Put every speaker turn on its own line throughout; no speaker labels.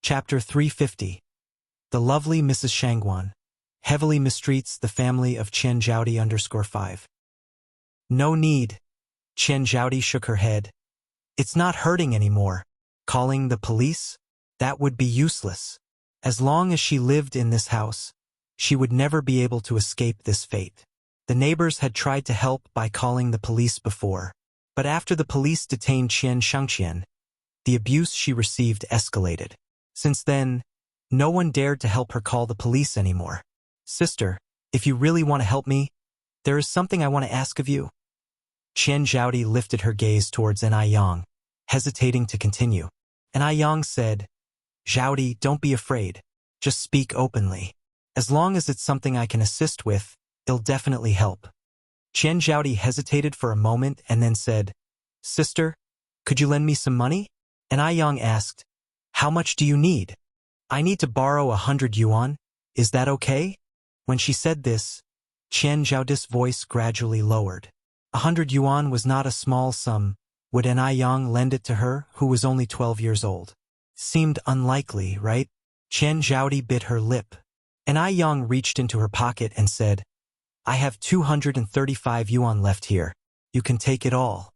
Chapter 350. The lovely Mrs. Shangguan heavily mistreats the family of Chen Zhaodi_5. No need. Chen Zhaodi shook her head. It's not hurting anymore. Calling the police? That would be useless. As long as she lived in this house, she would never be able to escape this fate. The neighbors had tried to help by calling the police before, but after the police detained Qian Shangqian, the abuse she received escalated. Since then, no one dared to help her call the police anymore. Sister, if you really want to help me, there is something I want to ask of you. Chen Zhaodi lifted her gaze towards Yang, hesitating to continue. Yang said, Zhaodi, don't be afraid. Just speak openly. As long as it's something I can assist with, it'll definitely help. Chen Zhaodi hesitated for a moment and then said, Sister, could you lend me some money? Yang asked, How much do you need? I need to borrow 100 yuan. Is that okay? When she said this, Chen Zhaodi's voice gradually lowered. 100 yuan was not a small sum. Would Yang lend it to her, who was only 12 years old? Seemed unlikely, right? Chen Zhaodi bit her lip. Yang reached into her pocket and said, I have 235 yuan left here. You can take it all.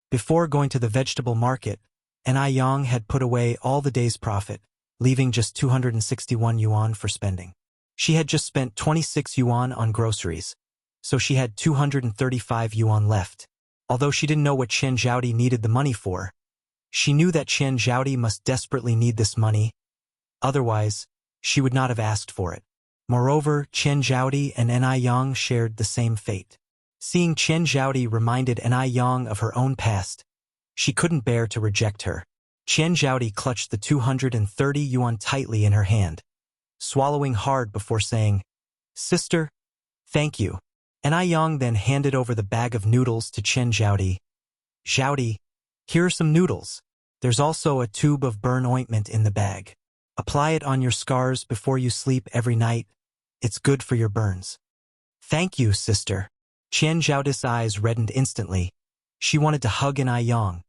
Before going to the vegetable market, Yang had put away all the day's profit, leaving just 261 yuan for spending. She had just spent 26 yuan on groceries, so she had 235 yuan left. Although she didn't know what Chen Zhaodi needed the money for, she knew that Chen Zhaodi must desperately need this money. Otherwise, she would not have asked for it. Moreover, Chen Zhaodi and Yang shared the same fate. Seeing Chen Zhaodi reminded Yang of her own past, she couldn't bear to reject her. Chen Zhaodi clutched the 230 yuan tightly in her hand, swallowing hard before saying, Sister, thank you. Yang then handed over the bag of noodles to Chen Zhaodi. Zhaodi, here are some noodles. There's also a tube of burn ointment in the bag. Apply it on your scars before you sleep every night. It's good for your burns. Thank you, sister. Chen Zhaodi's eyes reddened instantly. She wanted to hug Yang,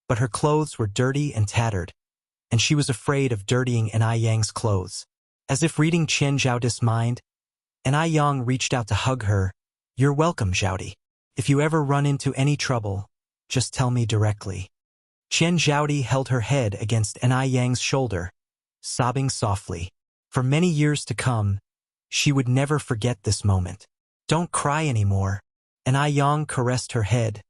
but her clothes were dirty and tattered, and she was afraid of dirtying Yang's clothes. As if reading Chen Zhaodi's mind, Yang reached out to hug her. You're welcome, Zhaodi. If you ever run into any trouble, just tell me directly. Chen Zhaodi held her head against Yang's shoulder, sobbing softly. For many years to come, she would never forget this moment. Don't cry anymore. Yang caressed her head,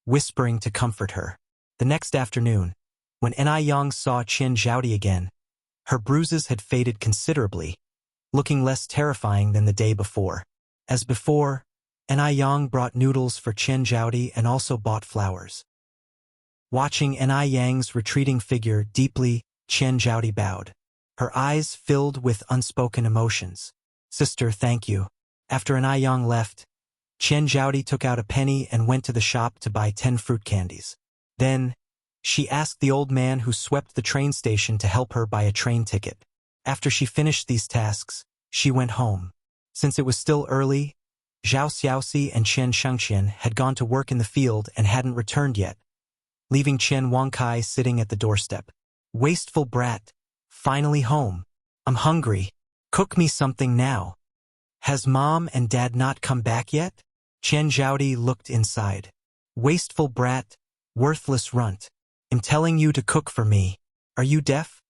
whispering to comfort her. The next afternoon, when Yang saw Chen Zhaodi again, her bruises had faded considerably, looking less terrifying than the day before. As before, Yang brought noodles for Chen Zhaodi and also bought flowers. Watching Yang's retreating figure deeply, Chen Zhaodi bowed. Her eyes filled with unspoken emotions. Sister, thank you. After Yang left, Chen Zhaodi took out a penny and went to the shop to buy 10 fruit candies. Then, she asked the old man who swept the train station to help her buy a train ticket. After she finished these tasks, she went home. Since it was still early, Zhao Xiaoxi and Chen Shangqian had gone to work in the field and hadn't returned yet, leaving Chen Wangkai sitting at the doorstep. Wasteful brat, finally home. I'm hungry. Cook me something now. Has Mom and Dad not come back yet? Chen Zhaodi looked inside. Wasteful brat, worthless runt. I'm telling you to cook for me. Are you deaf?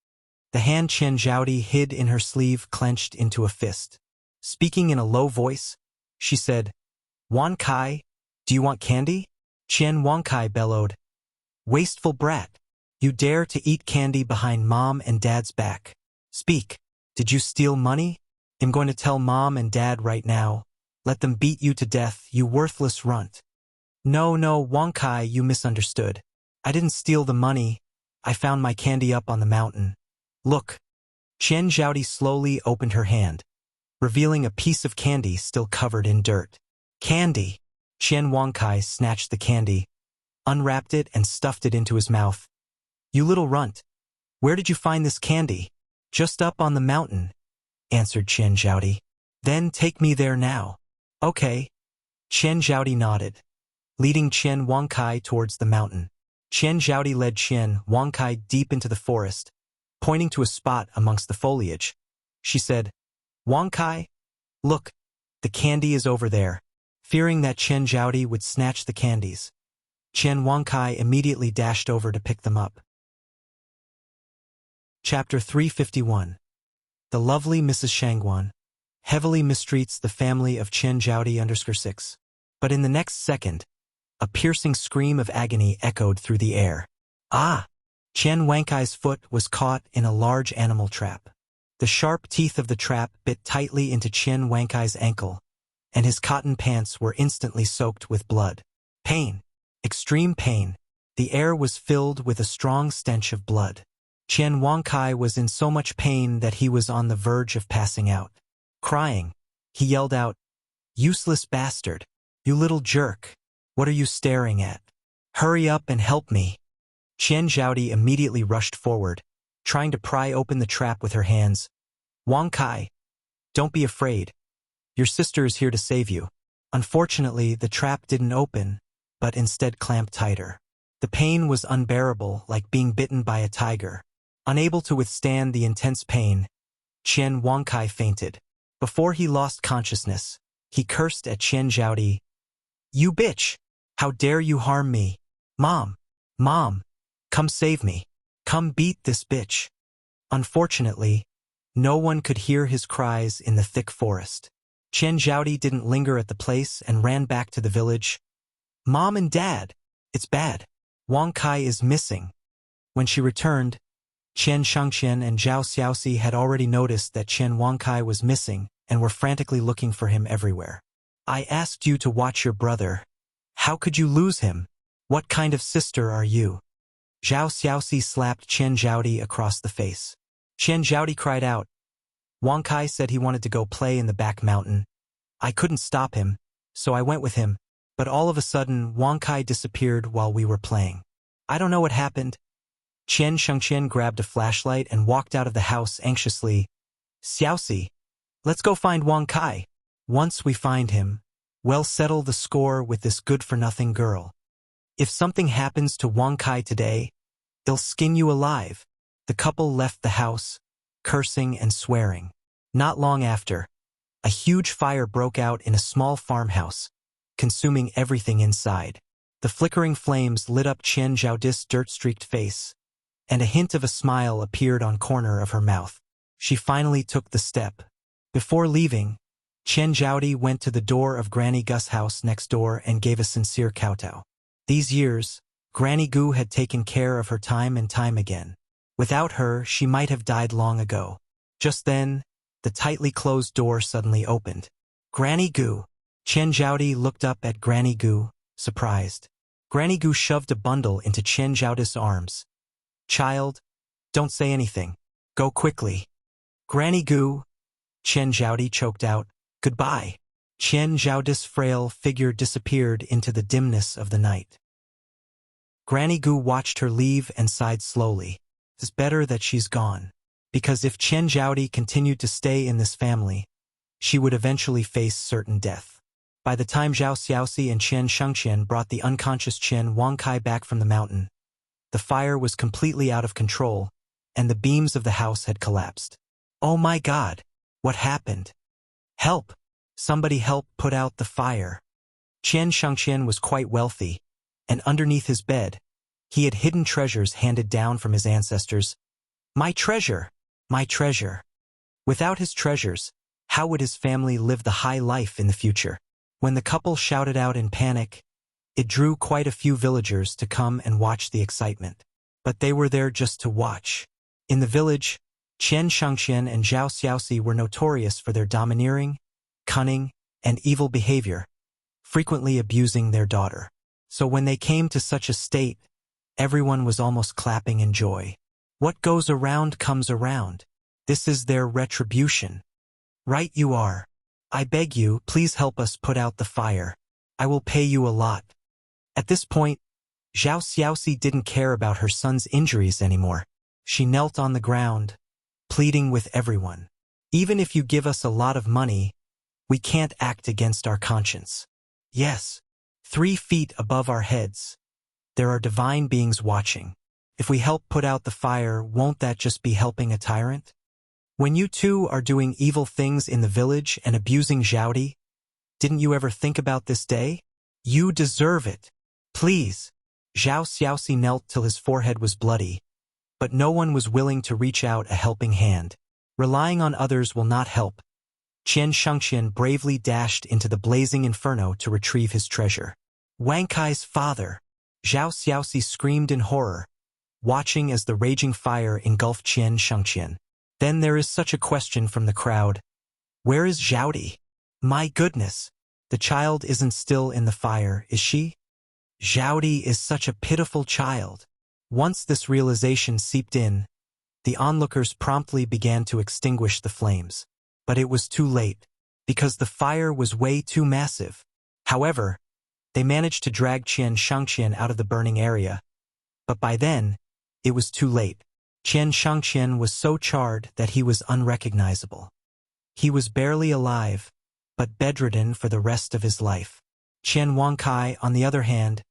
The hand Chen Zhaodi hid in her sleeve clenched into a fist. Speaking in a low voice, she said, Wan Kai, do you want candy? Chen Wangkai bellowed. Wasteful brat, you dare to eat candy behind Mom and Dad's back. Speak, did you steal money? I'm going to tell Mom and Dad right now. Let them beat you to death, you worthless runt. No, Wangkai, you misunderstood. I didn't steal the money. I found my candy up on the mountain. Look. Chen Zhaodi slowly opened her hand, revealing a piece of candy still covered in dirt. Candy! Chen Wangkai snatched the candy, unwrapped it and stuffed it into his mouth. You little runt. Where did you find this candy? Just up on the mountain, answered Chen Zhaodi. Then take me there now. Okay. Chen Zhaodi nodded, leading Chen Wangkai towards the mountain. Chen Zhaodi led Chen Wangkai deep into the forest, Pointing to a spot amongst the foliage, she said, "Wang Kai, look, the candy is over there." Fearing that Chen Zhaodi would snatch the candies, Chen Wang Kai immediately dashed over to pick them up. Chapter 351. The lovely Mrs. Shangguan heavily mistreats the family of Chen Zhaodi_6. But in the next second, a piercing scream of agony echoed through the air. Ah! Chen Wangkai's foot was caught in a large animal trap. The sharp teeth of the trap bit tightly into Chen Wangkai's ankle, and his cotton pants were instantly soaked with blood. Pain. Extreme pain. The air was filled with a strong stench of blood. Chen Wangkai was in so much pain that he was on the verge of passing out. Crying, he yelled out, "Useless bastard! You little jerk! What are you staring at? Hurry up and help me!" Chen Zhaodi immediately rushed forward, trying to pry open the trap with her hands. "Wang Kai, don't be afraid. Your sister is here to save you." Unfortunately, the trap didn't open, but instead clamped tighter. The pain was unbearable, like being bitten by a tiger. Unable to withstand the intense pain, Chen Wangkai fainted. Before he lost consciousness, he cursed at Chen Zhaodi. "You bitch! How dare you harm me? Mom! Mom! Come save me! Come beat this bitch!" Unfortunately, no one could hear his cries in the thick forest. Chen Zhaodi didn't linger at the place and ran back to the village. "Mom and Dad! It's bad! Wang Kai is missing." When she returned, Chen Shangqian and Zhao Xiaoxi had already noticed that Chen Wangkai was missing and were frantically looking for him everywhere. "I asked you to watch your brother. How could you lose him? What kind of sister are you?" Zhao Xiaoxi slapped Chen Zhaodi across the face. Chen Zhaodi cried out. "Wang Kai said he wanted to go play in the back mountain. I couldn't stop him, so I went with him, but all of a sudden Wang Kai disappeared while we were playing. I don't know what happened." Chen Shangqian grabbed a flashlight and walked out of the house anxiously. "Xiaoxi, let's go find Wang Kai. Once we find him, we'll settle the score with this good-for-nothing girl. If something happens to Wang Kai today, they'll skin you alive." The couple left the house, cursing and swearing. Not long after, a huge fire broke out in a small farmhouse, consuming everything inside. The flickering flames lit up Chen Zhaodi's dirt-streaked face, and a hint of a smile appeared on corner of her mouth. She finally took the step. Before leaving, Chen Zhaodi went to the door of Granny Gu's house next door and gave a sincere kowtow. These years, Granny Gu had taken care of her time and time again. Without her, she might have died long ago. Just then, the tightly closed door suddenly opened. "Granny Gu!" Chen Zhaodi looked up at Granny Gu, surprised. Granny Gu shoved a bundle into Chen Zhaodi's arms. "Child, don't say anything. Go quickly." "Granny Gu," Chen Zhaodi choked out. "Goodbye." Chen Zhaodi's frail figure disappeared into the dimness of the night. Granny Gu watched her leave and sighed slowly. It's better that she's gone, because if Chen Zhaodi continued to stay in this family, she would eventually face certain death. By the time Zhao Xiaoxi and Chen Shangqian brought the unconscious Chen Wangkai back from the mountain, the fire was completely out of control, and the beams of the house had collapsed. "Oh my God! What happened? Help! Somebody help put out the fire." Chen Shangqian was quite wealthy, and underneath his bed, he had hidden treasures handed down from his ancestors. "My treasure! My treasure!" Without his treasures, how would his family live the high life in the future? When the couple shouted out in panic, it drew quite a few villagers to come and watch the excitement. But they were there just to watch. In the village, Chen Shangqian and Zhao Xiaoxi were notorious for their domineering, cunning, and evil behavior, frequently abusing their daughter. So when they came to such a state, everyone was almost clapping in joy. What goes around comes around. This is their retribution. Right you are. I beg you, please help us put out the fire. I will pay you a lot. At this point, Zhao Xiaoxi didn't care about her son's injuries anymore. She knelt on the ground, pleading with everyone. Even if you give us a lot of money, we can't act against our conscience. Yes, 3 feet above our heads, there are divine beings watching. If we help put out the fire, won't that just be helping a tyrant? When you two are doing evil things in the village and abusing Zhaodi, didn't you ever think about this day? You deserve it. Please. Zhao Xiaoxi knelt till his forehead was bloody, but no one was willing to reach out a helping hand. Relying on others will not help. Qian Shengqian bravely dashed into the blazing inferno to retrieve his treasure. Wang Kai's father! Zhao Xiaoxi screamed in horror, watching as the raging fire engulfed Qian Shengqian. Then there is such a question from the crowd. Where is Zhaodi? My goodness! The child isn't still in the fire, is she? Zhaodi is such a pitiful child. Once this realization seeped in, the onlookers promptly began to extinguish the flames. But it was too late, because the fire was way too massive. However, they managed to drag Qian Shengqian out of the burning area. But by then, it was too late. Qian Shengqian was so charred that he was unrecognizable. He was barely alive, but bedridden for the rest of his life. Qian Wangkai, on the other hand,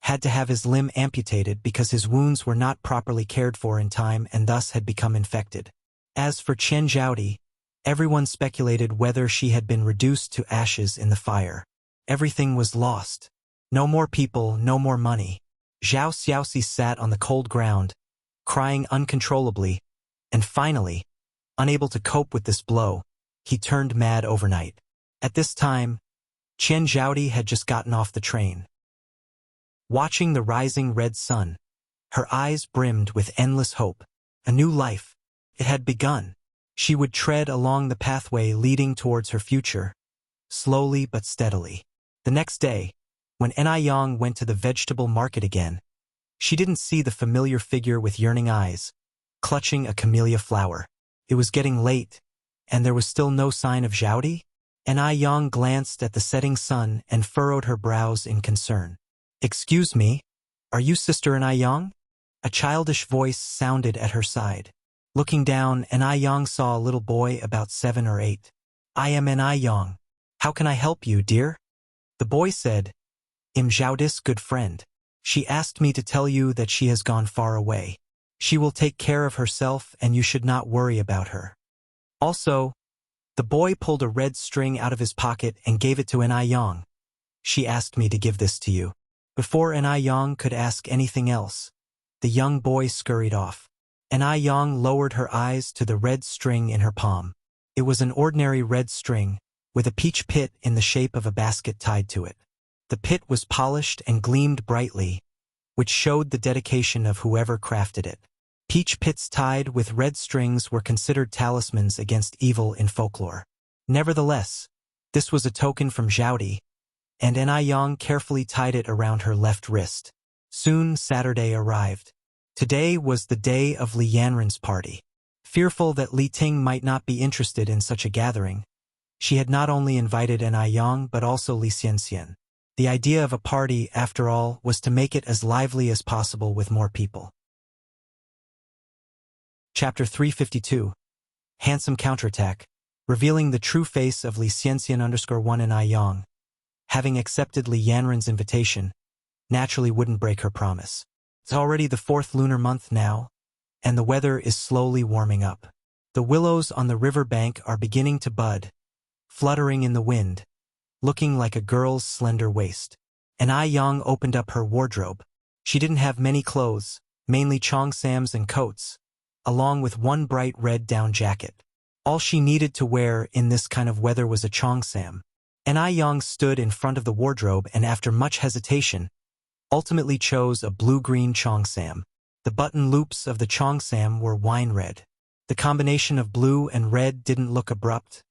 had to have his limb amputated because his wounds were not properly cared for in time and thus had become infected. As for Qian Zhaodi, everyone speculated whether she had been reduced to ashes in the fire. Everything was lost. No more people, no more money. Zhao Xiaoxi sat on the cold ground, crying uncontrollably, and finally, unable to cope with this blow, he turned mad overnight. At this time, Qian Zhaodi had just gotten off the train. Watching the rising red sun, her eyes brimmed with endless hope. A new life. It had begun. She would tread along the pathway leading towards her future, slowly but steadily. The next day, when Yang went to the vegetable market again, she didn't see the familiar figure with yearning eyes, clutching a camellia flower. It was getting late, and there was still no sign of Zhaodi. Yang glanced at the setting sun and furrowed her brows in concern. Excuse me, are you Sister Yang? A childish voice sounded at her side. Looking down, Yang saw a little boy about 7 or 8. I am Yang. How can I help you, dear? The boy said, I'm Zhaodi's good friend. She asked me to tell you that she has gone far away. She will take care of herself and you should not worry about her. Also, the boy pulled a red string out of his pocket and gave it to Yang. She asked me to give this to you. Before Yang could ask anything else, the young boy scurried off. Yang lowered her eyes to the red string in her palm. It was an ordinary red string, with a peach pit in the shape of a basket tied to it. The pit was polished and gleamed brightly, which showed the dedication of whoever crafted it. Peach pits tied with red strings were considered talismans against evil in folklore. Nevertheless, this was a token from Zhaodi, and Yang carefully tied it around her left wrist. Soon Saturday arrived. Today was the day of Li Yanren's party. Fearful that Li Ting might not be interested in such a gathering, she had not only invited Yang but also Li Xianxian. The idea of a party, after all, was to make it as lively as possible with more people. Chapter 352. Handsome Counterattack, revealing the true face of Li Xianxian_1 Yang. Having accepted Li Yanren's invitation, naturally wouldn't break her promise. It's already the 4th lunar month now, and the weather is slowly warming up. The willows on the river bank are beginning to bud, fluttering in the wind, looking like a girl's slender waist. Yang opened up her wardrobe. She didn't have many clothes, mainly cheongsams and coats, along with one bright red down jacket. All she needed to wear in this kind of weather was a cheongsam. Yang stood in front of the wardrobe and after much hesitation, ultimately chose a blue-green cheongsam. The button loops of the cheongsam were wine red. The combination of blue and red didn't look abrupt,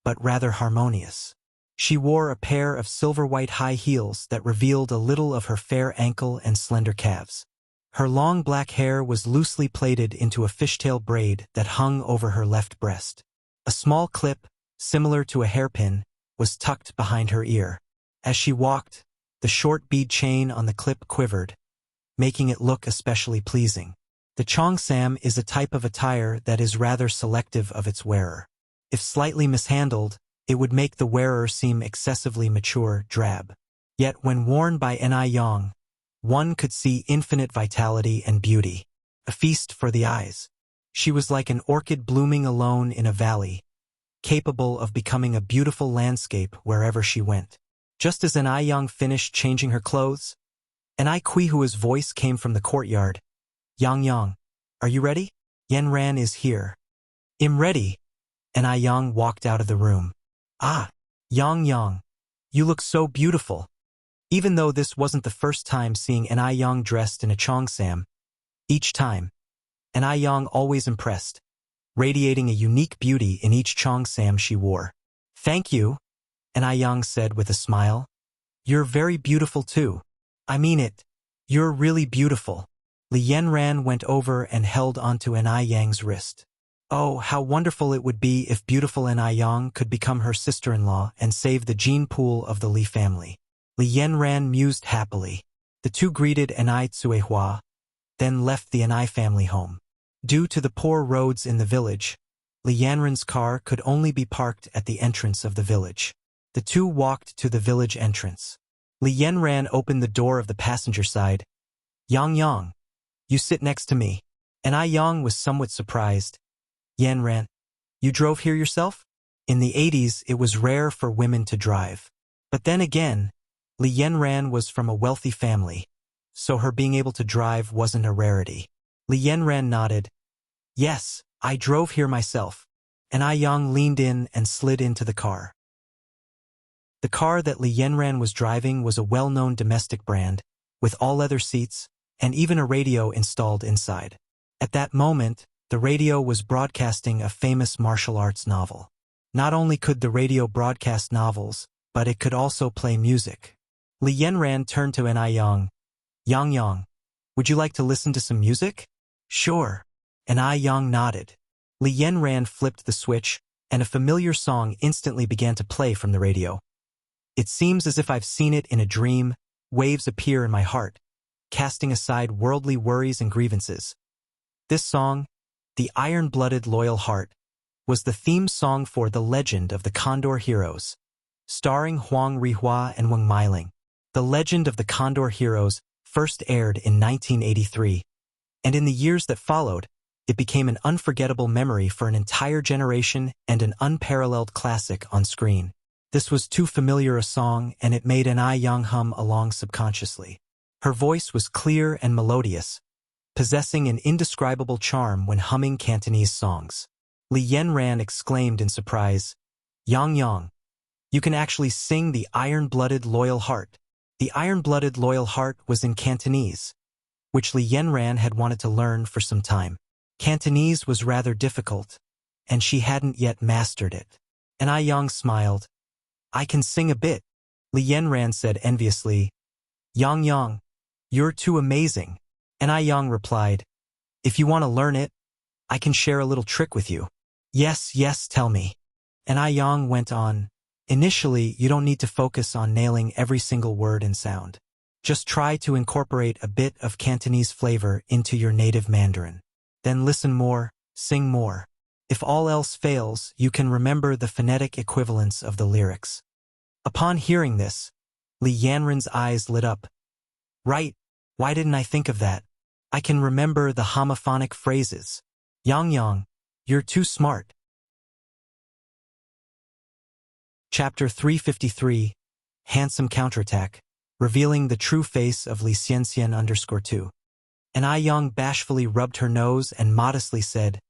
but rather harmonious. She wore a pair of silver-white high heels that revealed a little of her fair ankle and slender calves. Her long black hair was loosely plaited into a fishtail braid that hung over her left breast. A small clip, similar to a hairpin, was tucked behind her ear. As she walked, the short bead chain on the clip quivered, making it look especially pleasing. The cheongsam is a type of attire that is rather selective of its wearer. If slightly mishandled, it would make the wearer seem excessively mature, drab. Yet when worn by Yang, one could see infinite vitality and beauty. a feast for the eyes. She was like an orchid blooming alone in a valley, capable of becoming a beautiful landscape wherever she went. Just as An Young finished changing her clothes, An Hua's voice came from the courtyard. Yang, are you ready? Yen Ran is here. I'm ready. An Young walked out of the room. Ah, Yang, you look so beautiful. Even though this wasn't the first time seeing An Young dressed in a cheongsam, each time, An Young always impressed, radiating a unique beauty in each cheongsam she wore. Thank you, An Young said with a smile. You're very beautiful too. I mean it. You're really beautiful. Li Yanran went over and held onto An Yang's wrist. Oh, how wonderful it would be if beautiful An Yang could become her sister-in-law and save the gene pool of the Li family. Li Yanran mused happily. The two greeted An Hua, then left the An family home. Due to the poor roads in the village, Li Yanran's car could only be parked at the entrance of the village. The two walked to the village entrance. Li Yanran opened the door of the passenger side. Yang, you sit next to me. An Yang was somewhat surprised. Yanran, you drove here yourself? In the 80s, it was rare for women to drive. But then again, Li Yanran was from a wealthy family, so her being able to drive wasn't a rarity. Li Yanran nodded. Yes, I drove here myself. An Yang leaned in and slid into the car. The car that Li Yanran was driving was a well-known domestic brand, with all-leather seats and even a radio installed inside. At that moment, the radio was broadcasting a famous martial arts novel. Not only could the radio broadcast novels, but it could also play music. Li Yanran turned to An Yang, would you like to listen to some music? Sure. An Yang nodded. Li Yanran flipped the switch, and a familiar song instantly began to play from the radio. It seems as if I've seen it in a dream, waves appear in my heart, casting aside worldly worries and grievances. This song, The Iron-Blooded Loyal Heart, was the theme song for The Legend of the Condor Heroes, starring Huang Rihua and Wang Meiling. The Legend of the Condor Heroes first aired in 1983, and in the years that followed, it became an unforgettable memory for an entire generation and an unparalleled classic on screen. This was too familiar a song, and it made An Yang hum along subconsciously. Her voice was clear and melodious, possessing an indescribable charm when humming Cantonese songs. Li Yanran exclaimed in surprise, Yang, you can actually sing The Iron-Blooded Loyal Heart. The Iron-Blooded Loyal Heart was in Cantonese, which Li Yanran had wanted to learn for some time. Cantonese was rather difficult, and she hadn't yet mastered it. An Yang smiled. I can sing a bit, Li Yanran said enviously. Yang, you're too amazing. An Yang replied, if you want to learn it, I can share a little trick with you. Yes, tell me. An Yang went on. Initially, you don't need to focus on nailing every single word and sound. Just try to incorporate a bit of Cantonese flavor into your native Mandarin. Then listen more, sing more. If all else fails, you can remember the phonetic equivalents of the lyrics. Upon hearing this, Li Yanran's eyes lit up. Right, why didn't I think of that? I can remember the homophonic phrases. Yang, you're too smart. Chapter 353, Handsome Counterattack, revealing the true face of Li Xianxian_2. An Yang bashfully rubbed her nose and modestly said,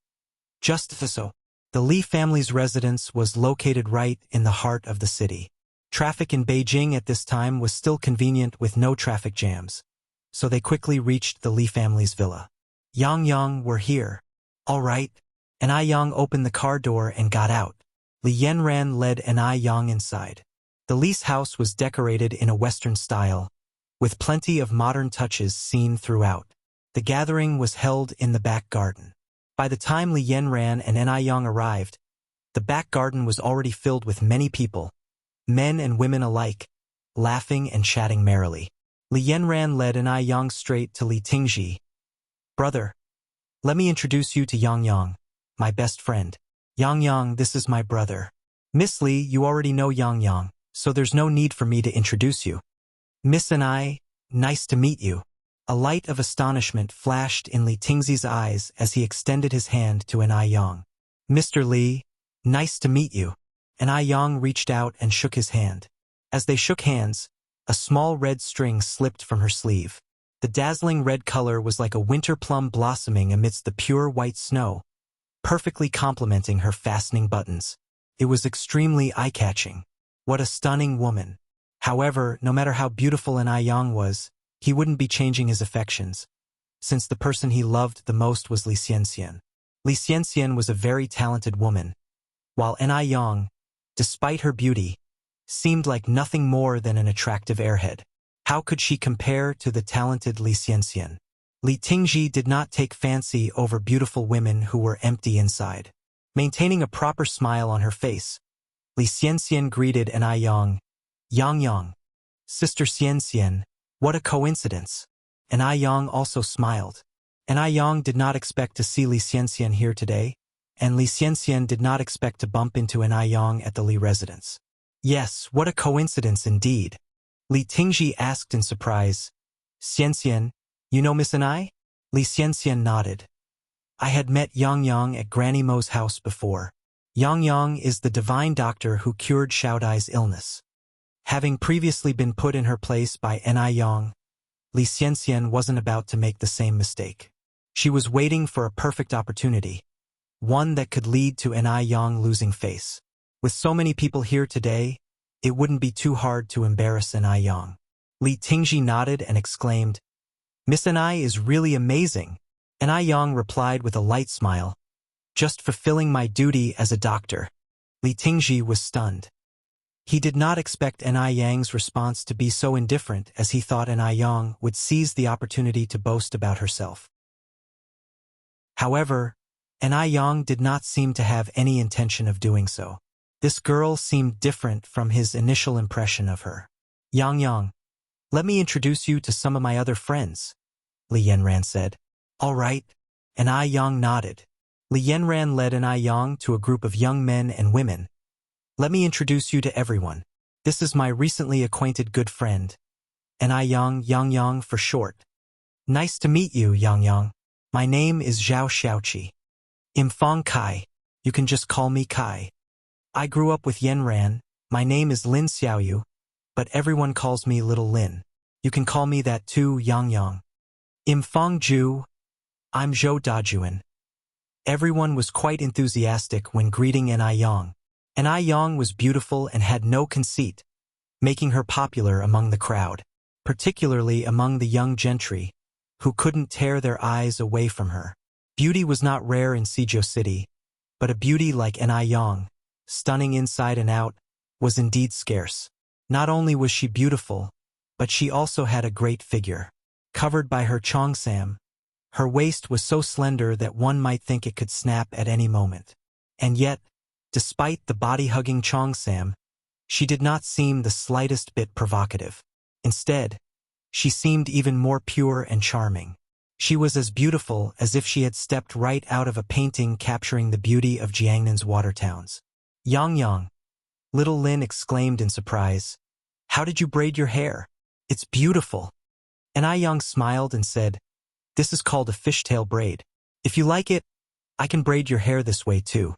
Just so. The Li family's residence was located right in the heart of the city. Traffic in Beijing at this time was still convenient with no traffic jams, so they quickly reached the Li family's villa. Yang, we're here. All right. An Yang opened the car door and got out. Li Yanran led An Yang inside. The Li's house was decorated in a Western style, with plenty of modern touches seen throughout. The gathering was held in the back garden. By the time Li Yanran and An Yang arrived, the back garden was already filled with many people, men and women alike, laughing and chatting merrily. Li Yanran led An Yang straight to Li Tingji. Brother, let me introduce you to Yang, my best friend. Yang, this is my brother. Miss Li, you already know Yang, so there's no need for me to introduce you. Miss and I, nice to meet you. A light of astonishment flashed in Li Tingzi's eyes as he extended his hand to An Yang. "Mr. Li, nice to meet you." An Yang reached out and shook his hand. As they shook hands, a small red string slipped from her sleeve. The dazzling red color was like a winter plum blossoming amidst the pure white snow, perfectly complementing her fastening buttons. It was extremely eye-catching. What a stunning woman. However, no matter how beautiful An Yang was, he wouldn't be changing his affections, since the person he loved the most was Li Xianxian. Li Xianxian was a very talented woman, while An Yang, despite her beauty, seemed like nothing more than an attractive airhead. How could she compare to the talented Li Xianxian? Li Tingji did not take fancy over beautiful women who were empty inside. Maintaining a proper smile on her face, Li Xianxian greeted An Yang. "Yang, Sister Xianxian, what a coincidence." An Yang also smiled. An Yang did not expect to see Li Xianxian here today, and Li Xianxian did not expect to bump into An Yang at the Li residence. "Yes, what a coincidence indeed." Li Tingji asked in surprise. "Xianxian, you know Miss An?" Li Xianxian nodded. "I had met Yang at Granny Mo's house before. Yang is the divine doctor who cured Xiaodai's illness." Having previously been put in her place by An Yang, Li Xianxian wasn't about to make the same mistake. She was waiting for a perfect opportunity, one that could lead to An Yang losing face. With so many people here today, it wouldn't be too hard to embarrass An Yang. Li Tingji nodded and exclaimed, "Miss An is really amazing." An Yang replied with a light smile, "Just fulfilling my duty as a doctor." Li Tingji was stunned. He did not expect An Yang's response to be so indifferent, as he thought An Yang would seize the opportunity to boast about herself. However, An Yang did not seem to have any intention of doing so. This girl seemed different from his initial impression of her. Yang, let me introduce you to some of my other friends," Li Yanran said. "All right." An Yang nodded. Li Yanran led An Yang to a group of young men and women. "Let me introduce you to everyone. This is my recently acquainted good friend, An Yang for short. Nice to meet you, Yang. My name is Zhao Xiaoqi. Imfang Kai. You can just call me Kai. I grew up with Yanran. My name is Lin Xiaoyu, but everyone calls me Little Lin. You can call me that too, Yang. Imfang Ju. I'm Zhou Dajuan." Everyone was quite enthusiastic when greeting An Yang. An Yang was beautiful and had no conceit, making her popular among the crowd, particularly among the young gentry, who couldn't tear their eyes away from her. Beauty was not rare in Suzhou City, but a beauty like An Yang, stunning inside and out, was indeed scarce. Not only was she beautiful, but she also had a great figure. Covered by her cheongsam, her waist was so slender that one might think it could snap at any moment. And yet, despite the body-hugging cheongsam, she did not seem the slightest bit provocative. Instead, she seemed even more pure and charming. She was as beautiful as if she had stepped right out of a painting capturing the beauty of Jiangnan's water towns. Yang, Little Lin exclaimed in surprise. "How did you braid your hair? It's beautiful." And Yang smiled and said, "This is called a fishtail braid. If you like it, I can braid your hair this way too."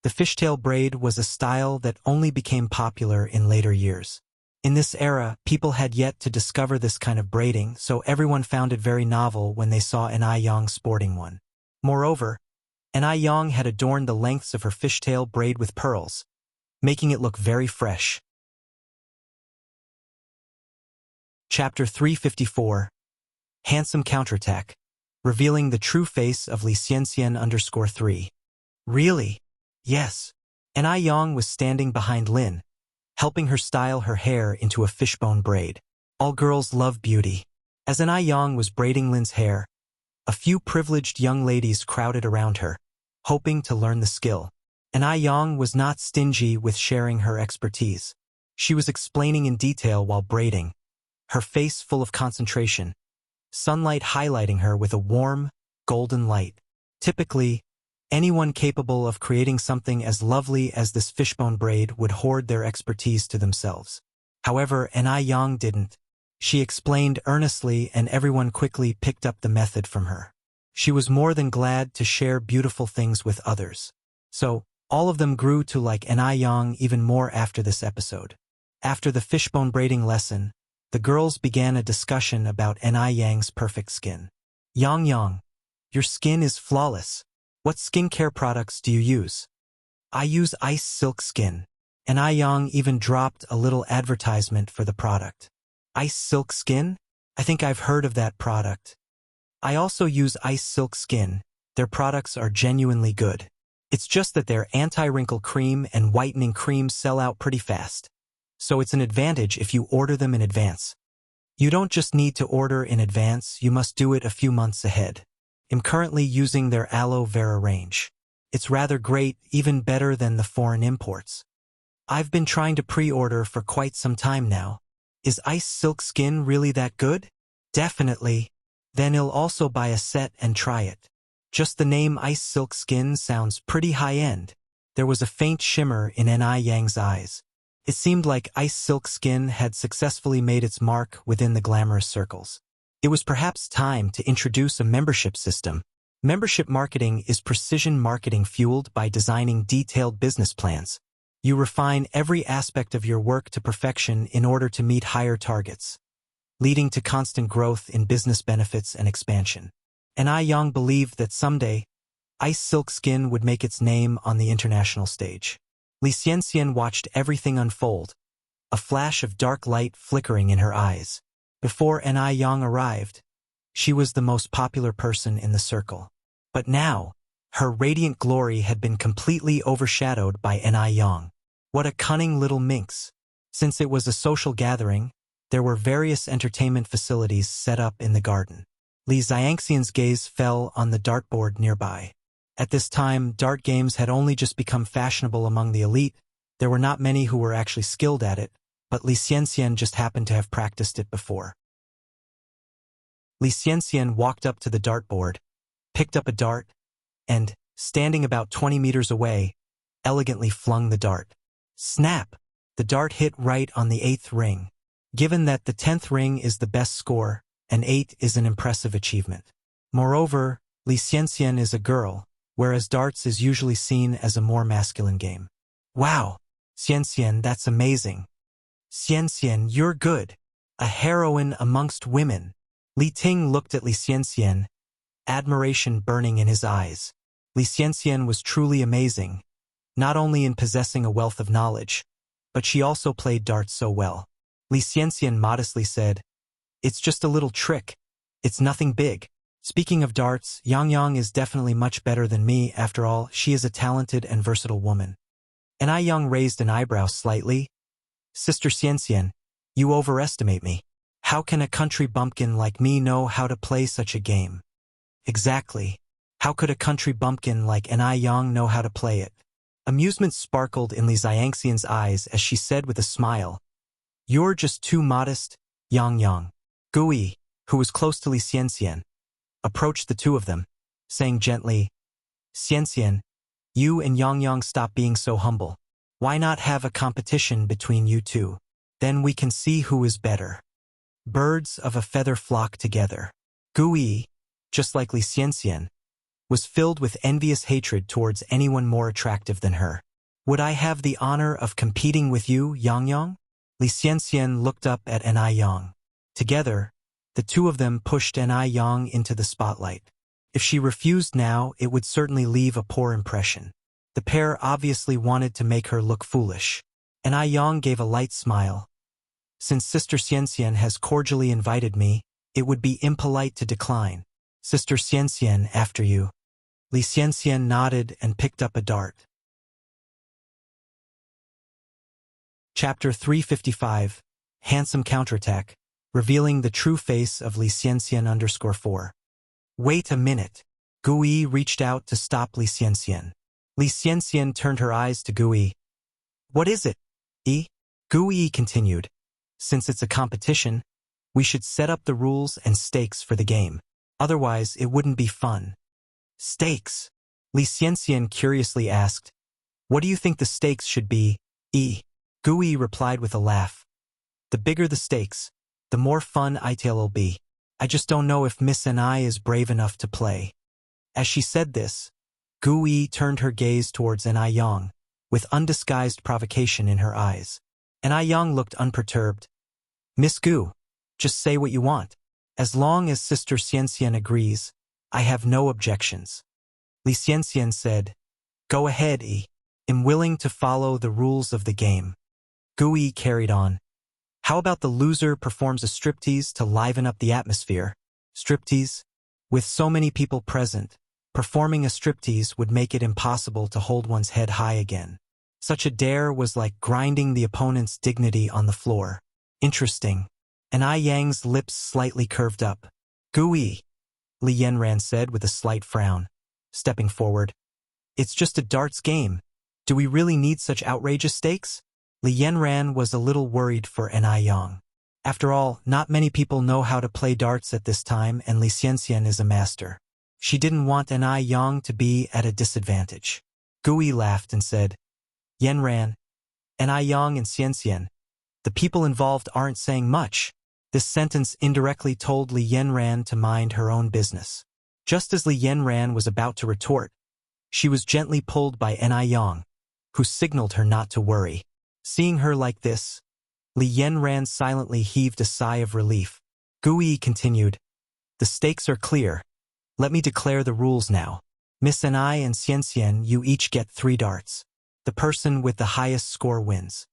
The fishtail braid was a style that only became popular in later years. In this era, people had yet to discover this kind of braiding, so everyone found it very novel when they saw An Yang sporting one. Moreover, An Yang had adorned the lengths of her fishtail braid with pearls, making it look very fresh. Chapter 354. Handsome Counterattack, revealing the true face of Li Xianxian_3. Really? Yes. An Yang was standing behind Lin, helping her style her hair into a fishbone braid. All girls love beauty. As An Yang was braiding Lin's hair, a few privileged young ladies crowded around her, hoping to learn the skill. An Yang was not stingy with sharing her expertise. She was explaining in detail while braiding, her face full of concentration, sunlight highlighting her with a warm, golden light. Typically, anyone capable of creating something as lovely as this fishbone braid would hoard their expertise to themselves. However, An Yang didn't. She explained earnestly, and everyone quickly picked up the method from her. She was more than glad to share beautiful things with others. So, all of them grew to like Yang even more after this episode. After the fishbone braiding lesson, the girls began a discussion about Yang's perfect skin. Yang, your skin is flawless. What skincare products do you use? I use Ice Silk Skin. Yang even dropped a little advertisement for the product. Ice Silk Skin? I think I've heard of that product. I also use Ice Silk Skin. Their products are genuinely good. It's just that their anti-wrinkle cream and whitening cream sell out pretty fast. So it's an advantage if you order them in advance. You don't just need to order in advance, you must do it a few months ahead. I'm currently using their aloe vera range. It's rather great, even better than the foreign imports. I've been trying to pre-order for quite some time now. Is Ice Silk Skin really that good? Definitely. Then I'll also buy a set and try it. Just the name Ice Silk Skin sounds pretty high-end. There was a faint shimmer in Yang's eyes. It seemed like Ice Silk Skin had successfully made its mark within the glamorous circles. It was perhaps time to introduce a membership system. Membership marketing is precision marketing fueled by designing detailed business plans. You refine every aspect of your work to perfection in order to meet higher targets, leading to constant growth in business benefits and expansion. Yang believed that someday, Ice Silk Skin would make its name on the international stage. Li Xianxian watched everything unfold, a flash of dark light flickering in her eyes. Before Yang arrived, she was the most popular person in the circle. But now, her radiant glory had been completely overshadowed by Yang. What a cunning little minx. Since it was a social gathering, there were various entertainment facilities set up in the garden. Li Xianxian's gaze fell on the dartboard nearby. At this time, dart games had only just become fashionable among the elite. There were not many who were actually skilled at it, but Li Xianxian just happened to have practiced it before. Li Xianxian walked up to the dartboard, picked up a dart, and, standing about 20 meters away, elegantly flung the dart. Snap! The dart hit right on the 8th ring. Given that the 10th ring is the best score, an 8 is an impressive achievement. Moreover, Li Xianxian is a girl, whereas darts is usually seen as a more masculine game. Wow! Xianxian, that's amazing. Xianxian, you're good. A heroine amongst women. Li Ting looked at Li Xianxian, admiration burning in his eyes. Li Xianxian was truly amazing, not only in possessing a wealth of knowledge, but she also played darts so well. Li Xianxian modestly said, "It's just a little trick. It's nothing big." Speaking of darts, Yang is definitely much better than me. After all, she is a talented and versatile woman. Yang raised an eyebrow slightly. Sister Xianxian, you overestimate me. How can a country bumpkin like me know how to play such a game? Exactly. How could a country bumpkin like Yang know how to play it? Amusement sparkled in Li Xianxian's eyes as she said with a smile, "You're just too modest, Yang." Gui, who was close to Li Xianxian, approached the two of them, saying gently, "Xianxian, you and Yang stop being so humble. Why not have a competition between you two? Then we can see who is better." Birds of a feather flock together. Gui, just like Li Xianxian, was filled with envious hatred towards anyone more attractive than her. "Would I have the honor of competing with you, Yang?" Li Xianxian looked up at Yang. Together, the two of them pushed Yang into the spotlight. If she refused now, it would certainly leave a poor impression. The pair obviously wanted to make her look foolish. Yang gave a light smile. "Since Sister Xianxian has cordially invited me, it would be impolite to decline. Sister Xianxian, after you." Li Xianxian nodded and picked up a dart. Chapter 355, Handsome Counterattack, revealing the true face of Li Xianxian_4. Wait a minute. Gui reached out to stop Li Xianxian. Li Xianxian turned her eyes to Gui. "What is it?" Gui continued. "Since it's a competition, we should set up the rules and stakes for the game. Otherwise, it wouldn't be fun." "Stakes?" Li Xianxian curiously asked. "What do you think the stakes should be?" Gui replied with a laugh. "The bigger the stakes, the more fun it'll be. I just don't know if Miss Ni is brave enough to play. As she said this, Gui turned her gaze towards Ni Yang, with undisguised provocation in her eyes. Ni Yang looked unperturbed. Miss Gu, just say what you want. As long as Sister Xianxian agrees, I have no objections. Li Xianxian said, Go ahead, I'm willing to follow the rules of the game. Gui carried on. How about the loser performs a striptease to liven up the atmosphere? Striptease? With so many people present, performing a striptease would make it impossible to hold one's head high again. Such a dare was like grinding the opponent's dignity on the floor. Interesting. Ni Yang's lips slightly curved up. Gui, Li Yanran said with a slight frown, stepping forward. It's just a darts game. Do we really need such outrageous stakes? Li Yanran was a little worried for Ni Yang. After all, not many people know how to play darts at this time, and Li Xianxian is a master. She didn't want Ni Yang to be at a disadvantage. Gui laughed and said, Yanran, Ni Yang and Xianxian, the people involved aren't saying much. This sentence indirectly told Li Yanran to mind her own business. Just as Li Yanran was about to retort, she was gently pulled by Ni Yang, who signaled her not to worry. Seeing her like this, Li Yanran silently heaved a sigh of relief. Gui continued, The stakes are clear. Let me declare the rules now. Miss Ni and Xianxian, you each get 3 darts. The person with the highest score wins.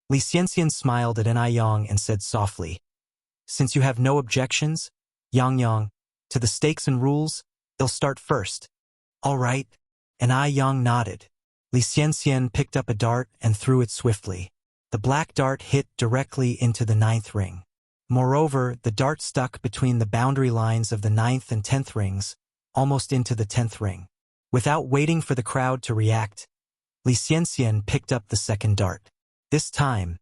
Li Xianxian smiled at Ni Yang and said softly, Since you have no objections, Yang, to the stakes and rules, they'll start first. All right. Ni Yang nodded. Li Xianxian picked up a dart and threw it swiftly. The black dart hit directly into the 9th ring. Moreover, the dart stuck between the boundary lines of the 9th and 10th rings, almost into the 10th ring. Without waiting for the crowd to react, Li Xianxian picked up the 2nd dart. This time,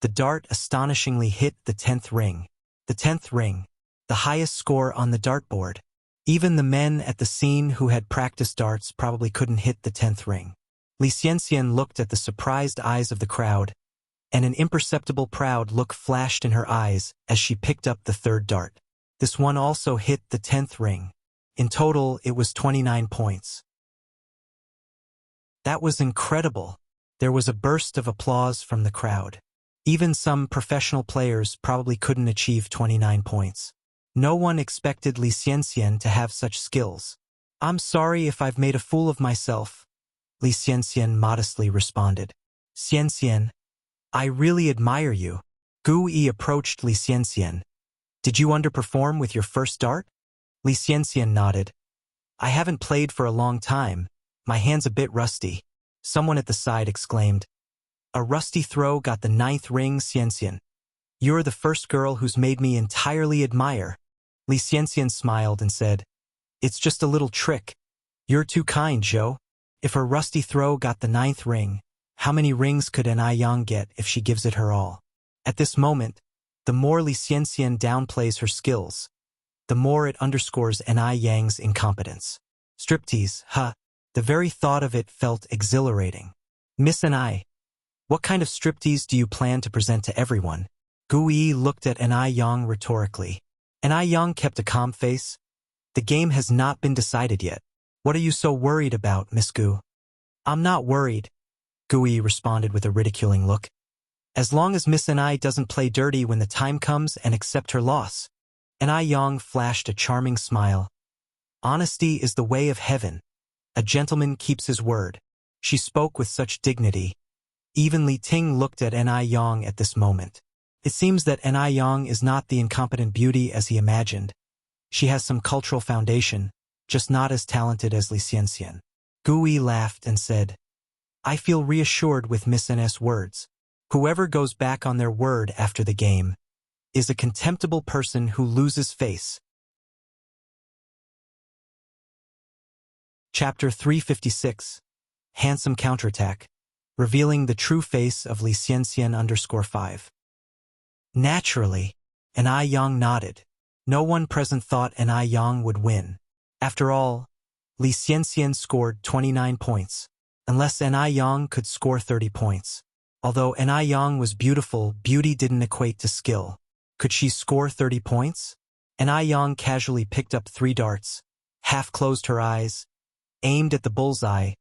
the dart astonishingly hit the 10th ring. The 10th ring, the highest score on the dartboard. Even the men at the scene who had practiced darts probably couldn't hit the 10th ring. Li Xianxian looked at the surprised eyes of the crowd, and an imperceptible proud look flashed in her eyes as she picked up the 3rd dart. This one also hit the 10th ring. In total, it was 29 points. That was incredible. There was a burst of applause from the crowd. Even some professional players probably couldn't achieve 29 points. No one expected Li Xianxian to have such skills. I'm sorry if I've made a fool of myself, Li Xianxian modestly responded. Xianxian, I really admire you. Gui approached Li Xianxian. Did you underperform with your first dart? Li Xianxian nodded. I haven't played for a long time. My hand's a bit rusty. Someone at the side exclaimed. A rusty throw got the 9th ring, Xianxian. You're the first girl who's made me entirely admire. Li Xianxian smiled and said, It's just a little trick. You're too kind, Zhou. If her rusty throw got the 9th ring, how many rings could Ni Yang get if she gives it her all? At this moment, the more Li Xianxian downplays her skills, the more it underscores Ni Yang's incompetence. Striptease, huh? The very thought of it felt exhilarating. Miss Ni, what kind of striptease do you plan to present to everyone? Gui looked at Ni Yang rhetorically. Ni Yang kept a calm face. The game has not been decided yet. What are you so worried about, Miss Gu? I'm not worried, Gui responded with a ridiculing look. As long as Miss Ni doesn't play dirty when the time comes and accept her loss. Ni Yang flashed a charming smile. Honesty is the way of heaven. A gentleman keeps his word. She spoke with such dignity. Even Li Ting looked at Ni Yang at this moment. It seems that Ni Yang is not the incompetent beauty as he imagined. She has some cultural foundation, just not as talented as Li Xianxian. Gui laughed and said, I feel reassured with Miss N's words. Whoever goes back on their word after the game is a contemptible person who loses face. Chapter 356, Handsome Counterattack, revealing the true face of Li Xianxian _5. Naturally, Ni Yang nodded. No one present thought Ni Yang would win. After all, Li Xianxian scored 29 points, unless Ni Yang could score 30 points. Although Ni Yang was beautiful, beauty didn't equate to skill. Could she score 30 points? And Ai Yang casually picked up 3 darts, half closed her eyes, aimed at the bullseye,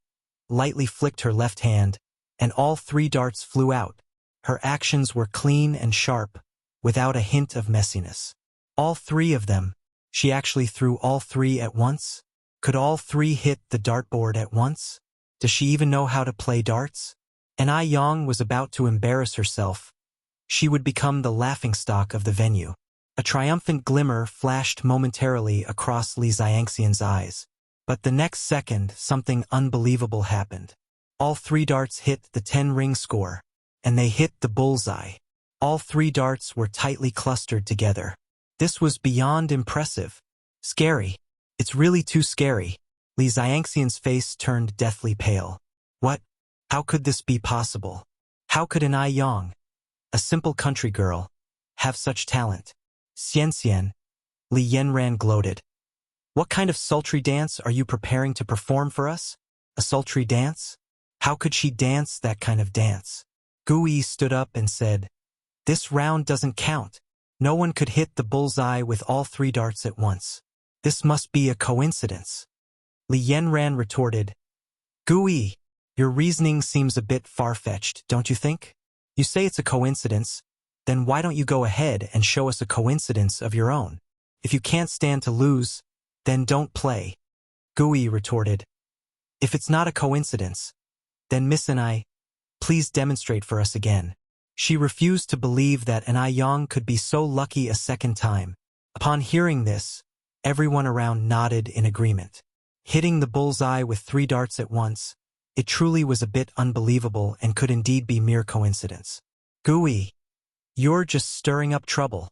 lightly flicked her left hand, and all 3 darts flew out. Her actions were clean and sharp, without a hint of messiness. All 3 of them. She actually threw all 3 at once? Could all 3 hit the dartboard at once? Does she even know how to play darts? And Ai Yang was about to embarrass herself. She would become the laughingstock of the venue. A triumphant glimmer flashed momentarily across Li Xiangxian's eyes. But the next second, something unbelievable happened. All 3 darts hit the 10-ring score, and they hit the bullseye. All 3 darts were tightly clustered together. This was beyond impressive. Scary. It's really too scary. Li Xiangxian's face turned deathly pale. What? How could this be possible? How could an Ai Yang, a simple country girl, have such talent? Xianxian, Li Yanran gloated. What kind of sultry dance are you preparing to perform for us? A sultry dance? How could she dance that kind of dance? Gui stood up and said, This round doesn't count. No one could hit the bullseye with all 3 darts at once. This must be a coincidence. Li Yanran retorted, Gui, your reasoning seems a bit far-fetched, don't you think? You say it's a coincidence, then why don't you go ahead and show us a coincidence of your own? If you can't stand to lose, then don't play. Gui retorted, If it's not a coincidence, then Miss and I, please demonstrate for us again. She refused to believe that an Ai Yang could be so lucky a second time. Upon hearing this, everyone around nodded in agreement. Hitting the bullseye with 3 darts at once, it truly was a bit unbelievable and could indeed be mere coincidence. Gui, you're just stirring up trouble.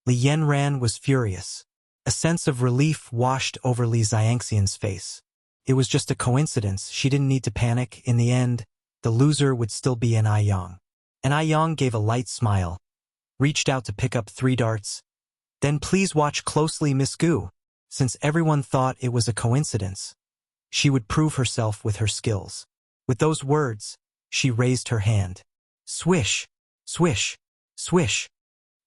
Li Yanran was furious. A sense of relief washed over Li Xiangxian's face. It was just a coincidence. She didn't need to panic. In the end, the loser would still be an Ai Yang. And Ai Yang gave a light smile, reached out to pick up 3 darts. Then please watch closely, Miss Gu. Since everyone thought it was a coincidence, she would prove herself with her skills. With those words, she raised her hand. Swish, swish, swish.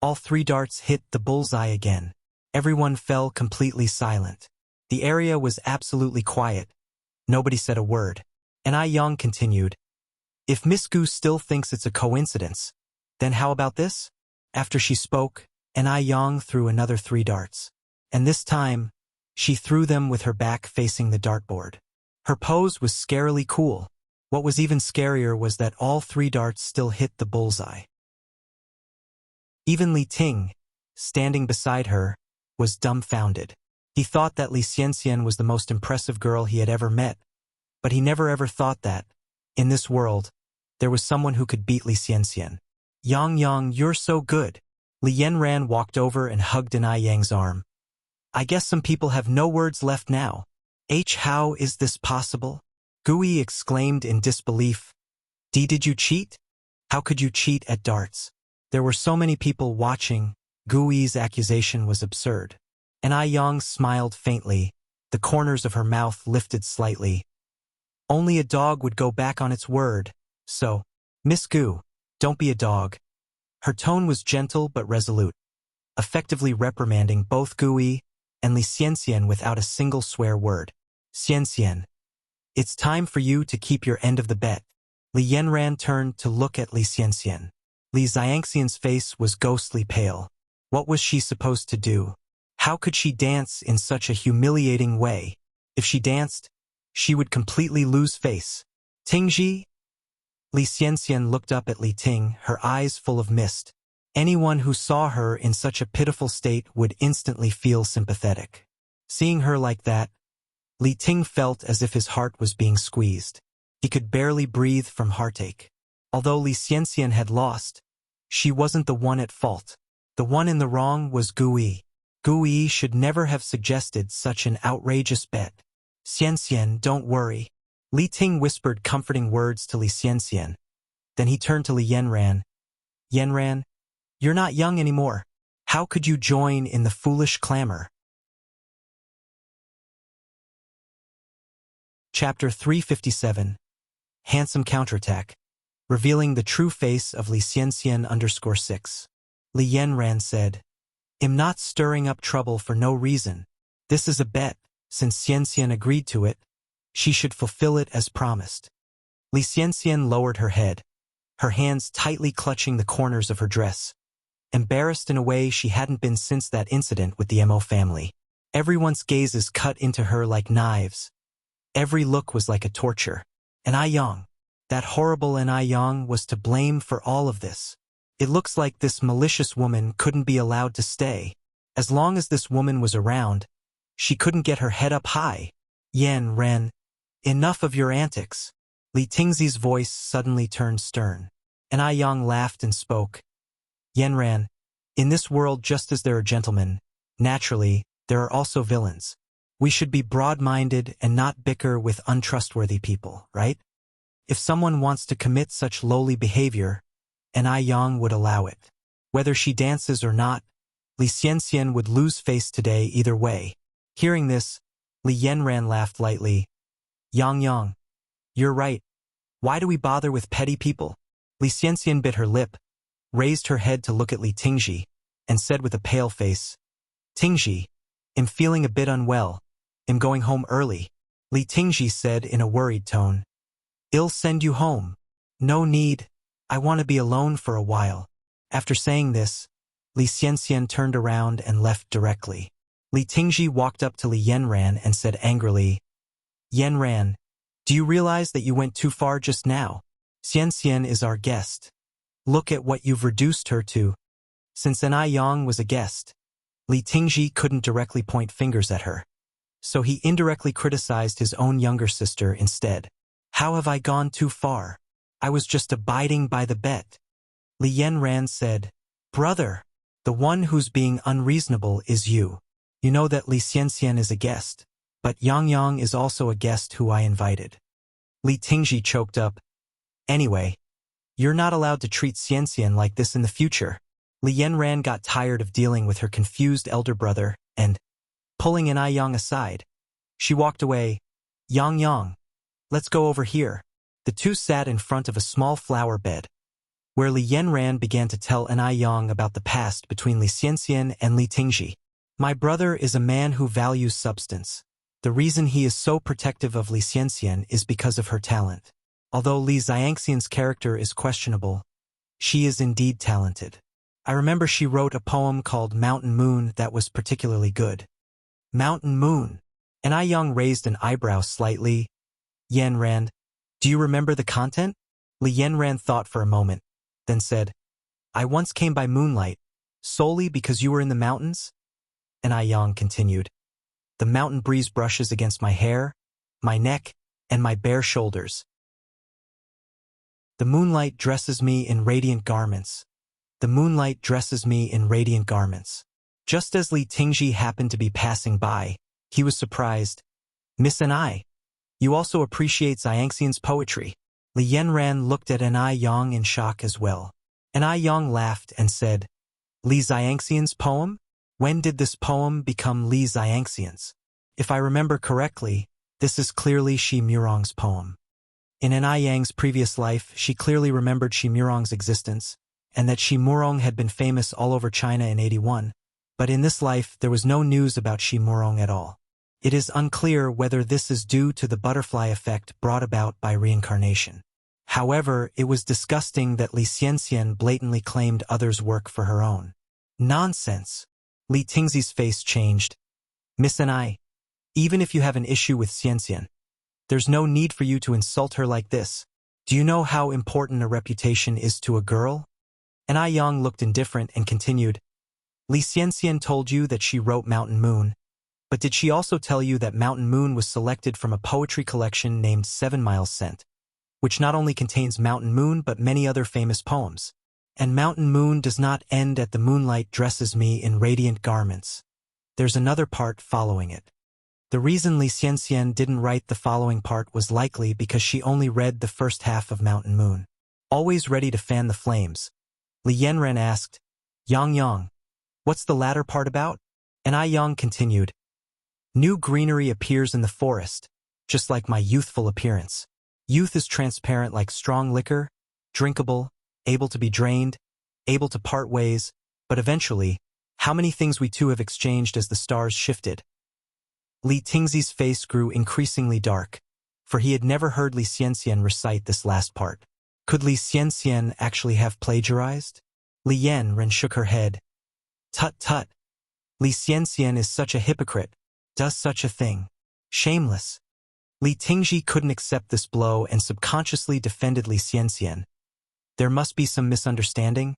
All 3 darts hit the bullseye again. Everyone fell completely silent. The area was absolutely quiet. Nobody said a word. And Ai Yang continued, If Miss Gu still thinks it's a coincidence, then how about this? After she spoke, an Ai Yang threw another 3 darts. And this time, she threw them with her back facing the dartboard. Her pose was scarily cool. What was even scarier was that all 3 darts still hit the bullseye. Even Li Ting, standing beside her, was dumbfounded. He thought that Li Xianxian was the most impressive girl he had ever met, but he never ever thought that, in this world, there was someone who could beat Li Xianxian. Yang, you're so good. Li Yanran walked over and hugged an Ai Yang's arm. I guess some people have no words left now. How is this possible? Gui exclaimed in disbelief. Did you cheat? How could you cheat at darts? There were so many people watching. Gui's accusation was absurd. And Ai Yang smiled faintly, the corners of her mouth lifted slightly. Only a dog would go back on its word, so, Miss Gu, don't be a dog. Her tone was gentle but resolute, effectively reprimanding both Gui and Li Xianxian without a single swear word. Xianxian, it's time for you to keep your end of the bet. Li Yanran turned to look at Li Xianxian. Li Xiangxian's face was ghostly pale. What was she supposed to do? How could she dance in such a humiliating way? If she danced, she would completely lose face. Tingji? Li Xianxian looked up at Li Ting, her eyes full of mist. Anyone who saw her in such a pitiful state would instantly feel sympathetic. Seeing her like that, Li Ting felt as if his heart was being squeezed. He could barely breathe from heartache. Although Li Xianxian had lost, she wasn't the one at fault. The one in the wrong was Gui. Gui should never have suggested such an outrageous bet. Xianxian, don't worry. Li Ting whispered comforting words to Li Xianxian. Then he turned to Li Yanran. Yanran, you're not young anymore. How could you join in the foolish clamor? Chapter 357. Handsome Counterattack. Revealing the true face of Li Xianxian _6. Li Yanran said, am not stirring up trouble for no reason. This is a bet. Since Xianxian agreed to it, she should fulfill it as promised. Li Xianxian lowered her head, her hands tightly clutching the corners of her dress, embarrassed in a way she hadn't been since that incident with the Mo family. Everyone's gazes cut into her like knives. Every look was like a torture. And Ai Yang, that horrible Ai Yang, was to blame for all of this. It looks like this malicious woman couldn't be allowed to stay. As long as this woman was around, she couldn't get her head up high. Yan Ren, enough of your antics. Li Tingzi's voice suddenly turned stern. And Ai Yang laughed and spoke. Yan Ren, in this world, just as there are gentlemen, naturally, there are also villains. We should be broad-minded and not bicker with untrustworthy people, right? If someone wants to commit such lowly behavior, and Ai Yang would allow it. Whether she dances or not, Li Xianxian would lose face today either way. Hearing this, Li Yanran laughed lightly. Yang, you're right. Why do we bother with petty people? Li Xianxian bit her lip, raised her head to look at Li Tingji, and said with a pale face, Tingji, am feeling a bit unwell. Am going home early. Li Tingji said in a worried tone. I'll send you home. No need. I want to be alone for a while. After saying this, Li Xianxian turned around and left directly. Li Tingji walked up to Li Yanran and said angrily, Yanran, do you realize that you went too far just now? Xianxian is our guest. Look at what you've reduced her to. Since Ai Yang was a guest, Li Tingji couldn't directly point fingers at her. So he indirectly criticized his own younger sister instead. How have I gone too far? I was just abiding by the bet. Li Yanran said, Brother, the one who's being unreasonable is you. You know that Li Xianxian is a guest, but Yang is also a guest who I invited. Li Tingji choked up. Anyway, you're not allowed to treat Xianxian like this in the future. Li Yanran got tired of dealing with her confused elder brother and, pulling Ai Yang aside, she walked away. Yang, let's go over here. The two sat in front of a small flower bed, where Li Yanran began to tell Ai Yang about the past between Li Xianxian and Li Tingji. My brother is a man who values substance. The reason he is so protective of Li Xianxian is because of her talent. Although Li Xianxian's character is questionable, she is indeed talented. I remember she wrote a poem called Mountain Moon that was particularly good. Mountain Moon. And Ai Yang raised an eyebrow slightly. Yanran, do you remember the content? Li Yanran thought for a moment, then said, I once came by moonlight, solely because you were in the mountains? And Ai Yang continued, the mountain breeze brushes against my hair, my neck, and my bare shoulders. The moonlight dresses me in radiant garments. The moonlight dresses me in radiant garments. Just as Li Tingji happened to be passing by, he was surprised. Miss Ai, you also appreciate Xianxian's poetry. Li Yanran looked at Ai Yang in shock as well. Ai Yang laughed and said, Li Xianxian's poem? When did this poem become Li Xianxian's? If I remember correctly, this is clearly Shi Murong's poem. In Ai Yang's previous life, she clearly remembered Shi Murong's existence, and that Shi Murong had been famous all over China in 81, but in this life there was no news about Shi Murong at all. It is unclear whether this is due to the butterfly effect brought about by reincarnation. However, it was disgusting that Li Xianxian blatantly claimed others' work for her own. Nonsense! Li Tingzi's face changed. Miss Ai, even if you have an issue with Xianxian, there's no need for you to insult her like this. Do you know how important a reputation is to a girl? Ai Yang looked indifferent and continued, Li Xianxian told you that she wrote Mountain Moon, but did she also tell you that Mountain Moon was selected from a poetry collection named 7 Miles Sent, which not only contains Mountain Moon but many other famous poems? And Mountain Moon does not end at the moonlight dresses me in radiant garments. There's another part following it. The reason Li Xianxian didn't write the following part was likely because she only read the first half of Mountain Moon. Always ready to fan the flames, Li Yanran asked, Yang, what's the latter part about? Ai Yang continued, new greenery appears in the forest, just like my youthful appearance. Youth is transparent like strong liquor, drinkable, able to be drained, able to part ways, but eventually, How many things we two have exchanged as the stars shifted. Li Tingzi's face grew increasingly dark, for he had never heard Li Xianxian recite this last part. Could Li Xianxian actually have plagiarized? Li Yanren shook her head. Tut tut. Li Xianxian is such a hypocrite, does such a thing. Shameless. Li Tingji couldn't accept this blow and subconsciously defended Li Xianxian. There must be some misunderstanding.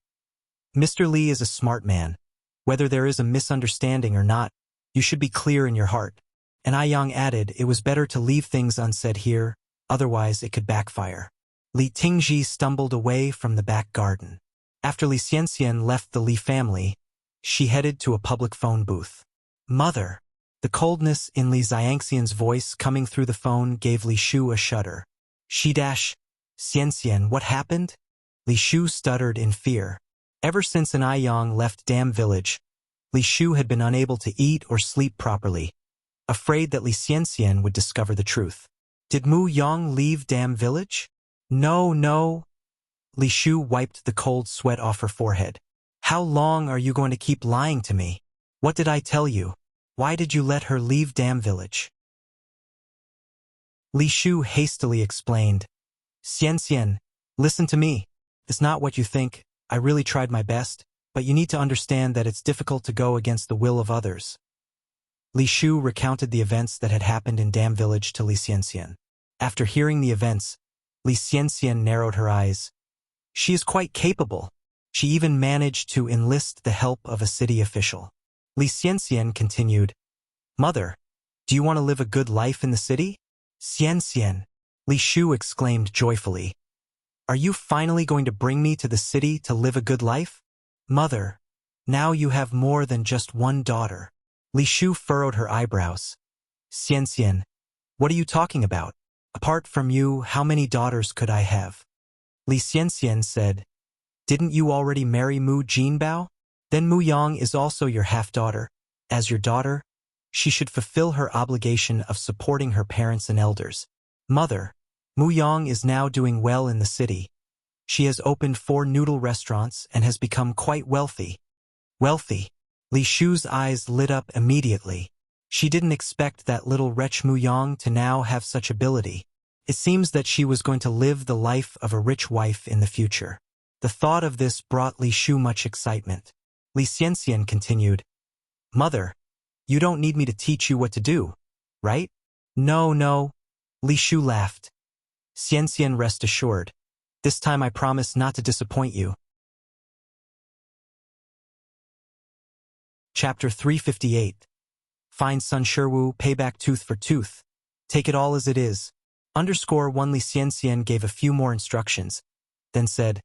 Mr. Li is a smart man. Whether there is a misunderstanding or not, you should be clear in your heart. And Aiyang added it was better to leave things unsaid here, otherwise it could backfire. Li Tingji stumbled away from the back garden. After Li Xianxian left the Li family, she headed to a public phone booth. Mother! The coldness in Li Xianxian's voice coming through the phone gave Li Shu a shudder. Xianxian, what happened? Li Shu stuttered in fear. Ever since an Aiyang left Dam Village, Li Shu had been unable to eat or sleep properly, afraid that Li Xianxian would discover the truth. Did Mu Yang leave Dam Village? No. Li Shu wiped the cold sweat off her forehead. How long are you going to keep lying to me? What did I tell you? Why did you let her leave Dam Village? Li Shu hastily explained. Xianxian, listen to me. It's not what you think. I really tried my best, but you need to understand that it's difficult to go against the will of others. Li Shu recounted the events that had happened in Dam Village to Li Xianxian. After hearing the events, Li Xianxian narrowed her eyes. She is quite capable. She even managed to enlist the help of a city official. Li Xianxian continued, Mother, do you want to live a good life in the city? Xianxian, Li Shu exclaimed joyfully. Are you finally going to bring me to the city to live a good life? Mother, now you have more than just one daughter. Li Shu furrowed her eyebrows. Xianxian, what are you talking about? Apart from you, how many daughters could I have? Li Xianxian said, Didn't you already marry Mu Jinbao? Then Mu Yang is also your half-daughter. As your daughter, she should fulfill her obligation of supporting her parents and elders. Mother, Mu Yang is now doing well in the city. She has opened 4 noodle restaurants and has become quite wealthy. Wealthy? Li Shu's eyes lit up immediately. She didn't expect that little wretch Mu Yang to now have such ability. It seems that she was going to live the life of a rich wife in the future. The thought of this brought Li Shu much excitement. Li Xianxian continued, Mother, you don't need me to teach you what to do, right? No. Li Shu laughed. Xianxian, rest assured. This time I promise not to disappoint you. Chapter 358. Find Sun Shiwu, pay back tooth for tooth. Take it all as it is. _1 Li Xianxian gave a few more instructions, then said,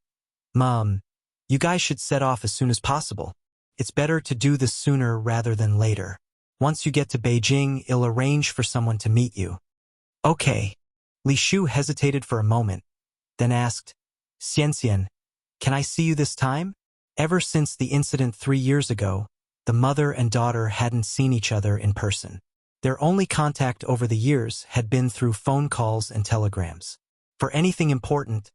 Mom, you guys should set off as soon as possible. It's better to do this sooner rather than later. Once you get to Beijing, I'll arrange for someone to meet you. Okay. Li Shu hesitated for a moment, then asked, Xianxian, can I see you this time? Ever since the incident 3 years ago, the mother and daughter hadn't seen each other in person. Their only contact over the years had been through phone calls and telegrams. For anything important,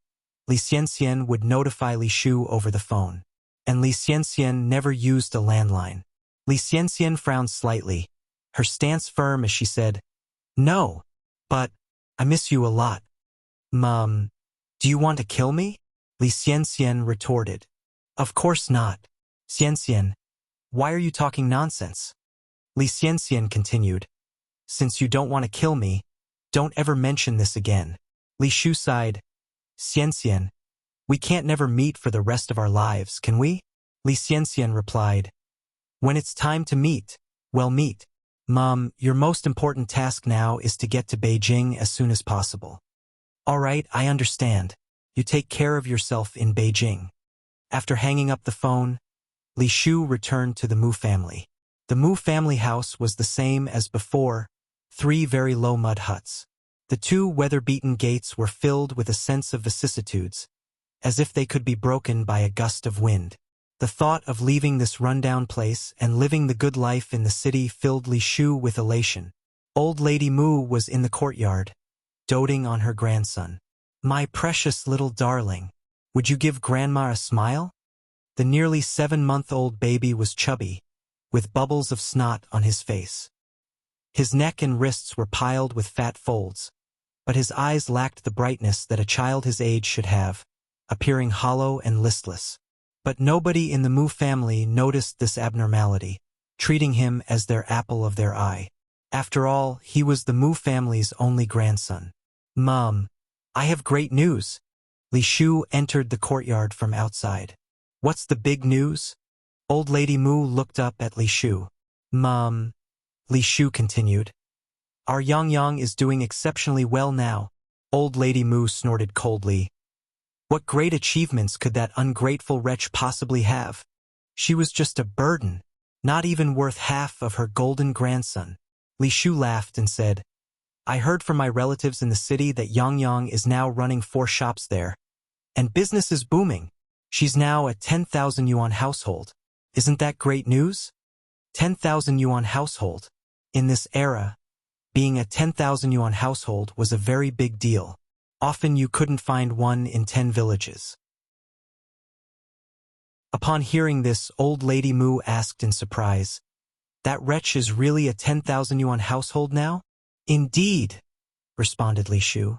Li Xianxian would notify Li Shu over the phone, and Li Xianxian never used a landline. Li Xianxian frowned slightly, her stance firm as she said, No, but I miss you a lot. Mom, do you want to kill me? Li Xianxian retorted. Of course not. Xianxian, why are you talking nonsense? Li Xianxian continued. Since you don't want to kill me, don't ever mention this again. Li Shu sighed. Xianxian, we can't never meet for the rest of our lives, can we? Li Xianxian replied. When it's time to meet, we'll meet. Mom, your most important task now is to get to Beijing as soon as possible. All right, I understand. You take care of yourself in Beijing. After hanging up the phone, Li Shu returned to the Mu family. The Mu family house was the same as before, 3 very low mud huts. The 2 weather-beaten gates were filled with a sense of vicissitudes, as if they could be broken by a gust of wind. The thought of leaving this rundown place and living the good life in the city filled Li Shu with elation. Old Lady Mu was in the courtyard, doting on her grandson. My precious little darling, would you give Grandma a smile? The nearly 7-month-old baby was chubby, with bubbles of snot on his face. His neck and wrists were piled with fat folds, but his eyes lacked the brightness that a child his age should have, appearing hollow and listless. But nobody in the Mu family noticed this abnormality, treating him as their apple of their eye. After all, he was the Mu family's only grandson. "Mom, I have great news." Li Shu entered the courtyard from outside. "What's the big news?" Old Lady Mu looked up at Li Shu. "Mom," Li Shu continued, "our Yang is doing exceptionally well now." Old Lady Mu snorted coldly. What great achievements could that ungrateful wretch possibly have? She was just a burden, not even worth half of her golden grandson. Li Shu laughed and said, "I heard from my relatives in the city that Yang is now running 4 shops there, and business is booming. She's now a 10,000 yuan household. Isn't that great news?" 10,000 yuan household. In this era, being a 10,000 yuan household was a very big deal. Often you couldn't find one in 10 villages. Upon hearing this, Old Lady Mu asked in surprise, "That wretch is really a 10,000 yuan household now?" "Indeed," responded Li Shu.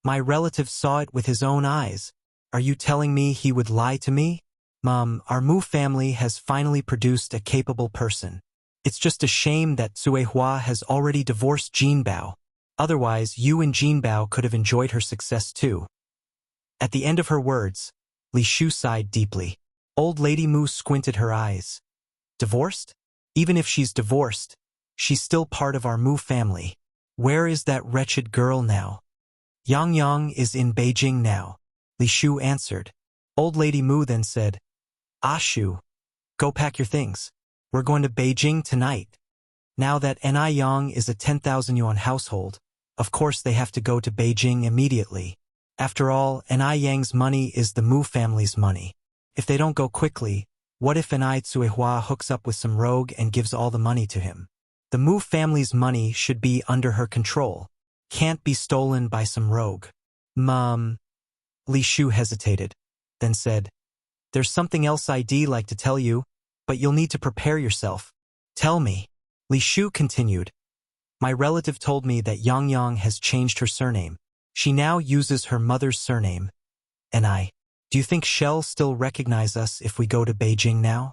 "My relative saw it with his own eyes. Are you telling me he would lie to me?" "Mom, our Mu family has finally produced a capable person. It's just a shame that Cui Hua has already divorced Jin Bao. Otherwise, you and Jin Bao could have enjoyed her success too." At the end of her words, Li Shu sighed deeply. Old Lady Mu squinted her eyes. "Divorced? Even if she's divorced, she's still part of our Mu family. Where is that wretched girl now?" Yang is in Beijing now," Li Shu answered. Old Lady Mu then said, "Ah Shu, go pack your things. We're going to Beijing tonight." Now that Ni Yang is a 10,000 yuan household, of course they have to go to Beijing immediately. After all, Ni Yang's money is the Mu family's money. If they don't go quickly, what if Ni Cui Hua hooks up with some rogue and gives all the money to him? The Mu family's money should be under her control. Can't be stolen by some rogue. "Mom," Li Shu hesitated, then said, "There's something else I'd like to tell you, but you'll need to prepare yourself." "Tell me." Li Shu continued, "My relative told me that Yang has changed her surname. She now uses her mother's surname. Do you think she'll still recognize us if we go to Beijing now?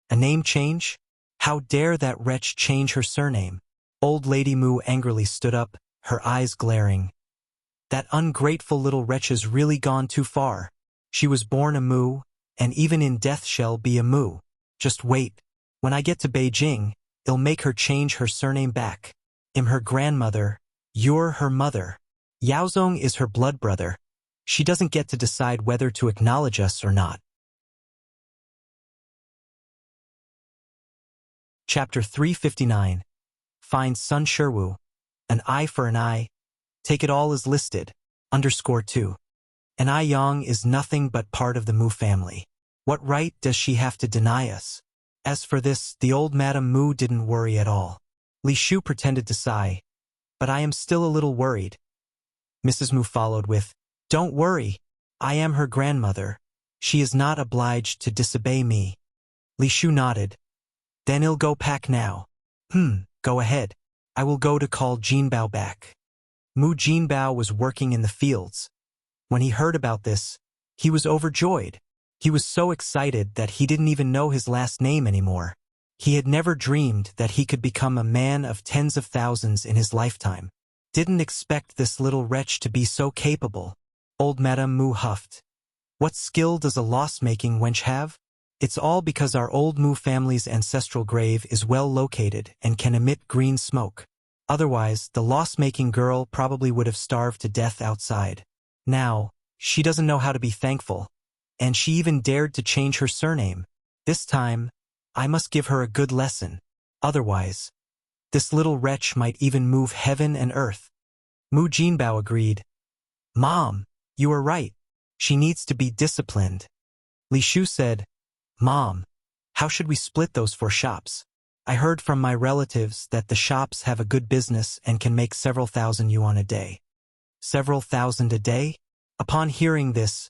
A name change? How dare that wretch change her surname?" Old Lady Mu angrily stood up, her eyes glaring. That ungrateful little wretch has really gone too far. She was born a Mu, and even in death shall be a Mu. Just wait. When I get to Beijing, it'll make her change her surname back. I'm her grandmother. You're her mother. Yaozong is her blood brother. She doesn't get to decide whether to acknowledge us or not. Chapter 359. Find Sun Sherwu. An eye for an eye. Take it all as listed. _2. Ni Yang is nothing but part of the Mu family. What right does she have to deny us? As for this, the old Madame Mu didn't worry at all. Li Shu pretended to sigh. "But I am still a little worried." Mrs. Mu followed with, "Don't worry. I am her grandmother. She is not obliged to disobey me." Li Shu nodded. "Then I'll go pack now." Go ahead. I will go to call Jin Bao back." Mu Jin Bao was working in the fields. When he heard about this, he was overjoyed. He was so excited that he didn't even know his last name anymore. He had never dreamed that he could become a man of tens of thousands in his lifetime. Didn't expect this little wretch to be so capable. Old Madame Mu huffed. "What skill does a loss-making wench have? It's all because our old Mu family's ancestral grave is well located and can emit green smoke. Otherwise, the loss-making girl probably would have starved to death outside. Now, she doesn't know how to be thankful. And she even dared to change her surname. This time, I must give her a good lesson. Otherwise, this little wretch might even move heaven and earth." Mu Jinbao agreed. "Mom, you are right. She needs to be disciplined." Li Shu said, "Mom, how should we split those 4 shops? I heard from my relatives that the shops have a good business and can make several thousand yuan a day." "Several thousand a day?" Upon hearing this,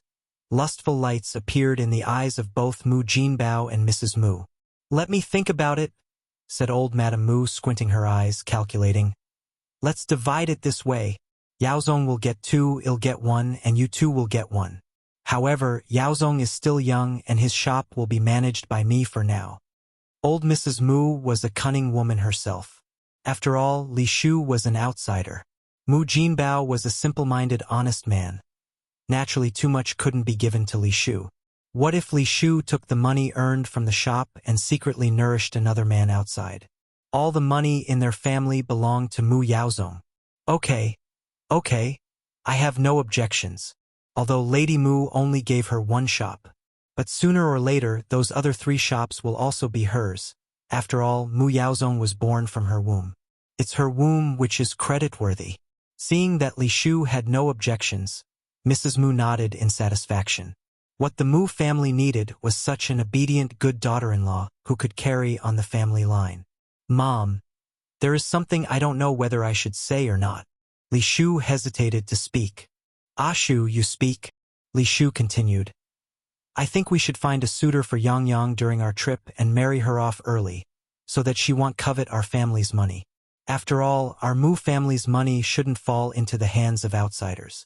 lustful lights appeared in the eyes of both Mu Jinbao and Mrs. Mu. Let me think about it, said old Madame Mu, squinting her eyes, calculating. Let's divide it this way. Yaozong will get 2, I'll get 1, and you 2 will get 1. However, Yaozong is still young and his shop will be managed by me for now. Old Mrs. Mu was a cunning woman herself. After all, Li Shu was an outsider. Mu Jinbao was a simple-minded, honest man. Naturally, too much couldn't be given to Li Shu. What if Li Shu took the money earned from the shop and secretly nourished another man outside? All the money in their family belonged to Mu Yaozong. Okay, I have no objections. Although Lady Mu only gave her 1 shop. But sooner or later, those other 3 shops will also be hers. After all, Mu Yaozong was born from her womb. It's her womb which is creditworthy. Seeing that Li Shu had no objections, Mrs. Mu nodded in satisfaction. What the Mu family needed was such an obedient, good daughter-in-law who could carry on the family line. Mom, there is something I don't know whether I should say or not. Li Shu hesitated to speak. Shu, you speak, Li Shu continued. I think we should find a suitor for Yang Yang during our trip and marry her off early, so that she won't covet our family's money. After all, our Mu family's money shouldn't fall into the hands of outsiders.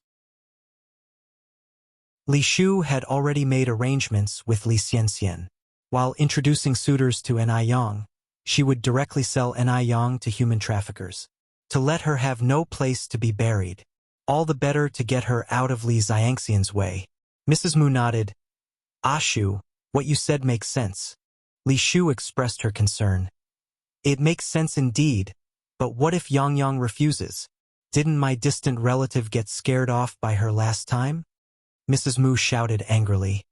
Li Shu had already made arrangements with Li Xianxian. While introducing suitors to Ni Yang, she would directly sell Ni Yang to human traffickers, to let her have no place to be buried. All the better to get her out of Li Xianxian's way. Mrs. Mu nodded. Shu, what you said makes sense. Li Shu expressed her concern. It makes sense indeed, but what if Yang Yang refuses? Didn't my distant relative get scared off by her last time? Mrs. Mu shouted angrily.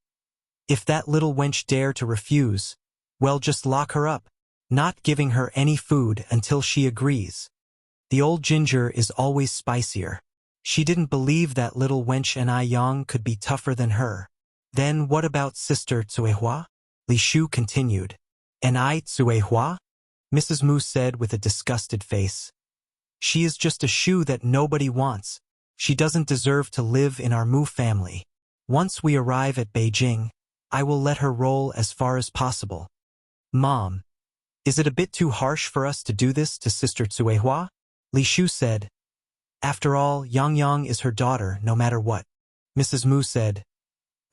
If that little wench dare to refuse, well, just lock her up, not giving her any food until she agrees. The old ginger is always spicier. She didn't believe that little wench Ni Yang could be tougher than her. Then what about Sister Tsuehua? Li Shu continued. Ni Tsuehua? Mrs. Mu said with a disgusted face. She is just a Shu that nobody wants. She doesn't deserve to live in our Mu family. Once we arrive at Beijing, I will let her roll as far as possible. Mom, is it a bit too harsh for us to do this to Sister Tsuehua? Li Shu said. After all, Yang Yang is her daughter no matter what. Mrs. Mu said.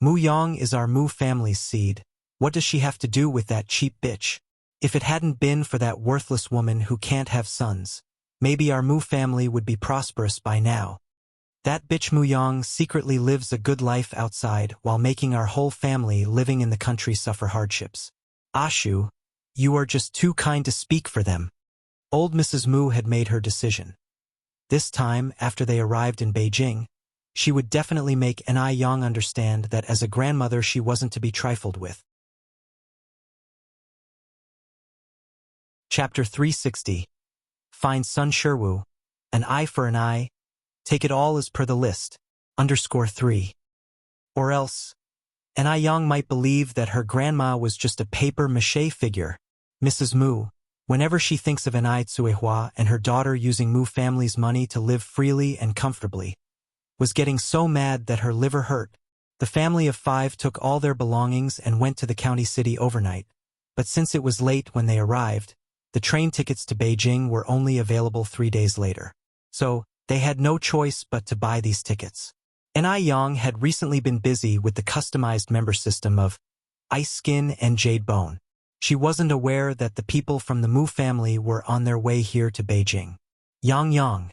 Mu Yang is our Mu family's seed. What does she have to do with that cheap bitch? If it hadn't been for that worthless woman who can't have sons, maybe our Mu family would be prosperous by now. That bitch Mu Yang secretly lives a good life outside while making our whole family living in the country suffer hardships. Shu, you are just too kind to speak for them. Old Mrs. Mu had made her decision. This time, after they arrived in Beijing, she would definitely make Ni Yang understand that as a grandmother she wasn't to be trifled with. Chapter 360. Find Sun Sherwu. An eye for an eye. Take it all as per the list. _3. Or else, Ni Yang might believe that her grandma was just a paper-mache figure. Mrs. Mu, whenever she thinks of Ni Tsuehua and her daughter using Mu family's money to live freely and comfortably, was getting so mad that her liver hurt. The family of 5 took all their belongings and went to the county city overnight. But since it was late when they arrived, the train tickets to Beijing were only available 3 days later. So, they had no choice but to buy these tickets. Ni Yang had recently been busy with the customized member system of Ice Skin and Jade Bone. She wasn't aware that the people from the Mu family were on their way here to Beijing. Yang Yang,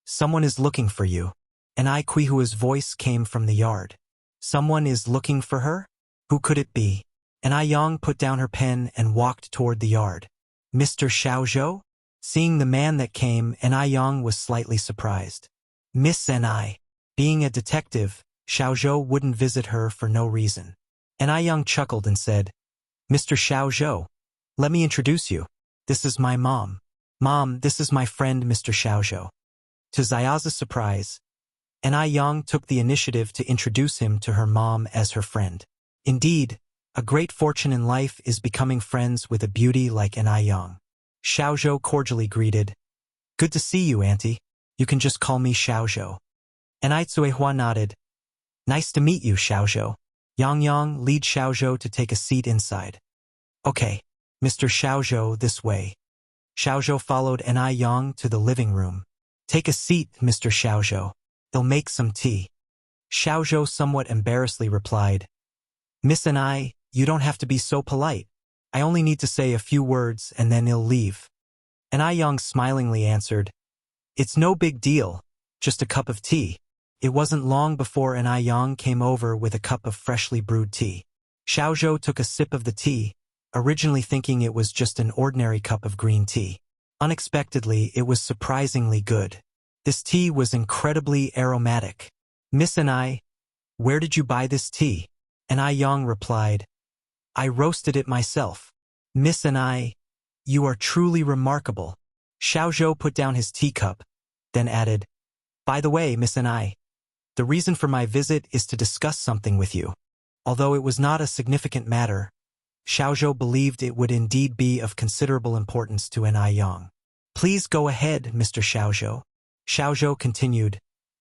someone is looking for you. Ni Kuihua's voice came from the yard. Someone is looking for her? Who could it be? Ni Yang put down her pen and walked toward the yard. Mr. Xiaozhou? Seeing the man that came, Ni Yang was slightly surprised. Miss Ni. Being a detective, Xiaozhou wouldn't visit her for no reason. Ni Yang chuckled and said, Mr. Xiaozhou, let me introduce you. This is my mom. Mom, this is my friend Mr. Xiaozhou. To Zayaza's surprise, Ni Yang took the initiative to introduce him to her mom as her friend. Indeed, a great fortune in life is becoming friends with a beauty like Ni Yang. Xiaozhou cordially greeted. Good to see you, Auntie. You can just call me Xiaozhou. Ni Tsuehua nodded. Nice to meet you, Xiaozhou. Yang Yang lead Xiaozhou to take a seat inside. Okay, Mr. Xiaozhou, this way. Xiaozhou followed Ni Yang to the living room. Take a seat, Mr. Xiaozhou. They'll make some tea. Xiaozhou somewhat embarrassedly replied, Miss Ni, you don't have to be so polite. I only need to say a few words and then he'll leave. Ni Yang smilingly answered, It's no big deal, just a cup of tea. It wasn't long before Ni Yang came over with a cup of freshly brewed tea. Xiaozhou took a sip of the tea, originally thinking it was just an ordinary cup of green tea. Unexpectedly, it was surprisingly good. This tea was incredibly aromatic. Miss Ni, where did you buy this tea? Ni Yang replied, I roasted it myself. Miss Ni, you are truly remarkable. Xiaozhou put down his teacup, then added, By the way, Miss Ni, the reason for my visit is to discuss something with you. Although it was not a significant matter, Xiaozhou believed it would indeed be of considerable importance to Ni Yang. Please go ahead, Mr. Xiaozhou. Xiaozhou continued,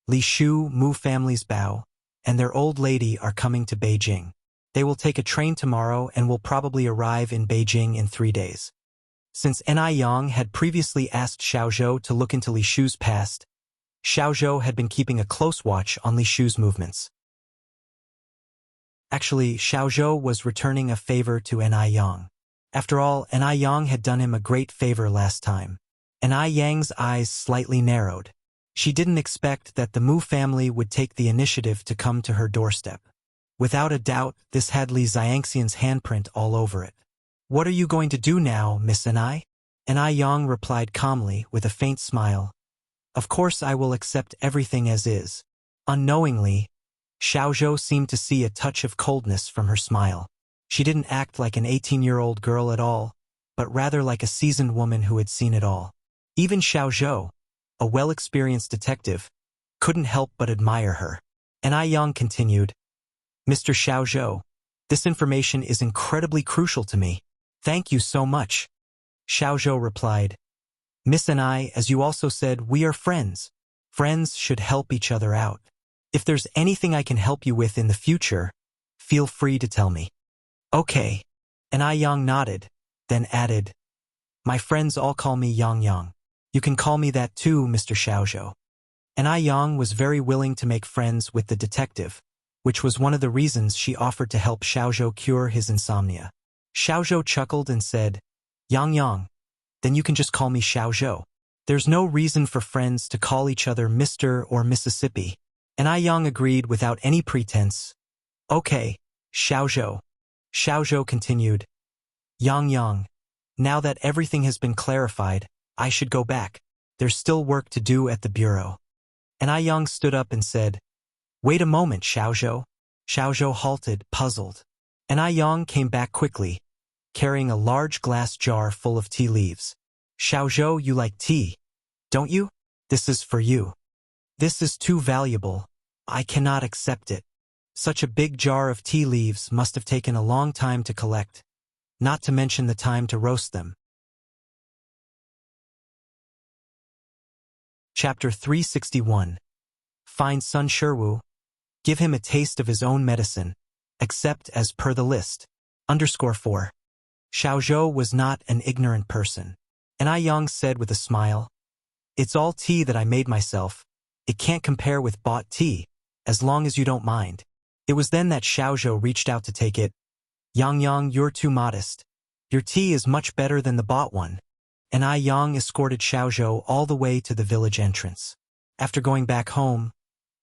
Li Shu, Mu family's Bao, and their old lady are coming to Beijing. They will take a train tomorrow and will probably arrive in Beijing in 3 days. Since Ni Yang had previously asked Xiaozhou to look into Li Shu's past, Xiaozhou had been keeping a close watch on Li Shu's movements. Actually, Xiaozhou was returning a favor to Ni Yang. After all, Ni Yang had done him a great favor last time. Ni Yang's eyes slightly narrowed. She didn't expect that the Mu family would take the initiative to come to her doorstep. Without a doubt, this had Li Xiangxian's handprint all over it. What are you going to do now, Miss Ni? Ni Yang replied calmly with a faint smile. Of course I will accept everything as is. Unknowingly, Xiaozhou seemed to see a touch of coldness from her smile. She didn't act like an 18-year-old girl at all, but rather like a seasoned woman who had seen it all. Even Xiaozhou, a well-experienced detective, couldn't help but admire her. Ni Yang continued, Mr. Xiaozhou, this information is incredibly crucial to me. Thank you so much. Xiaozhou replied, Miss Ni, as you also said, we are friends. Friends should help each other out. If there's anything I can help you with in the future, feel free to tell me. Okay. Ni Yang nodded, then added, My friends all call me Yang Yang. You can call me that too, Mr. Xiaozhou. Ni Yang was very willing to make friends with the detective, which was one of the reasons she offered to help Xiaozhou cure his insomnia. Xiaozhou chuckled and said, Yang Yang, then you can just call me Xiaozhou. There's no reason for friends to call each other Mr. or Mississippi. Ni Yang agreed without any pretense. Okay, Xiaozhou. Xiaozhou continued, Yang Yang, now that everything has been clarified, I should go back. There's still work to do at the bureau. Ni Yang stood up and said, Wait a moment, Xiaozhou. Xiaozhou halted, puzzled. Ni Yang came back quickly, carrying a large glass jar full of tea leaves. Xiaozhou, you like tea, don't you? This is for you. This is too valuable. I cannot accept it. Such a big jar of tea leaves must have taken a long time to collect, not to mention the time to roast them. Chapter 361. Find Sun Sherwu. Give him a taste of his own medicine, except as per the list. _4. Xiaozhou was not an ignorant person. Ni Yang said with a smile, It's all tea that I made myself. It can't compare with bought tea, as long as you don't mind. It was then that Xiaozhou reached out to take it. Yang Yang, you're too modest. Your tea is much better than the bought one. Ni Yang escorted Xiaozhou all the way to the village entrance. After going back home,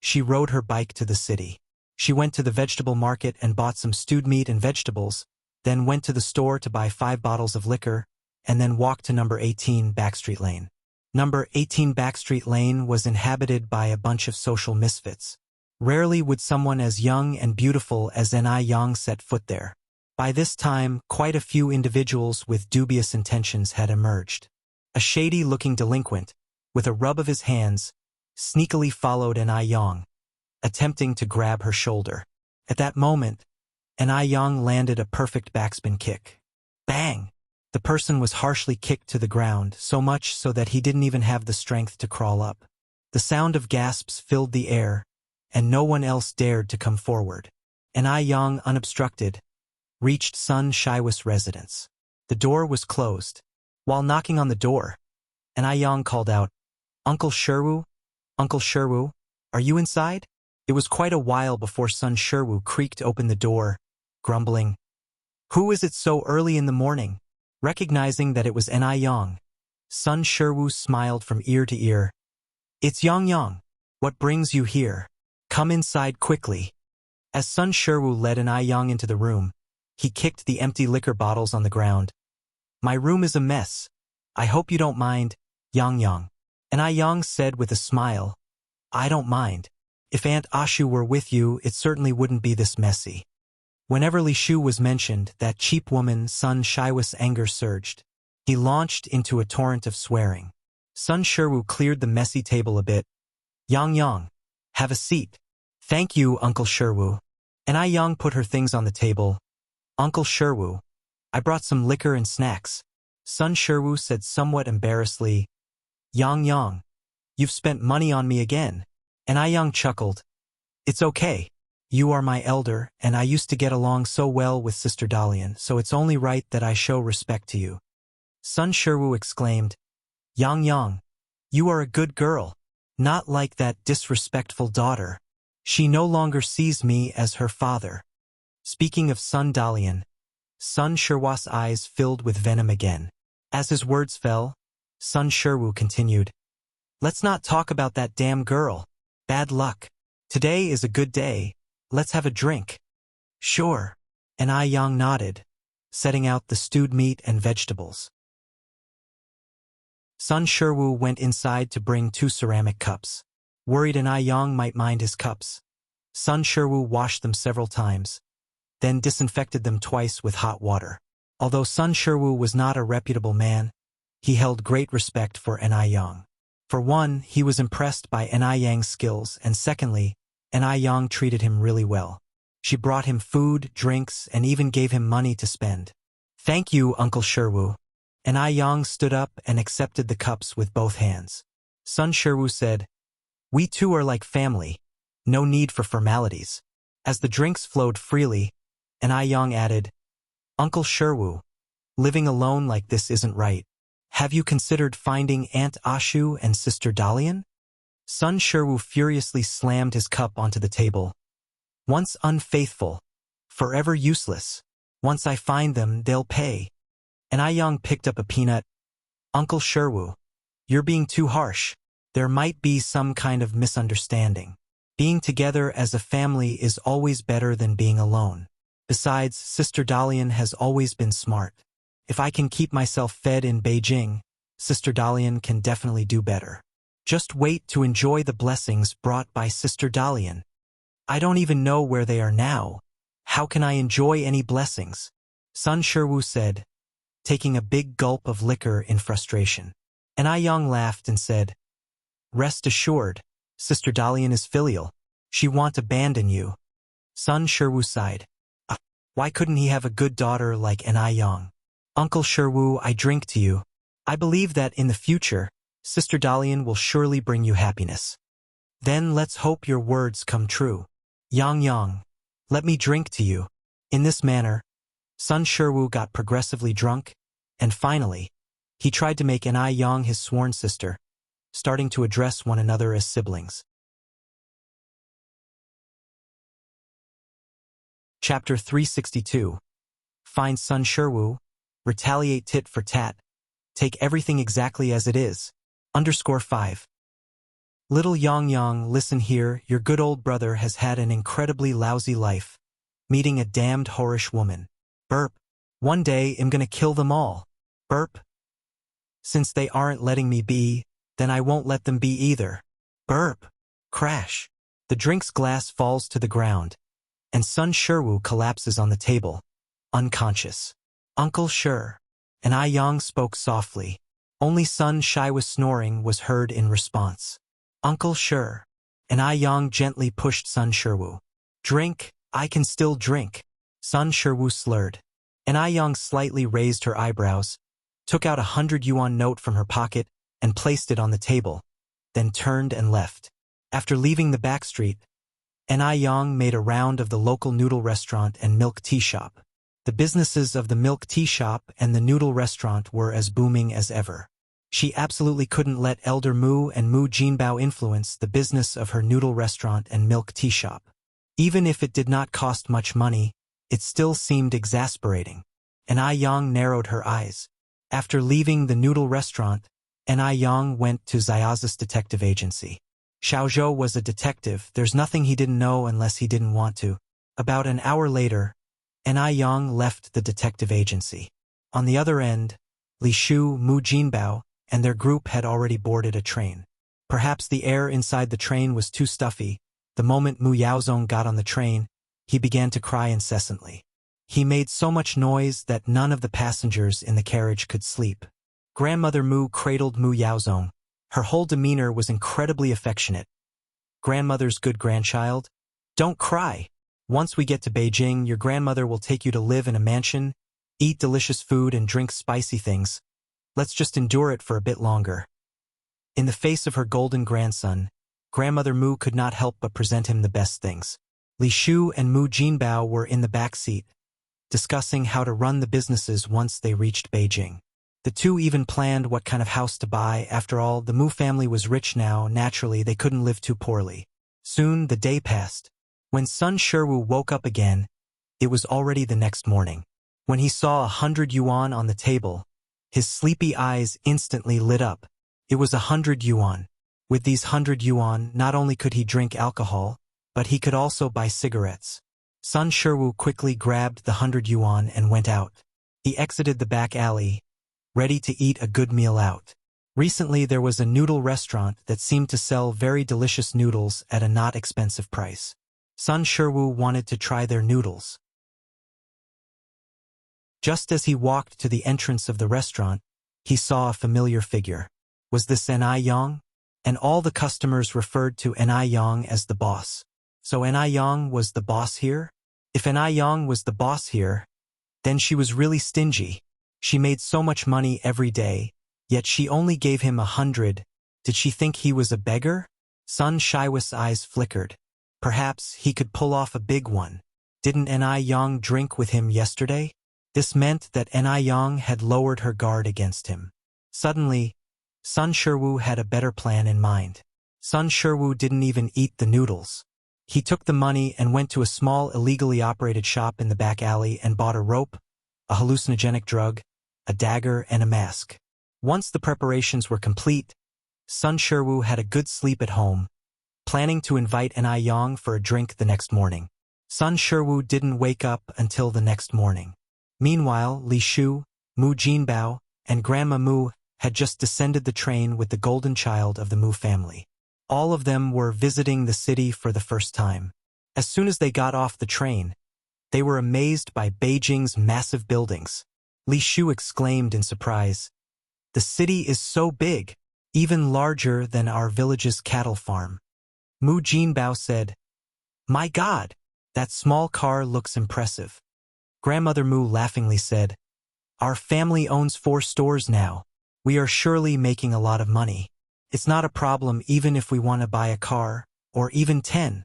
she rode her bike to the city. She went to the vegetable market and bought some stewed meat and vegetables, then went to the store to buy 5 bottles of liquor, and then walked to number 18 Backstreet Lane. Number 18 Backstreet Lane was inhabited by a bunch of social misfits. Rarely would someone as young and beautiful as Ni Yang set foot there. By this time, quite a few individuals with dubious intentions had emerged. A shady-looking delinquent, with a rub of his hands, sneakily followed Ni Yang, attempting to grab her shoulder. At that moment, Ni Yang landed a perfect backspin kick. Bang! The person was harshly kicked to the ground, so much so that he didn't even have the strength to crawl up. The sound of gasps filled the air, and no one else dared to come forward. Ni Yang, unobstructed, reached Sun Shiwu's residence. The door was closed. While knocking on the door, an Yang called out, "Uncle Sherwu? Uncle Sherwu, are you inside?" It was quite a while before Sun Sherwu creaked open the door, grumbling, "Who is it so early in the morning?" Recognizing that it was an Yang, Sun Sherwu smiled from ear to ear. "It's Yang Yang. What brings you here? Come inside quickly." As Sun Sherwu led an Yang into the room, he kicked the empty liquor bottles on the ground. "My room is a mess. I hope you don't mind, Yang Yang." An Yang said with a smile, "I don't mind. If Aunt Ashu were with you, it certainly wouldn't be this messy." Whenever Li Shu was mentioned, that cheap woman, Sun Shiwa's anger surged. He launched into a torrent of swearing. Sun Sherwu cleared the messy table a bit. "Yang Yang, have a seat." "Thank you, Uncle Sherwu." An Yang put her things on the table. "Uncle Sherwu, I brought some liquor and snacks." Sun Sherwu said somewhat embarrassedly, "Yang Yang, you've spent money on me again." And Yang chuckled. "It's okay. You are my elder, and I used to get along so well with Sister Dalian, so it's only right that I show respect to you." Sun Sherwu exclaimed, "Yang Yang, you are a good girl. Not like that disrespectful daughter. She no longer sees me as her father." Speaking of Sun Dalian, Sun Sherwa's eyes filled with venom again. As his words fell, Sun Sherwu continued, "Let's not talk about that damn girl. Bad luck. Today is a good day. Let's have a drink." "Sure." And Yang nodded, setting out the stewed meat and vegetables. Sun Sherwu went inside to bring 2 ceramic cups. Worried an Yang might mind his cups, Sun Sherwu washed them several times, then disinfected them twice with hot water. Although Sun Sherwu was not a reputable man, he held great respect for an Yang. For one, he was impressed by an Yang's skills, and secondly, an Yang treated him really well. She brought him food, drinks, and even gave him money to spend. "Thank you, Uncle Sherwu." An Yang stood up and accepted the cups with both hands. Sun Sherwu said, "We two are like family. No need for formalities." As the drinks flowed freely, an Yang added, "Uncle Sherwu, living alone like this isn't right. Have you considered finding Aunt Ashu and Sister Dalian?" Sun Sherwu furiously slammed his cup onto the table. "Once unfaithful, forever useless. Once I find them, they'll pay." An Yang picked up a peanut. "Uncle Sherwu, you're being too harsh. There might be some kind of misunderstanding. Being together as a family is always better than being alone. Besides, Sister Dalian has always been smart. If I can keep myself fed in Beijing, Sister Dalian can definitely do better. Just wait to enjoy the blessings brought by Sister Dalian. I don't even know where they are now. How can I enjoy any blessings?" Sun Sherwu said, taking a big gulp of liquor in frustration. An Yang laughed and said, "Rest assured, Sister Dalian is filial. She won't abandon you." Sun Sherwu sighed. Why couldn't he have a good daughter like an Yang? "Uncle Sherwu, I drink to you. I believe that in the future, Sister Dalian will surely bring you happiness. Then let's hope your words come true. Yang Yang, let me drink to you." In this manner, Sun Sherwu got progressively drunk, and finally, he tried to make an Yang his sworn sister, starting to address one another as siblings. Chapter 362. Find Sun Sherwu, retaliate tit for tat, take everything exactly as it is. _5. Little Yang Yang, listen here, your good old brother has had an incredibly lousy life, meeting a damned whorish woman. Burp. One day I'm gonna kill them all. Burp. Since they aren't letting me be, then I won't let them be either. Burp. Crash. The drink's glass falls to the ground, and Sun Sherwu collapses on the table, unconscious. "Uncle Sher." And Yang spoke softly. Only Sun Shiwa's snoring was heard in response. "Uncle Sher." And Yang gently pushed Sun Sherwu. "Drink, I can still drink." Sun Sherwu slurred. And Yang slightly raised her eyebrows, took out a 100 yuan note from her pocket, and placed it on the table, then turned and left. After leaving the back street, Yang made a round of the local noodle restaurant and milk tea shop. The businesses of the milk tea shop and the noodle restaurant were as booming as ever. She absolutely couldn't let Elder Mu and Mu Jinbao influence the business of her noodle restaurant and milk tea shop. Even if it did not cost much money, it still seemed exasperating. And Ai Yang narrowed her eyes. After leaving the noodle restaurant, Ai Yang went to Xiaozi's detective agency. Xiao Zhou was a detective, there's nothing he didn't know unless he didn't want to. About an hour later, Ai Yang left the detective agency. On the other end, Li Shu, Mu Jinbao, and their group had already boarded a train. Perhaps the air inside the train was too stuffy. The moment Mu Yaozong got on the train, he began to cry incessantly. He made so much noise that none of the passengers in the carriage could sleep. Grandmother Mu cradled Mu Yaozong. Her whole demeanor was incredibly affectionate. Grandmother's good grandchild, don't cry. Once we get to Beijing, your grandmother will take you to live in a mansion, eat delicious food and drink spicy things. Let's just endure it for a bit longer. In the face of her golden grandson, Grandmother Mu could not help but present him the best things. Li Shu and Mu Jinbao were in the back seat, discussing how to run the businesses once they reached Beijing. The two even planned what kind of house to buy. After all, the Mu family was rich now, naturally they couldn't live too poorly. Soon the day passed. When Sun Sherwu woke up again, it was already the next morning. When he saw 100 yuan on the table, his sleepy eyes instantly lit up. It was 100 yuan. With these 100 yuan, not only could he drink alcohol, but he could also buy cigarettes. Sun Sherwu quickly grabbed the 100 yuan and went out. He exited the back alley, ready to eat a good meal out. Recently there was a noodle restaurant that seemed to sell very delicious noodles at a not expensive price. Sun Sherwu wanted to try their noodles. Just as he walked to the entrance of the restaurant, he saw a familiar figure. Was this Ai Yang? And all the customers referred to Ai Yang as the boss. So Ai Yang was the boss here? If Ai Yang was the boss here, then she was really stingy. She made so much money every day, yet she only gave him 100. Did she think he was a beggar? Sun Shiwa's eyes flickered. Perhaps he could pull off a big one. Didn't Ai Yang drink with him yesterday? This meant that Ai Yang had lowered her guard against him. Suddenly, Sun Sherwu had a better plan in mind. Sun Sherwu didn't even eat the noodles. He took the money and went to a small illegally operated shop in the back alley and bought a rope, a hallucinogenic drug, a dagger, and a mask. Once the preparations were complete, Sun Sherwu had a good sleep at home, planning to invite Ai Yang for a drink the next morning. Sun Sherwu didn't wake up until the next morning. Meanwhile, Li Shu, Mu Jinbao, and Grandma Mu had just descended the train with the golden child of the Mu family. All of them were visiting the city for the first time. As soon as they got off the train, they were amazed by Beijing's massive buildings. Li Shu exclaimed in surprise, "The city is so big, even larger than our village's cattle farm." Mu Jinbao said, "My God, that small car looks impressive." Grandmother Mu laughingly said, "Our family owns 4 stores now. We are surely making a lot of money. It's not a problem even if we want to buy a car, or even 10.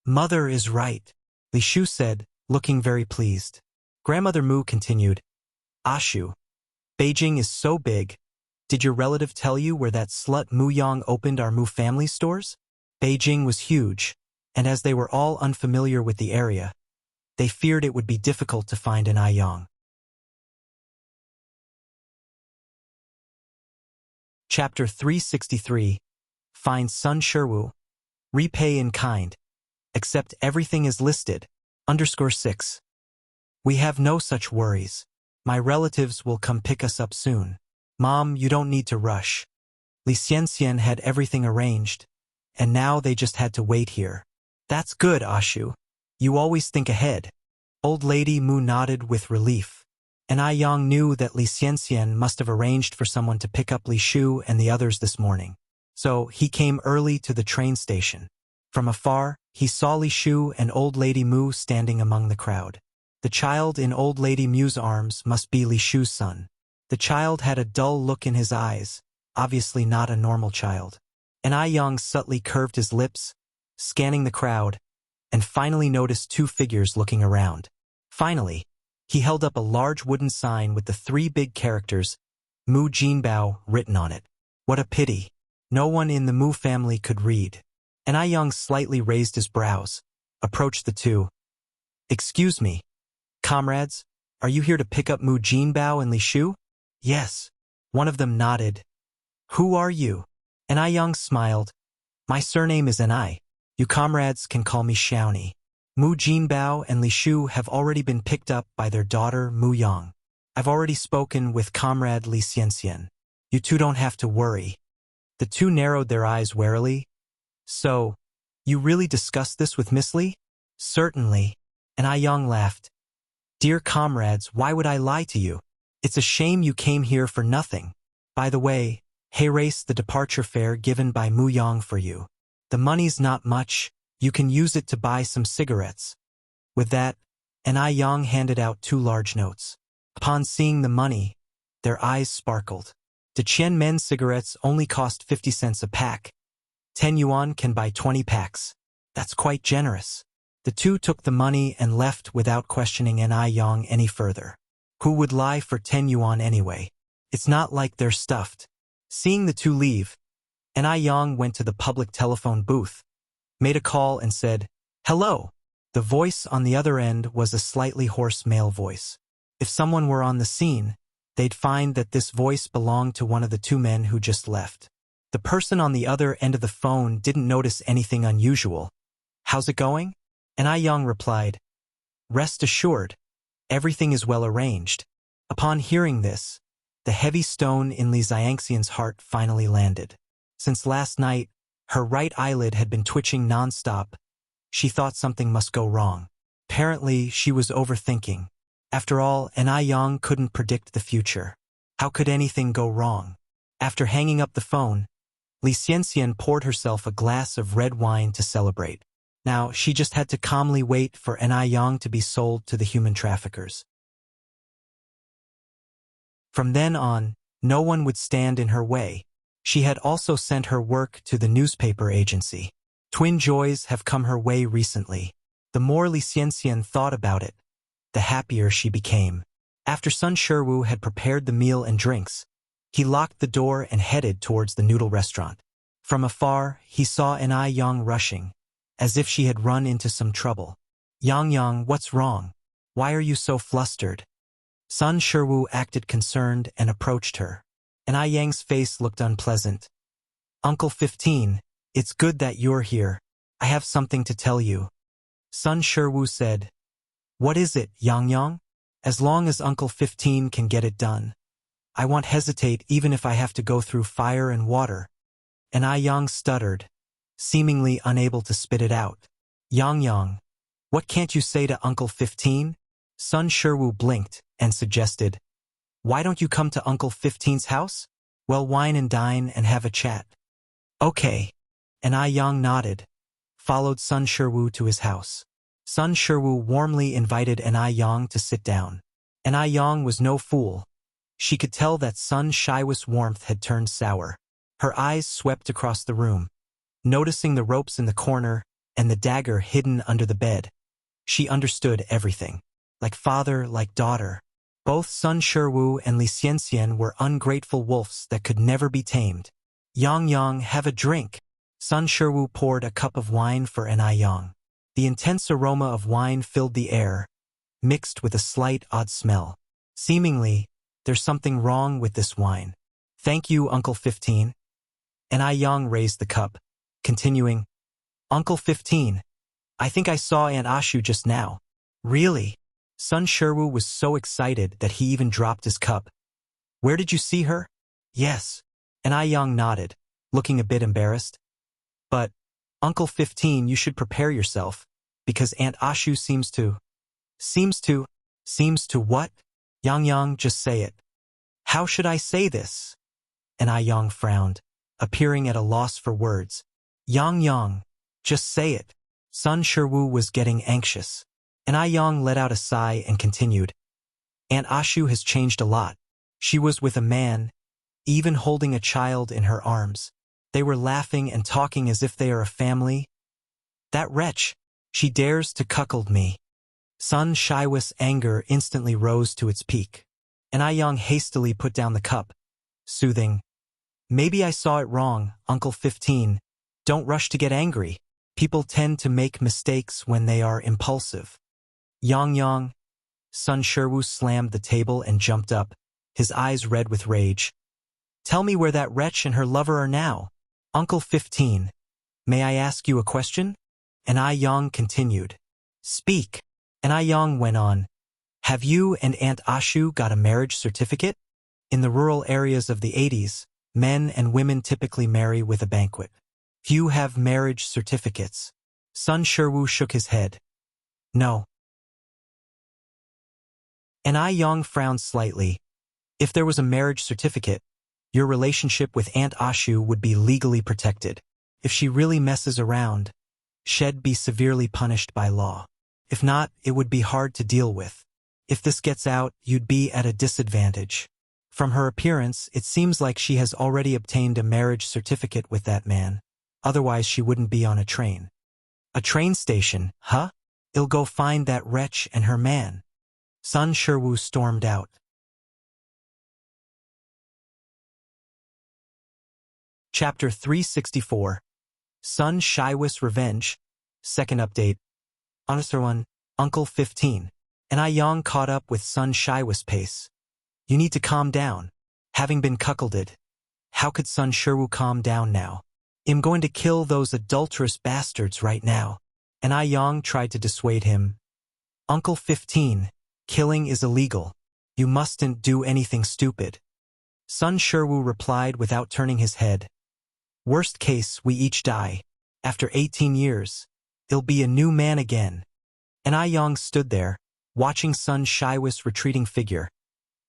Mother is right," Li Shu said, looking very pleased. Grandmother Mu continued, "Ashu, Beijing is so big. Did your relative tell you where that slut Mu Yang opened our Mu family stores?" Beijing was huge, and as they were all unfamiliar with the area, they feared it would be difficult to find an Ai Yang. Chapter 363. Find Sun Sherwu. Repay in kind. Accept everything is listed. _6. We have no such worries. My relatives will come pick us up soon. Mom, you don't need to rush. Li Xianxian had everything arranged, and now they just had to wait here. That's good, Ashu. You always think ahead. Old Lady Mu nodded with relief. And Ai Yang knew that Li Xianxian must have arranged for someone to pick up Li Shu and the others this morning. So he came early to the train station. From afar, he saw Li Shu and Old Lady Mu standing among the crowd. The child in Old Lady Mu's arms must be Li Shu's son. The child had a dull look in his eyes, obviously not a normal child. And Ai Yang subtly curved his lips, scanning the crowd, and finally noticed 2 figures looking around. Finally, He held up a large wooden sign with the 3 big characters, Mu Jinbao, written on it. What a pity. No one in the Mu family could read. And Young slightly raised his brows, approached the two. Excuse me, comrades, are you here to pick up Mu Jinbao and Li Shu? Yes. One of them nodded. Who are you? And Young smiled. My surname is Ni. You comrades can call me Xiaoni. Mu Jinbao and Li Shu have already been picked up by their daughter Mu Yang. I've already spoken with comrade Li Xianxian. You two don't have to worry. The two narrowed their eyes warily. So, you really discussed this with Miss Li? Certainly. And Young laughed. Dear comrades, why would I lie to you? It's a shame you came here for nothing. By the way, race the departure fare given by Mu Yang for you. The money's not much, you can use it to buy some cigarettes. With that, and Young handed out 2 large notes. Upon seeing the money, their eyes sparkled. The Qian Men cigarettes only cost 50 cents a pack. 10 yuan can buy 20 packs. That's quite generous. The two took the money and left without questioning Young any further. Who would lie for 10 yuan anyway? It's not like they're stuffed. Seeing the two leave, Young went to the public telephone booth, made a call and said, Hello. The voice on the other end was a slightly hoarse male voice. If someone were on the scene, they'd find that this voice belonged to one of the 2 men who just left. The person on the other end of the phone didn't notice anything unusual. How's it going? And Young replied, Rest assured, everything is well arranged. Upon hearing this, the heavy stone in Li Xiangxian's heart finally landed. Since last night, her right eyelid had been twitching non-stop. She thought something must go wrong. Apparently, she was overthinking. After all, Young couldn't predict the future. How could anything go wrong? After hanging up the phone, Li Xianxian poured herself a glass of red wine to celebrate. Now, she just had to calmly wait for Young to be sold to the human traffickers. From then on, no one would stand in her way. She had also sent her work to the newspaper agency. Twin joys have come her way recently. The more Li Xianxian thought about it, the happier she became. After Sun Sherwu had prepared the meal and drinks, he locked the door and headed towards the noodle restaurant. From afar, he saw Young rushing, as if she had run into some trouble. Yang, what's wrong? Why are you so flustered? Sun Sherwu acted concerned and approached her. Yang's face looked unpleasant. Uncle 15, it's good that you're here. I have something to tell you. Sun Sherwu said. What is it, Yang? As long as Uncle 15 can get it done. I won't hesitate even if I have to go through fire and water. Yang stuttered, seemingly unable to spit it out. Yang, what can't you say to Uncle 15? Sun Sherwu blinked and suggested, Why don't you come to Uncle 15's house? We'll wine and dine and have a chat. Okay. Yang nodded, followed Sun Sherwu to his house. Sun Sherwu warmly invited Yang to sit down. Yang was no fool. She could tell that Sun Shiwa's warmth had turned sour. Her eyes swept across the room, noticing the ropes in the corner and the dagger hidden under the bed. She understood everything. Like father, like daughter. Both Sun Sherwu and Li Xianxian were ungrateful wolves that could never be tamed. Yang, have a drink. Sun Sherwu poured a cup of wine for Yang. The intense aroma of wine filled the air, mixed with a slight odd smell. Seemingly, there's something wrong with this wine. Thank you, Uncle 15. Yang raised the cup, continuing, Uncle 15, I think I saw Aunt Ashu just now. Really? Sun Sherwu was so excited that he even dropped his cup. Where did you see her? Yes. Yang nodded, looking a bit embarrassed. But, Uncle 15, you should prepare yourself, because Aunt Ashu seems to what? Yang, just say it. How should I say this? Yang frowned, appearing at a loss for words. Yang, just say it. Sun Sherwu was getting anxious. Yang let out a sigh and continued. Aunt Ashu has changed a lot. She was with a man, even holding a child in her arms. They were laughing and talking as if they are a family. That wretch, she dares to cuckold me. Sun Shiwa's anger instantly rose to its peak. And Aiyang hastily put down the cup, soothing, "Maybe I saw it wrong, Uncle 15. Don't rush to get angry. People tend to make mistakes when they are impulsive." Yang. Sun Shiwu slammed the table and jumped up, his eyes red with rage. "Tell me where that wretch and her lover are now. Uncle 15, may I ask you a question?" And Aiyang continued, "Speak." And Aiyang went on, "Have you and Aunt Ashu got a marriage certificate? In the rural areas of the 80s, men and women typically marry with a banquet. Few have marriage certificates." Sun Shiwu shook his head. "No." And Aiyang frowned slightly. "If there was a marriage certificate, your relationship with Aunt Ashu would be legally protected. If she really messes around, she'd be severely punished by law. If not, it would be hard to deal with. If this gets out, you'd be at a disadvantage. From her appearance, it seems like she has already obtained a marriage certificate with that man. Otherwise, she wouldn't be on a train." "A train station, huh? I'll go find that wretch and her man." Sun Shiwu stormed out. Chapter 364. Sun Shiwa's Revenge. Second update. Answer 1. Uncle 15. And Aiyang caught up with Sun Shiwa's pace. "You need to calm down. Having been cuckolded, how could Sun Shiwu calm down now? I'm going to kill those adulterous bastards right now." And Aiyang tried to dissuade him. "Uncle 15, killing is illegal. You mustn't do anything stupid." Sun Shiwu replied without turning his head. "Worst case, we each die. After 18 years, I'll be a new man again." And Aiyang stood there, watching Sun Shiwa's retreating figure.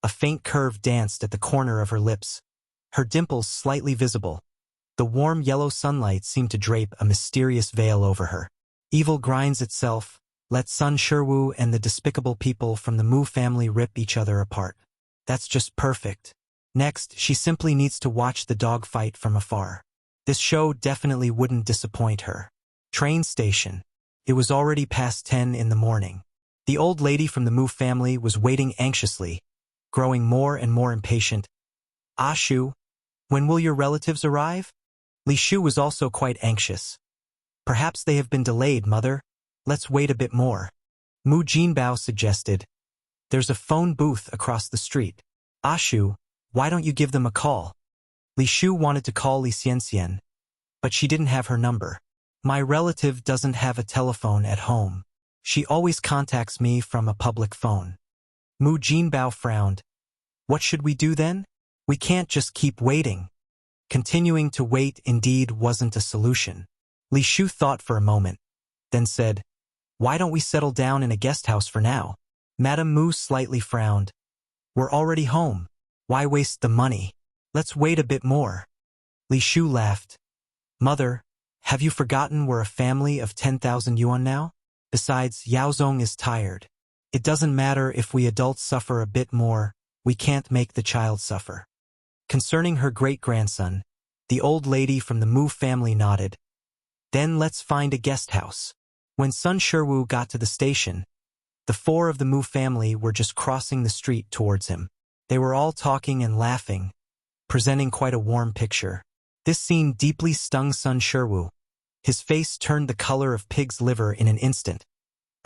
A faint curve danced at the corner of her lips, her dimples slightly visible. The warm yellow sunlight seemed to drape a mysterious veil over her. Evil grinds itself. Let Sun Shiwu and the despicable people from the Mu family rip each other apart. That's just perfect. Next, she simply needs to watch the dog fight from afar. This show definitely wouldn't disappoint her. Train station. It was already past 10 in the morning. The old lady from the Mu family was waiting anxiously, growing more and more impatient. "Ashu, when will your relatives arrive?" Li Shu was also quite anxious. "Perhaps they have been delayed, mother. Let's wait a bit more." Mu Jinbao suggested. "There's a phone booth across the street. Ashu, why don't you give them a call?" Li Shu wanted to call Li Xianxian, but she didn't have her number. "My relative doesn't have a telephone at home. She always contacts me from a public phone." Mu Jinbao frowned. "What should we do then? We can't just keep waiting." Continuing to wait indeed wasn't a solution. Li Shu thought for a moment, then said, "Why don't we settle down in a guest house for now?" Madame Mu slightly frowned. "We're already home. Why waste the money? Let's wait a bit more." Li Shu laughed. "Mother, have you forgotten we're a family of 10,000 yuan now? Besides, Yaozong is tired. It doesn't matter if we adults suffer a bit more, we can't make the child suffer." Concerning her great-grandson, the old lady from the Mu family nodded. "Then let's find a guest house." When Sun Shiwu got to the station, the four of the Mu family were just crossing the street towards him. They were all talking and laughing, presenting quite a warm picture. This scene deeply stung Sun Shiwu. His face turned the color of pig's liver in an instant.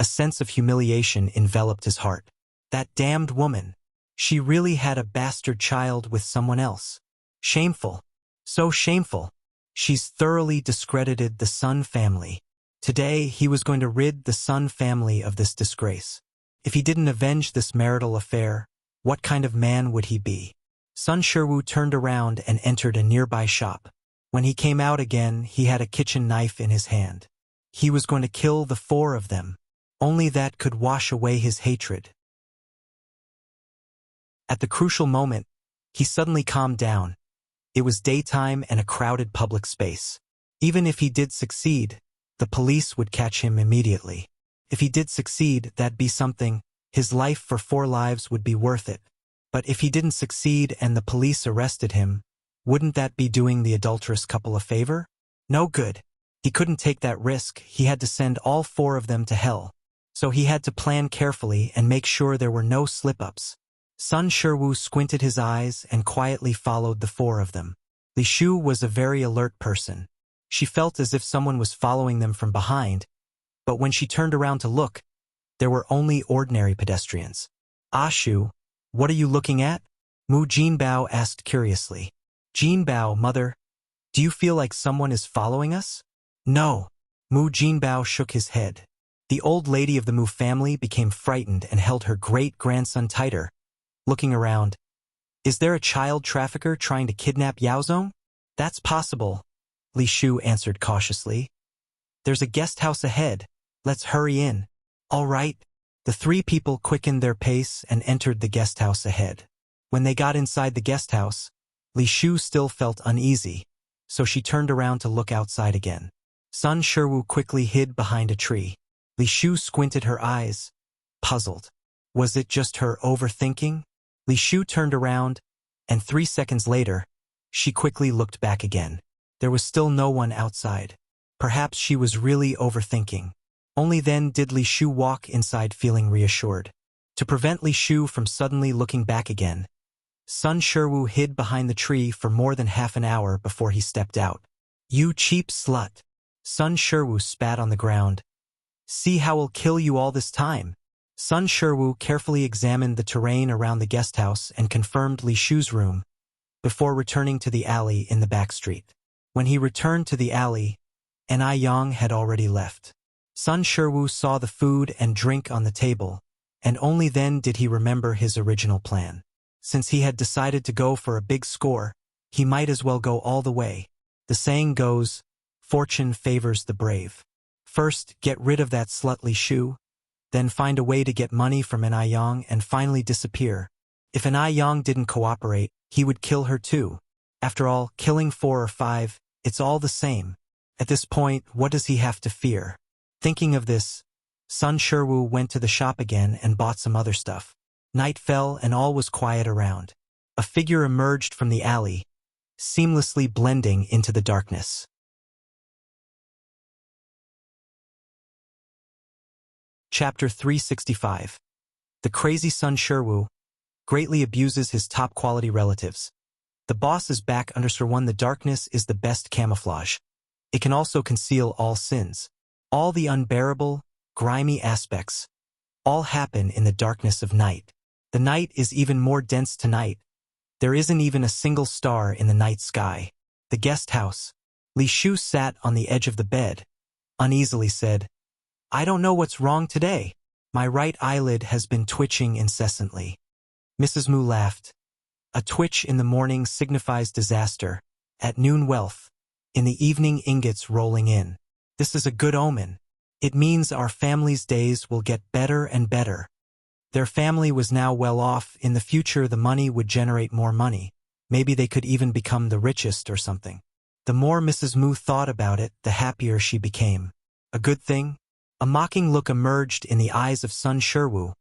A sense of humiliation enveloped his heart. That damned woman. She really had a bastard child with someone else. Shameful. So shameful. She's thoroughly discredited the Sun family. Today, he was going to rid the Sun family of this disgrace. If he didn't avenge this marital affair, what kind of man would he be? Sun Shiwu turned around and entered a nearby shop. When he came out again, he had a kitchen knife in his hand. He was going to kill the four of them. Only that could wash away his hatred. At the crucial moment, he suddenly calmed down. It was daytime and a crowded public space. Even if he did succeed, the police would catch him immediately. If he did succeed, that'd be something. His life for 4 lives would be worth it. But if he didn't succeed and the police arrested him, wouldn't that be doing the adulterous couple a favor? No good. He couldn't take that risk. He had to send all 4 of them to hell. so he had to plan carefully and make sure there were no slip-ups. Sun Shiwu squinted his eyes and quietly followed the four of them. Li Shu was a very alert person. She felt as if someone was following them from behind, but when she turned around to look, there were only ordinary pedestrians. "Ah Shu, what are you looking at?" Mu Jinbao asked curiously. "Jinbao, mother, do you feel like someone is following us?" "No." Mu Jinbao shook his head. The old lady of the Mu family became frightened and held her great-grandson tighter, looking around. "Is there a child trafficker trying to kidnap Yaozong?" "That's possible," Li Shu answered cautiously. "There's a guest house ahead. Let's hurry in." "All right." The three people quickened their pace and entered the guest house ahead. When they got inside the guest house, Li Shu still felt uneasy, so she turned around to look outside again. Sun Shiwu quickly hid behind a tree. Li Shu squinted her eyes, puzzled. Was it just her overthinking? Li Shu turned around, and 3 seconds later, she quickly looked back again. There was still no one outside. Perhaps she was really overthinking. Only then did Li Shu walk inside feeling reassured. To prevent Li Shu from suddenly looking back again, Sun Shiwu hid behind the tree for more than half an hour before he stepped out. "You cheap slut!" Sun Shiwu spat on the ground. "See how I'll kill you all this time." Sun Shiwu carefully examined the terrain around the guest house and confirmed Li Shu's room, before returning to the alley in the back street. When he returned to the alley, Anai Yang had already left. Sun Shiwu saw the food and drink on the table, and only then did he remember his original plan. Since he had decided to go for a big score, he might as well go all the way. The saying goes, fortune favors the brave. First, get rid of that slut Li Shu, then find a way to get money from Anai Yang and finally disappear. If Anai Yang didn't cooperate, he would kill her too. After all, killing 4 or 5, it's all the same. At this point, what does he have to fear? Thinking of this, Sun Shiwu went to the shop again and bought some other stuff. Night fell and all was quiet around. A figure emerged from the alley, seamlessly blending into the darkness. Chapter 365. The crazy Sun Shiwu greatly abuses his top-quality relatives. The boss is back _1. The darkness is the best camouflage. It can also conceal all sins. All the unbearable, grimy aspects all happen in the darkness of night. The night is even more dense tonight. There isn't even a single star in the night sky. The guest house. Li Shu sat on the edge of the bed, uneasily said, "I don't know what's wrong today. My right eyelid has been twitching incessantly." Mrs. Mu laughed. "A twitch in the morning signifies disaster, at noon wealth, in the evening ingots rolling in. This is a good omen. It means our family's days will get better and better." Their family was now well off. In the future, the money would generate more money. Maybe they could even become the richest or something. The more Mrs. Mu thought about it, the happier she became. A good thing? A mocking look emerged in the eyes of Sun Shiwu,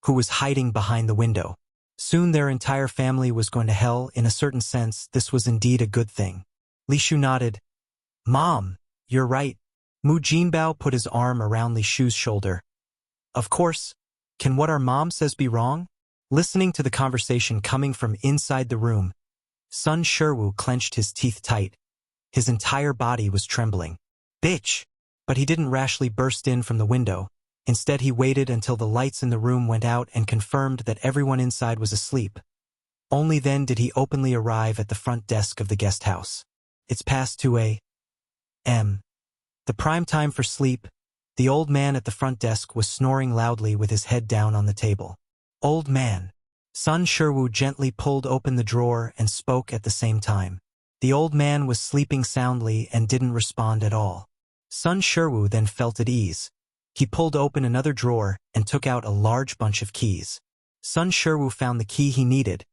who was hiding behind the window. Soon their entire family was going to hell. In a certain sense, this was indeed a good thing. Li Shu nodded. "Mom, you're right." Mu Jinbao put his arm around Li Shu's shoulder. "Of course. Can what our mom says be wrong?" Listening to the conversation coming from inside the room, Sun Shiwu clenched his teeth tight. His entire body was trembling. "Bitch!" But he didn't rashly burst in from the window. Instead, he waited until the lights in the room went out and confirmed that everyone inside was asleep. Only then did he openly arrive at the front desk of the guest house. "It's past 2 a.m. The prime time for sleep." The old man at the front desk was snoring loudly with his head down on the table. "Old man." Sun Shiwu gently pulled open the drawer and spoke at the same time. The old man was sleeping soundly and didn't respond at all. Sun Shiwu then felt at ease. He pulled open another drawer and took out a large bunch of keys. Sun Shiwu found the key he needed,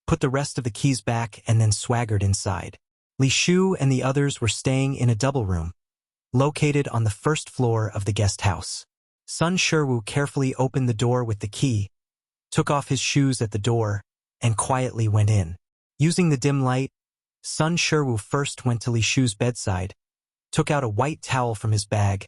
put the rest of the keys back, and then swaggered inside. Li Shu and the others were staying in a double room, located on the first floor of the guest house. Sun Shiwu carefully opened the door with the key, took off his shoes at the door, and quietly went in. Using the dim light, Sun Shiwu first went to Li Shu's bedside, took out a white towel from his bag,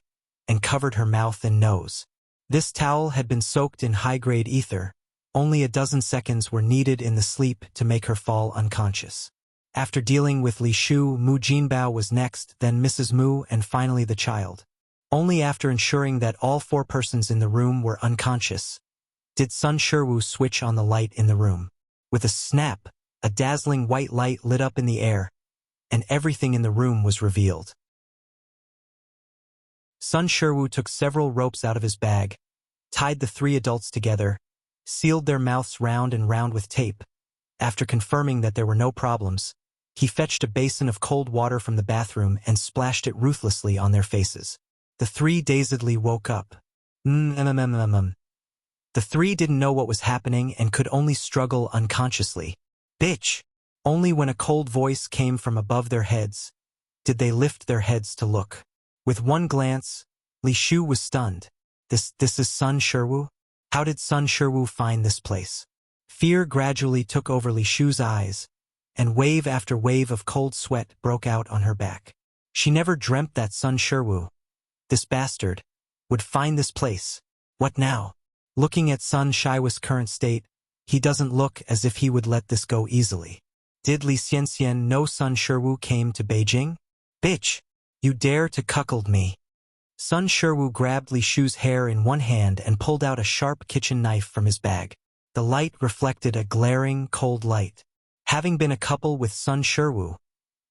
and covered her mouth and nose. This towel had been soaked in high-grade ether. Only a dozen seconds were needed in the sleep to make her fall unconscious. After dealing with Li Shu, Mu Jinbao was next, then Mrs. Mu, and finally the child. Only after ensuring that all 4 persons in the room were unconscious did Sun Shiwu switch on the light in the room. With a snap, a dazzling white light lit up in the air, and everything in the room was revealed. Sun Shiwu took several ropes out of his bag, tied the 3 adults together, sealed their mouths round and round with tape. After confirming that there were no problems, he fetched a basin of cold water from the bathroom and splashed it ruthlessly on their faces. The 3 dazedly woke up. The 3 didn't know what was happening and could only struggle unconsciously. Bitch! Only when a cold voice came from above their heads did they lift their heads to look. With one glance, Li Shu was stunned. This is Sun Shiwu? How did Sun Shiwu find this place? Fear gradually took over Li Shu's eyes, and wave after wave of cold sweat broke out on her back. She never dreamt that Sun Shiwu, this bastard, would find this place. What now? Looking at Sun Shiwu's current state, he doesn't look as if he would let this go easily. Did Li Xianxian know Sun Shiwu came to Beijing? Bitch! You dare to cuckold me! Sun Shiwu grabbed Li Shu's hair in one hand and pulled out a sharp kitchen knife from his bag. The light reflected a glaring, cold light. Having been a couple with Sun Shiwu,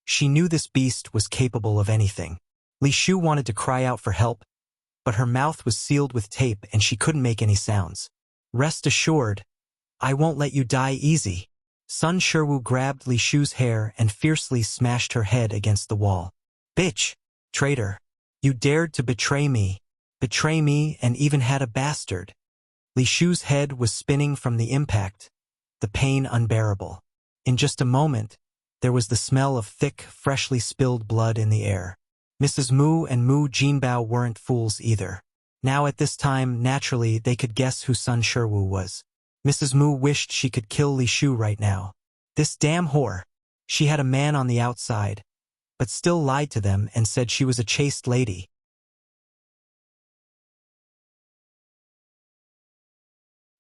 she knew this beast was capable of anything. Li Shu wanted to cry out for help, but her mouth was sealed with tape and she couldn't make any sounds. Rest assured, I won't let you die easy. Sun Shiwu grabbed Li Shu's hair and fiercely smashed her head against the wall. Bitch! Traitor! You dared to betray me and even had a bastard. Li Shu's head was spinning from the impact, the pain unbearable. In just a moment, there was the smell of thick, freshly spilled blood in the air. Mrs. Mu and Mu Jinbao weren't fools either. Now at this time, naturally, they could guess who Sun Shiwu was. Mrs. Mu wished she could kill Li Shu right now. This damn whore. She had a man on the outside, but still lied to them and said she was a chaste lady.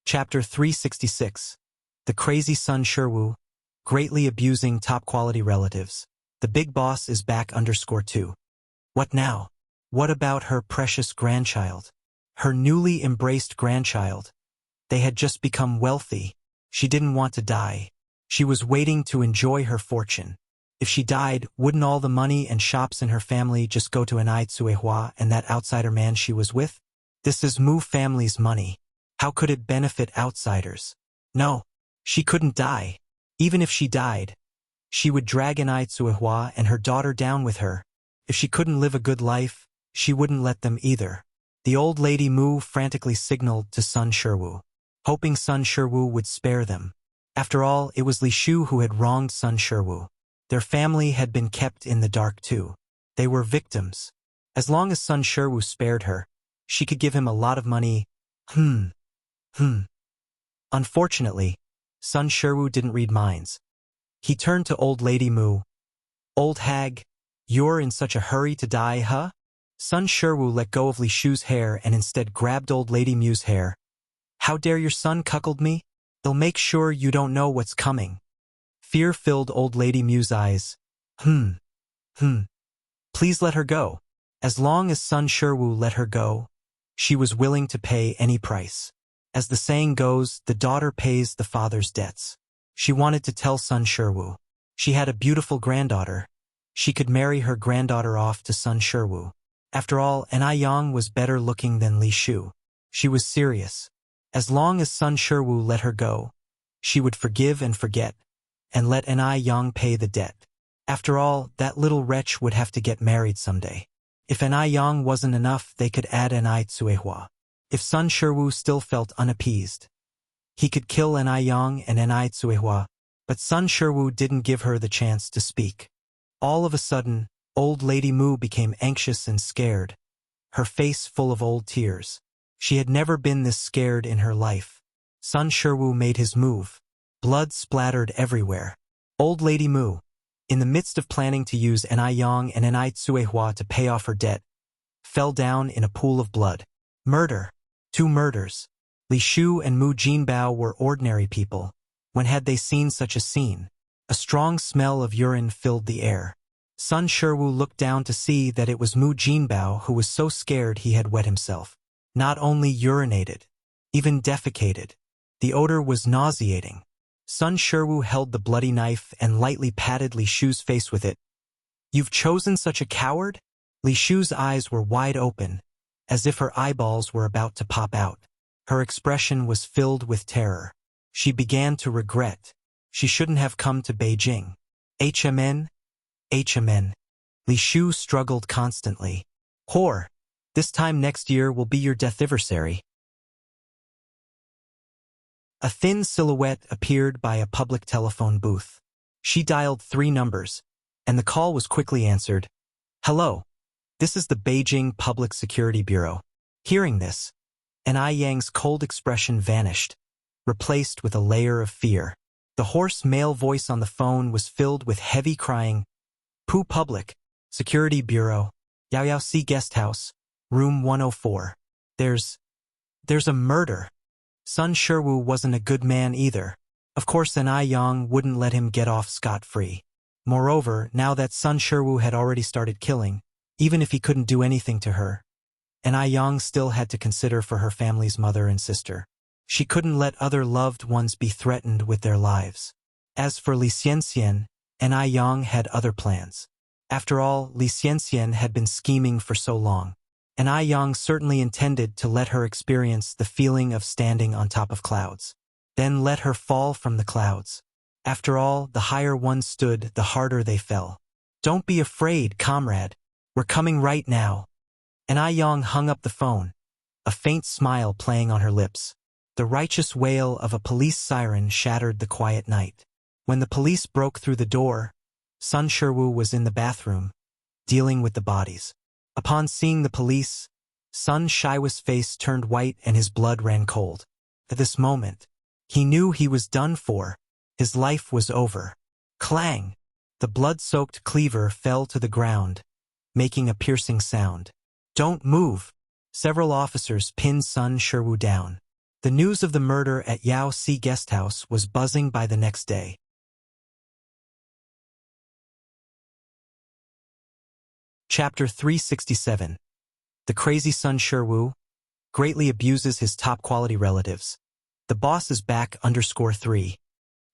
Chapter 366. The Crazy Sun Shiwu, Greatly Abusing Top-Quality Relatives. The Big Boss is back _2. What now? What about her precious grandchild? Her newly embraced grandchild. They had just become wealthy. She didn't want to die. She was waiting to enjoy her fortune. If she died, wouldn't all the money and shops in her family just go to Anai Tsuehua and that outsider man she was with? This is Mu family's money. How could it benefit outsiders? No, she couldn't die. Even if she died, she would drag Anai Tsuehua and her daughter down with her. If she couldn't live a good life, she wouldn't let them either. The old lady Mu frantically signaled to Sun Shiwu, hoping Sun Shiwu would spare them. After all, it was Li Shu who had wronged Sun Shiwu. Their family had been kept in the dark too. They were victims. As long as Sun Shiwu spared her, she could give him a lot of money. Unfortunately, Sun Shiwu didn't read minds. He turned to old lady Mu. Old hag, you're in such a hurry to die, huh? Sun Shiwu let go of Li Shu's hair and instead grabbed old lady Mu's hair. How dare your son cuckold me? They'll make sure you don't know what's coming. Fear filled old lady Mu's eyes. Please let her go. As long as Sun Shiwu let her go, she was willing to pay any price. As the saying goes, the daughter pays the father's debts. She wanted to tell Sun Shiwu. She had a beautiful granddaughter. She could marry her granddaughter off to Sun Shiwu. After all, Anai Yang was better looking than Li Shu. She was serious. As long as Sun Shiwu let her go, she would forgive and forget, and let Anai Yang pay the debt. After all, that little wretch would have to get married someday. If Anai Yang wasn't enough, they could add Anai Tsuehua. If Sun Shiwu still felt unappeased, he could kill Anai Yang and Anai Tsuehua, but Sun Shiwu didn't give her the chance to speak. All of a sudden, old lady Mu became anxious and scared, her face full of old tears. She had never been this scared in her life. Sun Shiwu made his move. Blood splattered everywhere. Old lady Mu, in the midst of planning to use Anai Yang and Anai Tsuehua to pay off her debt, fell down in a pool of blood. Murder! Two murders. Li Shu and Mu Jinbao were ordinary people. When had they seen such a scene? A strong smell of urine filled the air. Sun Shiwu looked down to see that it was Mu Jinbao who was so scared he had wet himself. Not only urinated, even defecated. The odor was nauseating. Sun Shiwu held the bloody knife and lightly patted Li Shu's face with it. "You've chosen such a coward?" Li Shu's eyes were wide open, as if her eyeballs were about to pop out. Her expression was filled with terror. She began to regret. She shouldn't have come to Beijing. HMN? HMN. Li Shu struggled constantly. "Whore, this time next year will be your death-iversary." A thin silhouette appeared by a public telephone booth. She dialed 3 numbers, and the call was quickly answered. "Hello. This is the Beijing Public Security Bureau." Hearing this, Ai Yang's cold expression vanished, replaced with a layer of fear. The hoarse male voice on the phone was filled with heavy crying. "Pu Public Security Bureau, Yaoyaosi Guest House, Room 104. There's a murder." Sun Shiwu wasn't a good man either. Of course, Ai Yang wouldn't let him get off scot-free. Moreover, now that Sun Shiwu had already started killing, even if he couldn't do anything to her, Ai Yang still had to consider for her family's mother and sister. She couldn't let other loved ones be threatened with their lives. As for Li Xianxian, Ai Yang had other plans. After all, Li Xianxian had been scheming for so long. Ai Yang certainly intended to let her experience the feeling of standing on top of clouds. Then let her fall from the clouds. After all, the higher one stood, the harder they fell. "Don't be afraid, comrade. We're coming right now." Ai Yang hung up the phone, a faint smile playing on her lips. The righteous wail of a police siren shattered the quiet night. When the police broke through the door, Sun Shiwu was in the bathroom, dealing with the bodies. Upon seeing the police, Sun Shiwu's face turned white and his blood ran cold. At this moment, he knew he was done for. His life was over. Clang! The blood-soaked cleaver fell to the ground, making a piercing sound. "Don't move!" Several officers pinned Sun Shiwu down. The news of the murder at Yao Si Guest House was buzzing by the next day. Chapter 367. The crazy Sun Shiwu greatly abuses his top-quality relatives. The boss is back _3.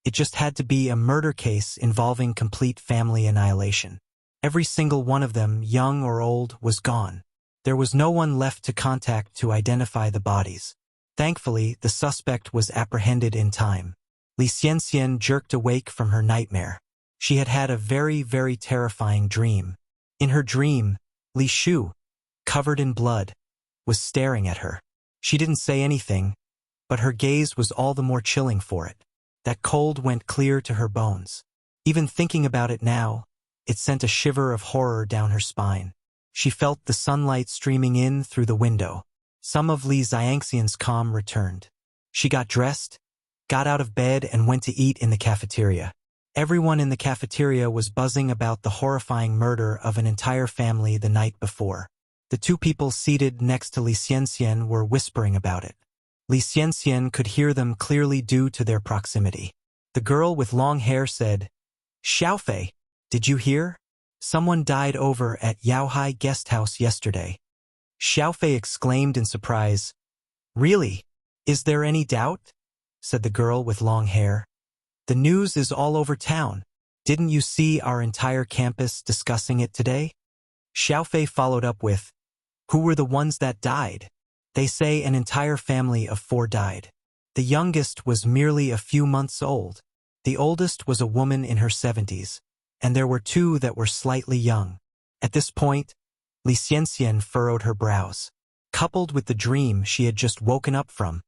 It just had to be a murder case involving complete family annihilation. Every single one of them, young or old, was gone. There was no one left to contact to identify the bodies. Thankfully, the suspect was apprehended in time. Li Xianxian jerked awake from her nightmare. She had had a very, very terrifying dream. In her dream, Li Shu, covered in blood, was staring at her. She didn't say anything, but her gaze was all the more chilling for it. That cold went clear to her bones. Even thinking about it now, it sent a shiver of horror down her spine. She felt the sunlight streaming in through the window. Some of Li Xianxian's calm returned. She got dressed, got out of bed and went to eat in the cafeteria. Everyone in the cafeteria was buzzing about the horrifying murder of an entire family the night before. The 2 people seated next to Li Xianxian were whispering about it. Li Xianxian could hear them clearly due to their proximity. The girl with long hair said, "Xiaofei, did you hear? Someone died over at Yaohai Guest House yesterday." Xiaofei exclaimed in surprise. "Really? Is there any doubt?" said the girl with long hair. "The news is all over town. Didn't you see our entire campus discussing it today?" Xiaofei followed up with, "Who were the ones that died?" "They say an entire family of 4 died. The youngest was merely a few months old. The oldest was a woman in her 70s, and there were 2 that were slightly young." At this point, Li Xianxian furrowed her brows. Coupled with the dream she had just woken up from,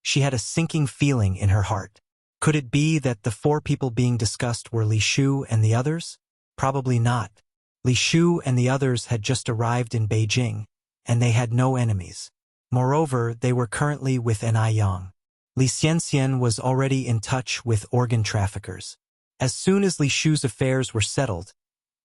she had a sinking feeling in her heart. Could it be that the 4 people being discussed were Li Shu and the others? Probably not. Li Shu and the others had just arrived in Beijing, and they had no enemies. Moreover, they were currently with Ai Yang. Li Xianxian was already in touch with organ traffickers. As soon as Li Shu's affairs were settled,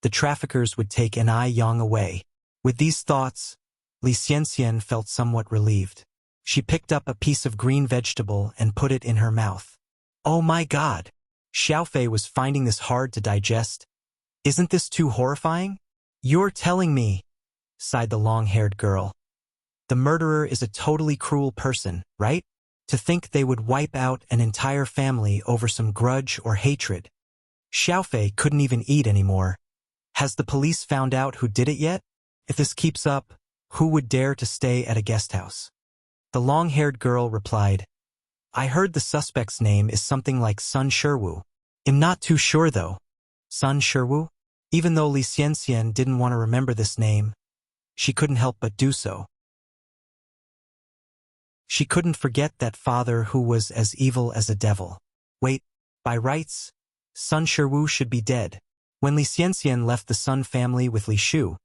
the traffickers would take Ai Yang away. With these thoughts, Li Xianxian felt somewhat relieved. She picked up a piece of green vegetable and put it in her mouth. Oh my God! Xiaofei was finding this hard to digest. Isn't this too horrifying? You're telling me, sighed the long-haired girl. The murderer is a totally cruel person, right? To think they would wipe out an entire family over some grudge or hatred. Xiaofei couldn't even eat anymore. Has the police found out who did it yet? If this keeps up, who would dare to stay at a guest house? The long-haired girl replied, I heard the suspect's name is something like Sun Shiwu. I'm not too sure though. Sun Shiwu? Even though Li Xianxian didn't want to remember this name, she couldn't help but do so. She couldn't forget that father who was as evil as a devil. Wait, by rights, Sun Shiwu should be dead. When Li Xianxian left the Sun family with Li Shu,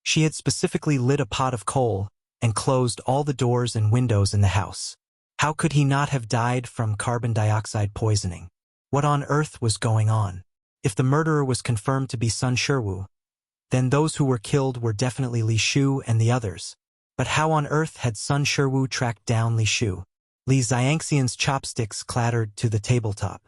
she had specifically lit a pot of coal and closed all the doors and windows in the house. How could he not have died from carbon dioxide poisoning? What on earth was going on? If the murderer was confirmed to be Sun Shiwu, then those who were killed were definitely Li Shu and the others. But how on earth had Sun Shiwu tracked down Li Shu? Li Xiangxian's chopsticks clattered to the tabletop.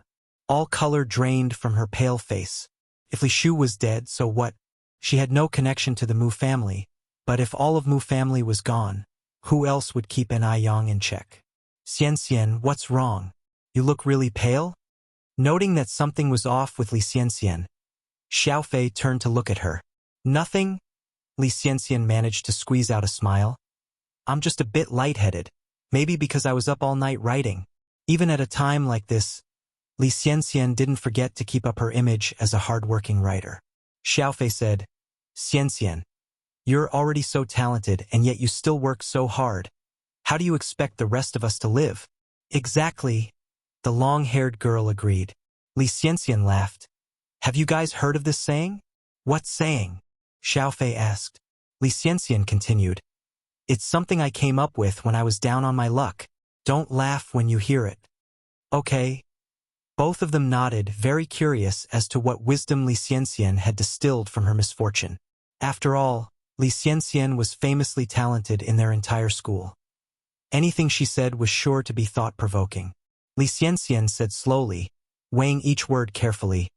All color drained from her pale face. If Li Shu was dead, so what? She had no connection to the Mu family, but if all of Mu family was gone, who else would keep an Yang in check? Xianxian, what's wrong? You look really pale? Noting that something was off with Li Xianxian, Xiaofei turned to look at her. Nothing? Li Xianxian managed to squeeze out a smile. I'm just a bit lightheaded, maybe because I was up all night writing. Even at a time like this, Li Xianxian didn't forget to keep up her image as a hard-working writer. Xiaofei said, Xianxian, you're already so talented and yet you still work so hard. How do you expect the rest of us to live? Exactly, the long-haired girl agreed. Li Xianxian laughed. Have you guys heard of this saying? What saying? Xiaofei asked. Li Xianxian continued. It's something I came up with when I was down on my luck. Don't laugh when you hear it. Okay. Both of them nodded, very curious as to what wisdom Li Xianxian had distilled from her misfortune. After all, Li Xianxian was famously talented in their entire school. Anything she said was sure to be thought-provoking. Li Xianxian said slowly, weighing each word carefully.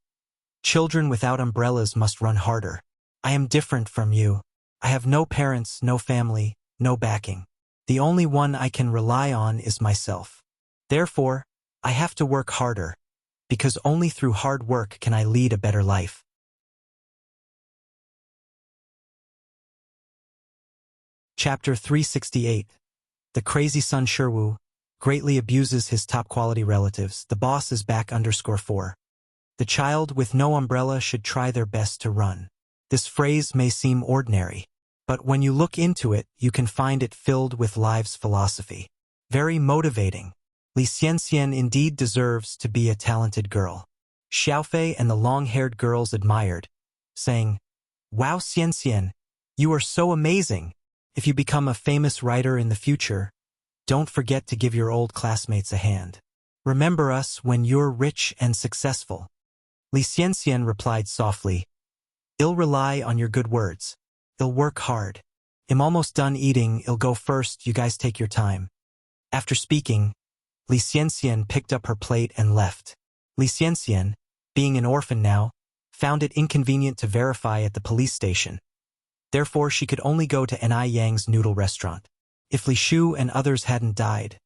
Children without umbrellas must run harder. I am different from you. I have no parents, no family, no backing. The only one I can rely on is myself. Therefore, I have to work harder, because only through hard work can I lead a better life. Chapter 368. The crazy Sun Shiwu greatly abuses his top-quality relatives. The boss is back _4. The child with no umbrella should try their best to run. This phrase may seem ordinary, but when you look into it, you can find it filled with life's philosophy. Very motivating. Li Xianxian indeed deserves to be a talented girl. Xiaofei and the long-haired girls admired, saying, Wow, Xianxian, you are so amazing. If you become a famous writer in the future, don't forget to give your old classmates a hand. Remember us when you're rich and successful. Li Xianxian replied softly, I'll rely on your good words. I'll work hard. I'm almost done eating. I'll go first. You guys take your time. After speaking, Li Xianxian picked up her plate and left. Li Xianxian, being an orphan now, found it inconvenient to verify at the police station. Therefore, she could only go to Ni Yang's noodle restaurant. If Li Shu and others hadn't died,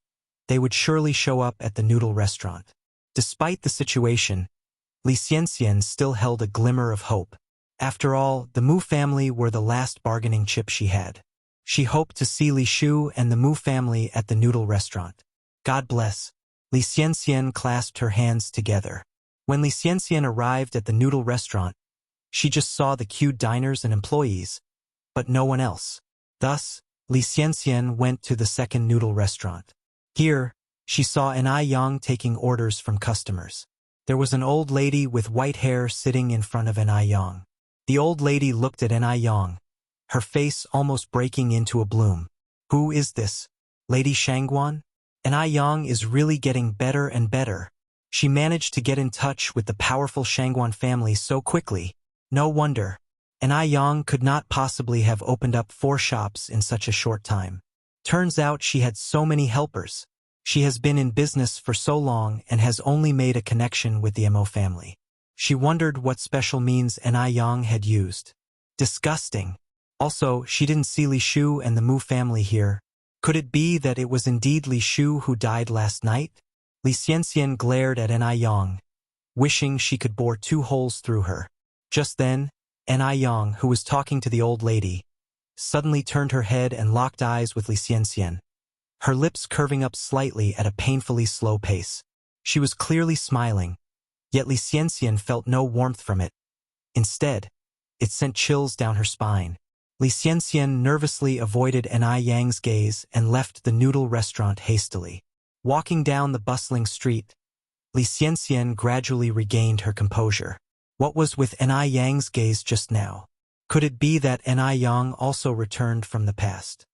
they would surely show up at the noodle restaurant. Despite the situation, Li Xianxian still held a glimmer of hope. After all, the Mu family were the last bargaining chip she had. She hoped to see Li Shu and the Mu family at the noodle restaurant. God bless. Li Xianxian clasped her hands together. When Li Xianxian arrived at the noodle restaurant, she just saw the queued diners and employees, but no one else. Thus, Li Xianxian went to the second noodle restaurant. Here, she saw Ni Yang taking orders from customers. There was an old lady with white hair sitting in front of Ni Yang. The old lady looked at Ni Yang, her face almost breaking into a bloom. Who is this? Lady Shangguan? Ni Yang is really getting better and better. She managed to get in touch with the powerful Shangguan family so quickly. No wonder. Ni Yang could not possibly have opened up 4 shops in such a short time. Turns out she had so many helpers. She has been in business for so long and has only made a connection with the Mo family. She wondered what special means Ni Yang had used. Disgusting. Also, she didn't see Li Shu and the Mu family here. Could it be that it was indeed Li Shu who died last night? Li Xianxian glared at Ni Yang, wishing she could bore 2 holes through her. Just then, Ni Yang, who was talking to the old lady, suddenly turned her head and locked eyes with Li Xianxian, her lips curving up slightly at a painfully slow pace. She was clearly smiling, yet Li Xianxian felt no warmth from it. Instead, it sent chills down her spine. Li Xianxian nervously avoided Ni Yang's gaze and left the noodle restaurant hastily. Walking down the bustling street, Li Xianxian gradually regained her composure. What was with Ni Yang's gaze just now? Could it be that Ni Yang also returned from the past?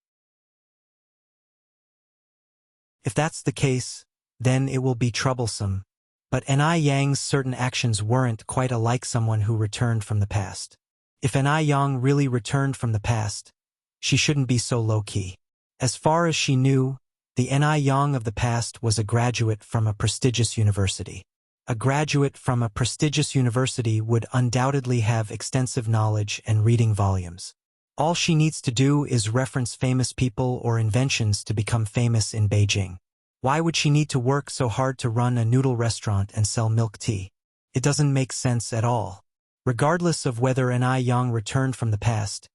If that's the case, then it will be troublesome. But Ni Yang's certain actions weren't quite alike someone who returned from the past. If Ni Yang really returned from the past, she shouldn't be so low-key. As far as she knew, the Ni Yang of the past was a graduate from a prestigious university. A graduate from a prestigious university would undoubtedly have extensive knowledge and reading volumes. All she needs to do is reference famous people or inventions to become famous in Beijing. Why would she need to work so hard to run a noodle restaurant and sell milk tea? It doesn't make sense at all. Regardless of whether Ni Yang returned from the past,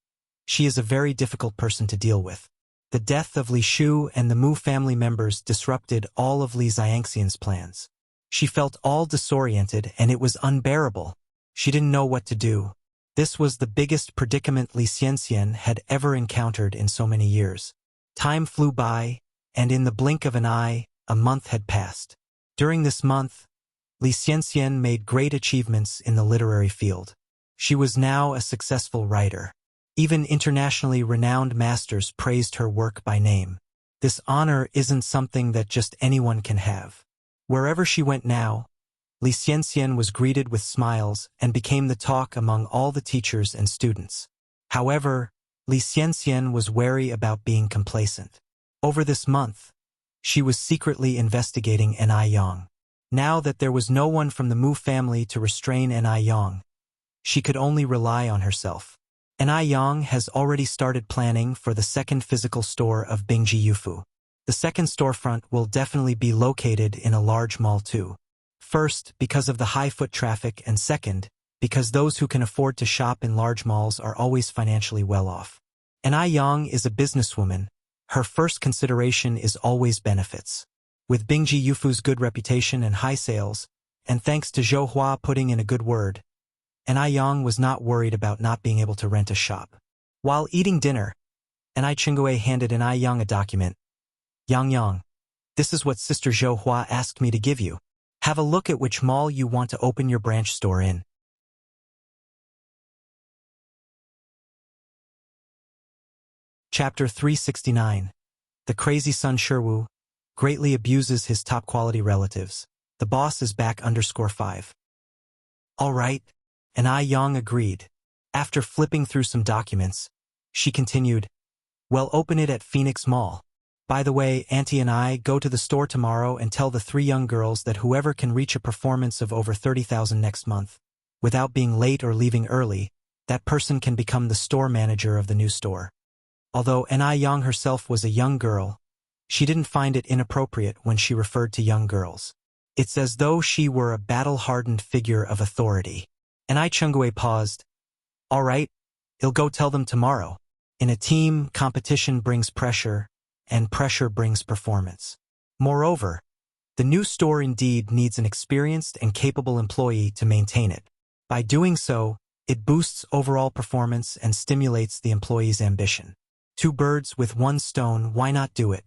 she is a very difficult person to deal with. The death of Li Shu and the Mu family members disrupted all of Li Xianxian's plans. She felt all disoriented and it was unbearable. She didn't know what to do. This was the biggest predicament Li Xianxian had ever encountered in so many years. Time flew by, and in the blink of an eye, a month had passed. During this month, Li Xianxian made great achievements in the literary field. She was now a successful writer. Even internationally renowned masters praised her work by name. This honor isn't something that just anyone can have. Wherever she went now, Li Xianxian was greeted with smiles and became the talk among all the teachers and students. However, Li Xianxian was wary about being complacent. Over this month, she was secretly investigating Ni Yang. Now that there was no one from the Mu family to restrain Ni Yang, she could only rely on herself. Ni Yang has already started planning for the second physical store of Bingji Yufu. The second storefront will definitely be located in a large mall too. First, because of the high foot traffic, and second, because those who can afford to shop in large malls are always financially well off. Ni Yang is a businesswoman. Her first consideration is always benefits. With Bingji Yufu's good reputation and high sales, and thanks to Zhou Hua putting in a good word, Ni Yang was not worried about not being able to rent a shop. While eating dinner, Ni Chingue handed Ni Yang a document. Yang, this is what Sister Zhou Hua asked me to give you. Have a look at which mall you want to open your branch store in. Chapter 369. The crazy son Shiwu greatly abuses his top-quality relatives. The boss is back _5. All right, Ni Yang agreed. After flipping through some documents, she continued, well, open it at Phoenix Mall. By the way, Auntie and I go to the store tomorrow and tell the 3 young girls that whoever can reach a performance of over 30,000 next month, without being late or leaving early, that person can become the store manager of the new store. Although Ni Yang herself was a young girl, she didn't find it inappropriate when she referred to young girls. It's as though she were a battle-hardened figure of authority. Ni Chingue paused. All right, I'll go tell them tomorrow. In a team, competition brings pressure, and pressure brings performance. Moreover, the new store indeed needs an experienced and capable employee to maintain it. By doing so, it boosts overall performance and stimulates the employee's ambition. 2 birds with 1 stone, why not do it?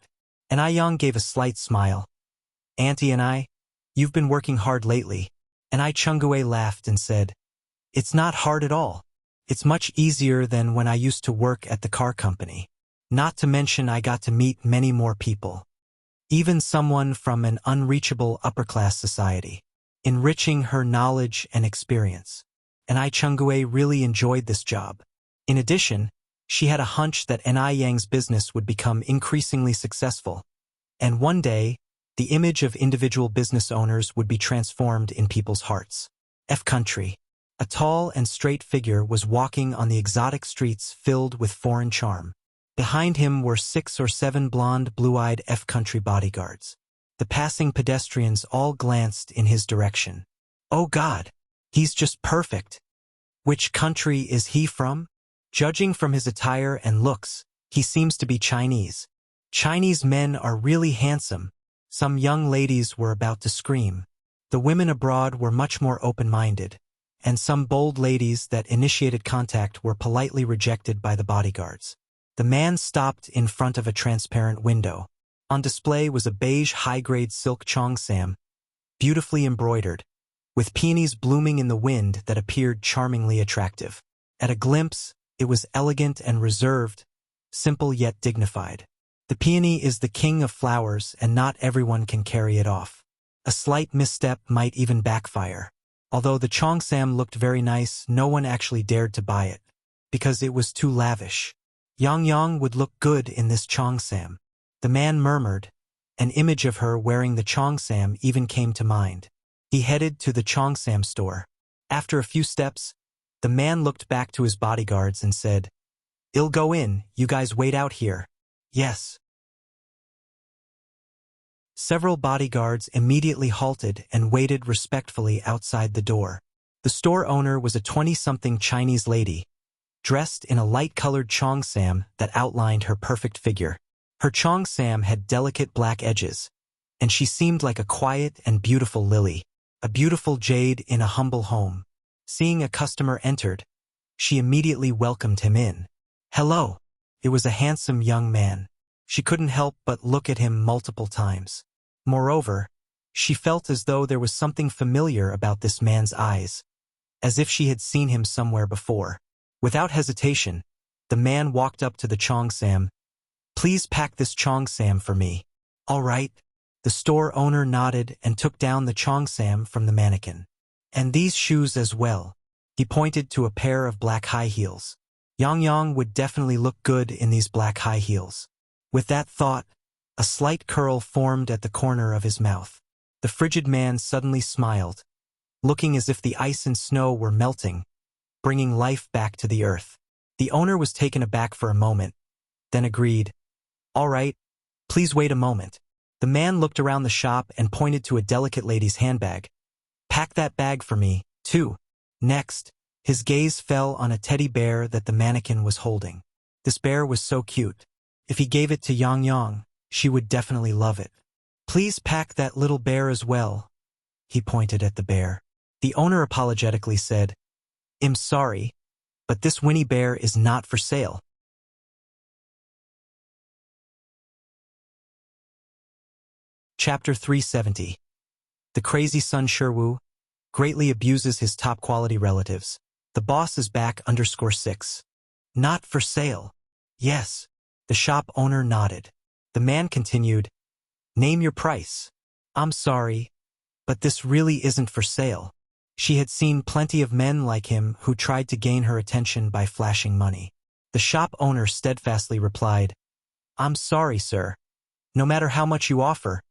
Ni Yang gave a slight smile. Auntie and I, you've been working hard lately. Ni Chingue laughed and said, it's not hard at all. It's much easier than when I used to work at the car company. Not to mention I got to meet many more people. Even someone from an unreachable upper-class society. Enriching her knowledge and experience. Ni Chingue really enjoyed this job. In addition, She had a hunch that Ni Yang's business would become increasingly successful, and one day, the image of individual business owners would be transformed in people's hearts. F Country. A tall and straight figure was walking on the exotic streets filled with foreign charm. Behind him were 6 or 7 blonde, blue-eyed F Country bodyguards. The passing pedestrians all glanced in his direction. Oh God, he's just perfect. Which country is he from? Judging from his attire and looks, he seems to be Chinese. Chinese men are really handsome. Some young ladies were about to scream. The women abroad were much more open-minded, and some bold ladies that initiated contact were politely rejected by the bodyguards. The man stopped in front of a transparent window. On display was a beige high-grade silk cheongsam, beautifully embroidered, with peonies blooming in the wind that appeared charmingly attractive. At a glimpse, it was elegant and reserved, simple yet dignified. The peony is the king of flowers, and not everyone can carry it off. A slight misstep might even backfire. Although the cheongsam looked very nice, no one actually dared to buy it, because it was too lavish. Yang would look good in this cheongsam. The man murmured. An image of her wearing the cheongsam even came to mind. He headed to the cheongsam store. After a few steps, the man looked back to his bodyguards and said, "I'll go in, you guys wait out here." Yes. Several bodyguards immediately halted and waited respectfully outside the door. The store owner was a 20-something Chinese lady, dressed in a light-colored cheongsam that outlined her perfect figure. Her cheongsam had delicate black edges, and she seemed like a quiet and beautiful lily, a beautiful jade in a humble home. Seeing a customer entered, she immediately welcomed him in. "Hello." It was a handsome young man. She couldn't help but look at him multiple times. Moreover, she felt as though there was something familiar about this man's eyes, as if she had seen him somewhere before. Without hesitation, the man walked up to the cheongsam. "Please pack this cheongsam for me." "All right." The store owner nodded and took down the cheongsam from the mannequin. "And these shoes as well." He pointed to a pair of black high heels. Yang would definitely look good in these black high heels. With that thought, a slight curl formed at the corner of his mouth. The frigid man suddenly smiled, looking as if the ice and snow were melting, bringing life back to the earth. The owner was taken aback for a moment, then agreed. "All right, please wait a moment." The man looked around the shop and pointed to a delicate lady's handbag. "Pack that bag for me, too." Next, his gaze fell on a teddy bear that the mannequin was holding. This bear was so cute. If he gave it to Yang, she would definitely love it. "Please pack that little bear as well." He pointed at the bear. The owner apologetically said, "I'm sorry, but this Winnie bear is not for sale." Chapter 370. The crazy Sun Shiwu greatly abuses his top-quality relatives. The boss is back _6. "Not for sale." "Yes." The shop owner nodded. The man continued, "Name your price." "I'm sorry, but this really isn't for sale." She had seen plenty of men like him who tried to gain her attention by flashing money. The shop owner steadfastly replied, "I'm sorry, sir. No matter how much you offer,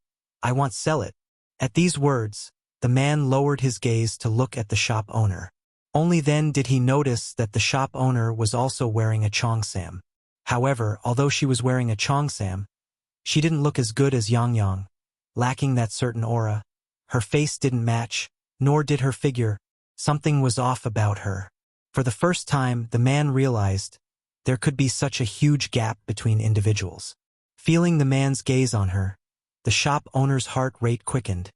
I won't sell it." At these words, the man lowered his gaze to look at the shop owner. Only then did he notice that the shop owner was also wearing a cheongsam. However, although she was wearing a cheongsam, she didn't look as good as Yang, lacking that certain aura. Her face didn't match, nor did her figure. Something was off about her. For the first time, the man realized there could be such a huge gap between individuals. Feeling the man's gaze on her, the shop owner's heart rate quickened,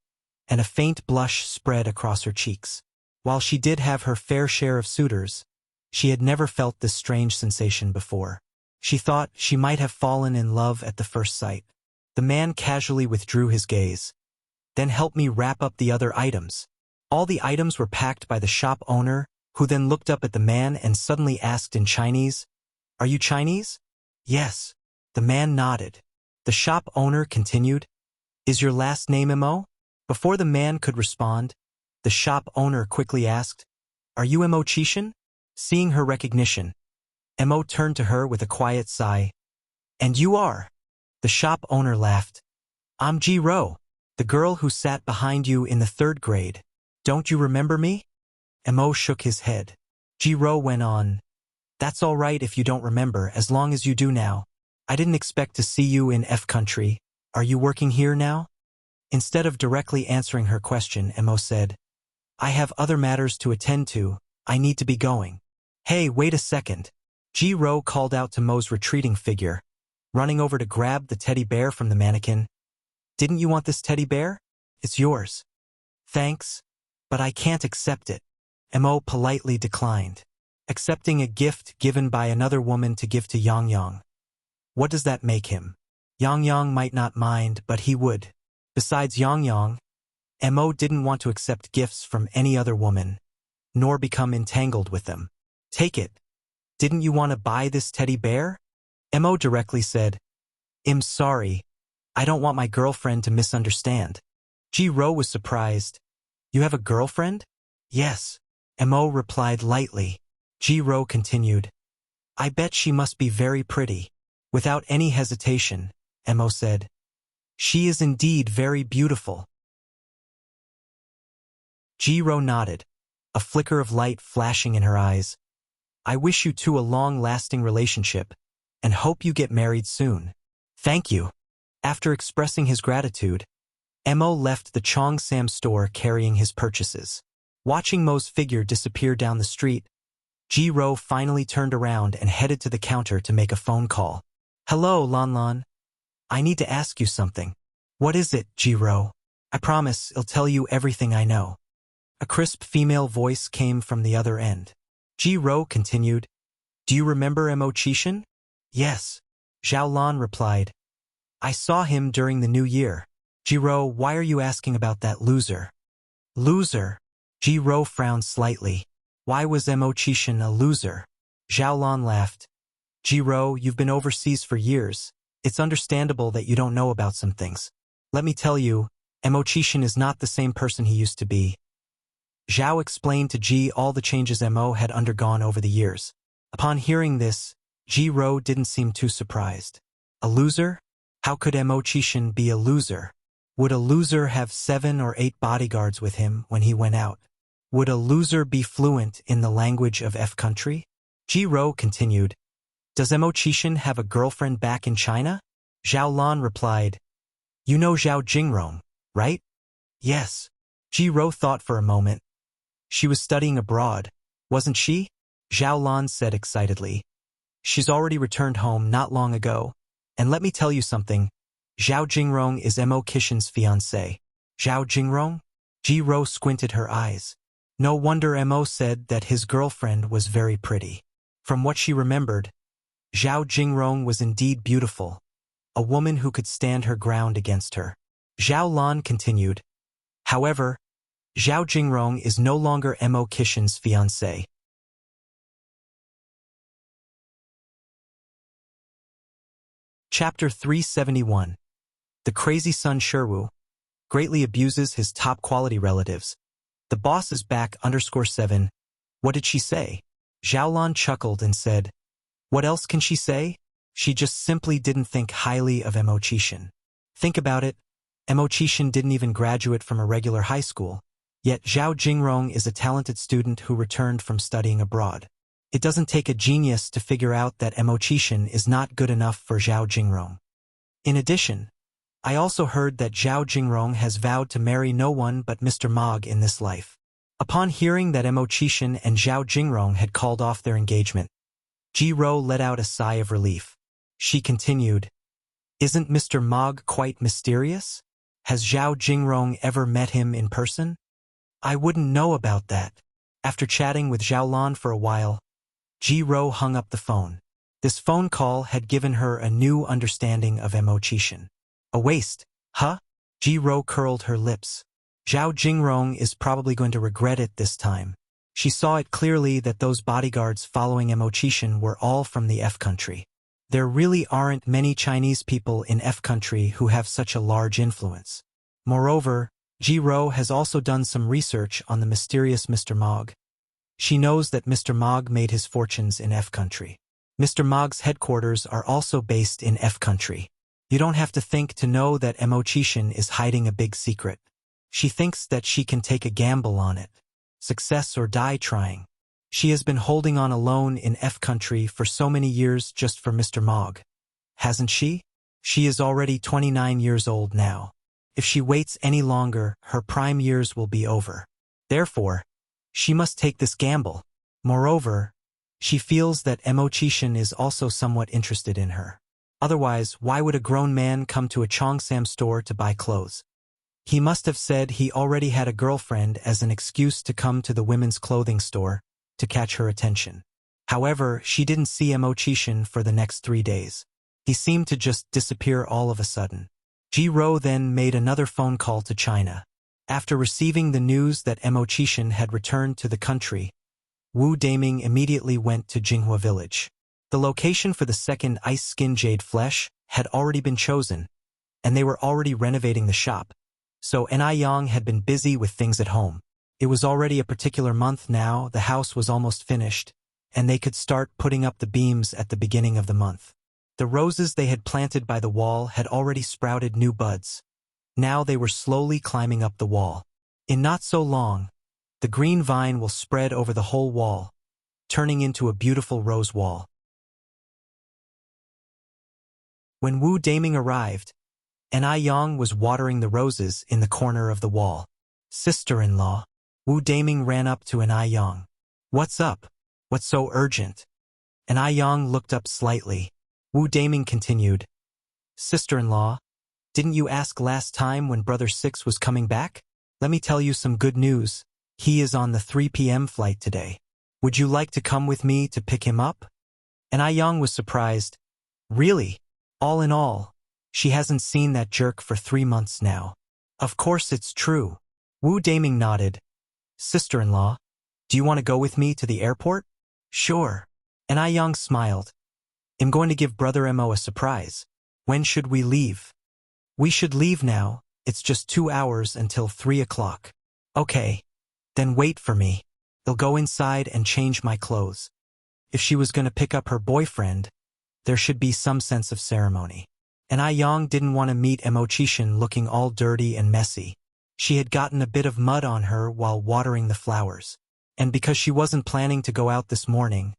and a faint blush spread across her cheeks. While she did have her fair share of suitors, she had never felt this strange sensation before. She thought she might have fallen in love at the first sight. The man casually withdrew his gaze. "Then help me wrap up the other items." All the items were packed by the shop owner, who then looked up at the man and suddenly asked in Chinese, "Are you Chinese?" "Yes." The man nodded. The shop owner continued, "Is your last name Mo?" Before the man could respond, the shop owner quickly asked, "Are you Mo Chishan?" Seeing her recognition, Mo turned to her with a quiet sigh. And you are? The shop owner laughed. I'm Ji-ro, the girl who sat behind you in the 3rd grade. Don't you remember me? Mo shook his head. Ji-ro went on. That's all right if you don't remember, as long as you do now. I didn't expect to see you in F country. Are you working here now? Instead of directly answering her question, Mo said, I have other matters to attend to. I need to be going. Hey, wait a second. Ji-ro called out to Mo's retreating figure, running over to grab the teddy bear from the mannequin. Didn't you want this teddy bear? It's yours. Thanks, but I can't accept it. Mo politely declined, accepting a gift given by another woman to give to Yang Yang. What does that make him? Yang Yang might not mind, but he would. Besides Yang Yang, Mo didn't want to accept gifts from any other woman, nor become entangled with them. Take it. Didn't you want to buy this teddy bear? Mo directly said, I'm sorry. I don't want my girlfriend to misunderstand. Ji-ro was surprised. You have a girlfriend? Yes. Mo replied lightly. Ji-ro continued. I bet she must be very pretty. Without any hesitation, Mo said. She is indeed very beautiful. Ji-ro nodded, a flicker of light flashing in her eyes. I wish you two a long-lasting relationship, and hope you get married soon. Thank you. After expressing his gratitude, Mo left the Cheongsam store carrying his purchases. Watching Mo's figure disappear down the street, Ji-ro finally turned around and headed to the counter to make a phone call. Hello, Lan. I need to ask you something. What is it, Ji-ro? I promise I'll tell you everything I know. A crisp female voice came from the other end. Ji-ro continued. Do you remember Mo Chishan? Yes. Zhao Lan replied. I saw him during the new year. Ji-ro, why are you asking about that loser? Loser? Ji-ro frowned slightly. Why was Mo Chishan a loser? Zhao Lan laughed. Ji-ro, you've been overseas for years. It's understandable that you don't know about some things. Let me tell you, Mo Chishan is not the same person he used to be. Zhao explained to Ji all the changes Mo had undergone over the years. Upon hearing this, Ji-ro didn't seem too surprised. A loser? How could Mo Chishan be a loser? Would a loser have 7 or 8 bodyguards with him when he went out? Would a loser be fluent in the language of F country? Ji-ro continued. Does Mo Chishan have a girlfriend back in China? Zhao Lan replied. You know Zhao Jingrong, right? Yes. Ji-ro thought for a moment. She was studying abroad, wasn't she? Zhao Lan said excitedly. She's already returned home not long ago. And let me tell you something. Zhao Jingrong is Mo Chishan's fiancé. Zhao Jingrong? Ji-ro squinted her eyes. No wonder Mo said that his girlfriend was very pretty. From what she remembered, Zhao Jingrong was indeed beautiful, a woman who could stand her ground against her. Zhao Lan continued. However, Zhao Jingrong is no longer Mo Chishan's fiancé. Chapter 371. The crazy son Sherwu greatly abuses his top-quality relatives. The boss is back _7. What did she say? Zhao Lan chuckled and said, what else can she say? She just simply didn't think highly of Mo Chishan. Think about it. Mo Chishan didn't even graduate from a regular high school. Yet Zhao Jingrong is a talented student who returned from studying abroad. It doesn't take a genius to figure out that Mo Chishan is not good enough for Zhao Jingrong. In addition, I also heard that Zhao Jingrong has vowed to marry no one but Mr. Mog in this life. Upon hearing that Mo Chishan and Zhao Jingrong had called off their engagement, Ji-ro let out a sigh of relief. She continued, Isn't Mr. Mog quite mysterious? Has Zhao Jingrong ever met him in person? I wouldn't know about that. After chatting with Zhao Lan for a while, Ji-ro hung up the phone. This phone call had given her a new understanding of Mo Chishan. A waste, huh? Ji-ro curled her lips. Zhao Jingrong is probably going to regret it this time. She saw it clearly that those bodyguards following Mo Chishan were all from the F country. There really aren't many Chinese people in F country who have such a large influence. Moreover, Ji-ro has also done some research on the mysterious Mr. Mog. She knows that Mr. Mog made his fortunes in F country. Mr. Mog's headquarters are also based in F country. You don't have to think to know that Mo Chishan is hiding a big secret. She thinks that she can take a gamble on it. Success or die trying. She has been holding on alone in F country for so many years just for Mr. Mog. Hasn't she? She is already 29 years old now. If she waits any longer, her prime years will be over. Therefore, she must take this gamble. Moreover, she feels that Mo Chishan is also somewhat interested in her. Otherwise, why would a grown man come to a Cheongsam store to buy clothes? He must have said he already had a girlfriend as an excuse to come to the women's clothing store to catch her attention. However, she didn't see Mo Chishan for the next 3 days. He seemed to just disappear all of a sudden. Ji Ro then made another phone call to China. After receiving the news that Mo Chishan had returned to the country, Wu Daming immediately went to Jinghua village. The location for the second ice skin jade flesh had already been chosen, and they were already renovating the shop, so Yang had been busy with things at home. It was already a particular month now, the house was almost finished, and they could start putting up the beams at the beginning of the month. The roses they had planted by the wall had already sprouted new buds. Now they were slowly climbing up the wall. In not so long, the green vine will spread over the whole wall, turning into a beautiful rose wall. When Wu Daming arrived, Yang was watering the roses in the corner of the wall. Sister-in-law. Wu Daming ran up to Yang. What's up? What's so urgent? Yang looked up slightly. Wu Daming continued. Sister-in-law, didn't you ask last time when Brother Six was coming back? Let me tell you some good news. He is on the 3 p.m. flight today. Would you like to come with me to pick him up? Yang was surprised. Really? All in all, she hasn't seen that jerk for 3 months now. Of course it's true. Wu Daming nodded. Sister-in-law, do you want to go with me to the airport? Sure. Yang smiled. I'm going to give Brother Mo a surprise. When should we leave? We should leave now. It's just 2 hours until 3 o'clock. Okay. Then wait for me. I'll go inside and change my clothes. If she was going to pick up her boyfriend, there should be some sense of ceremony. Yang didn't want to meet Mo Chishan looking all dirty and messy. She had gotten a bit of mud on her while watering the flowers. And because she wasn't planning to go out this morning,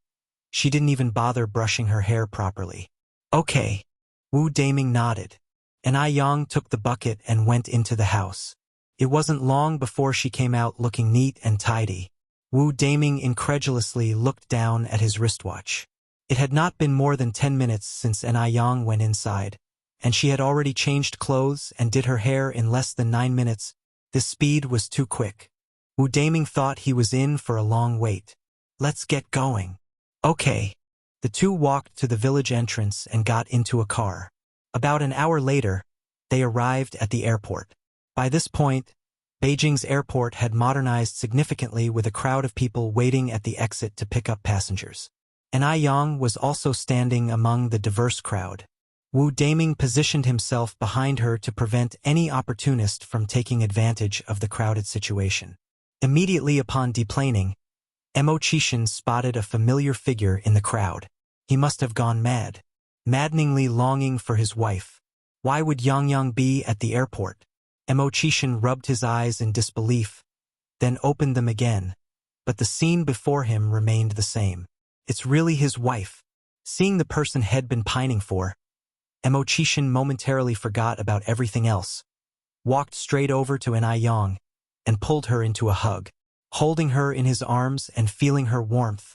she didn't even bother brushing her hair properly. Okay. Wu Daming nodded. Yang took the bucket and went into the house. It wasn't long before she came out looking neat and tidy. Wu Daming incredulously looked down at his wristwatch. It had not been more than 10 minutes since Yang went inside, and she had already changed clothes and did her hair in less than 9 minutes. This speed was too quick. Wu Daming thought he was in for a long wait. Let's get going. Okay. The two walked to the village entrance and got into a car. About an hour later, they arrived at the airport. By this point, Beijing's airport had modernized significantly with a crowd of people waiting at the exit to pick up passengers. Yang was also standing among the diverse crowd. Wu Daming positioned himself behind her to prevent any opportunist from taking advantage of the crowded situation. Immediately upon deplaning, Mo Chishan spotted a familiar figure in the crowd. He must have gone mad, maddeningly longing for his wife. Why would Yang be at the airport? Mo Chishan rubbed his eyes in disbelief, then opened them again, but the scene before him remained the same. It's really his wife. Seeing the person he'd been pining for, Mo Chishan momentarily forgot about everything else, walked straight over to Yang, and pulled her into a hug. Holding her in his arms and feeling her warmth,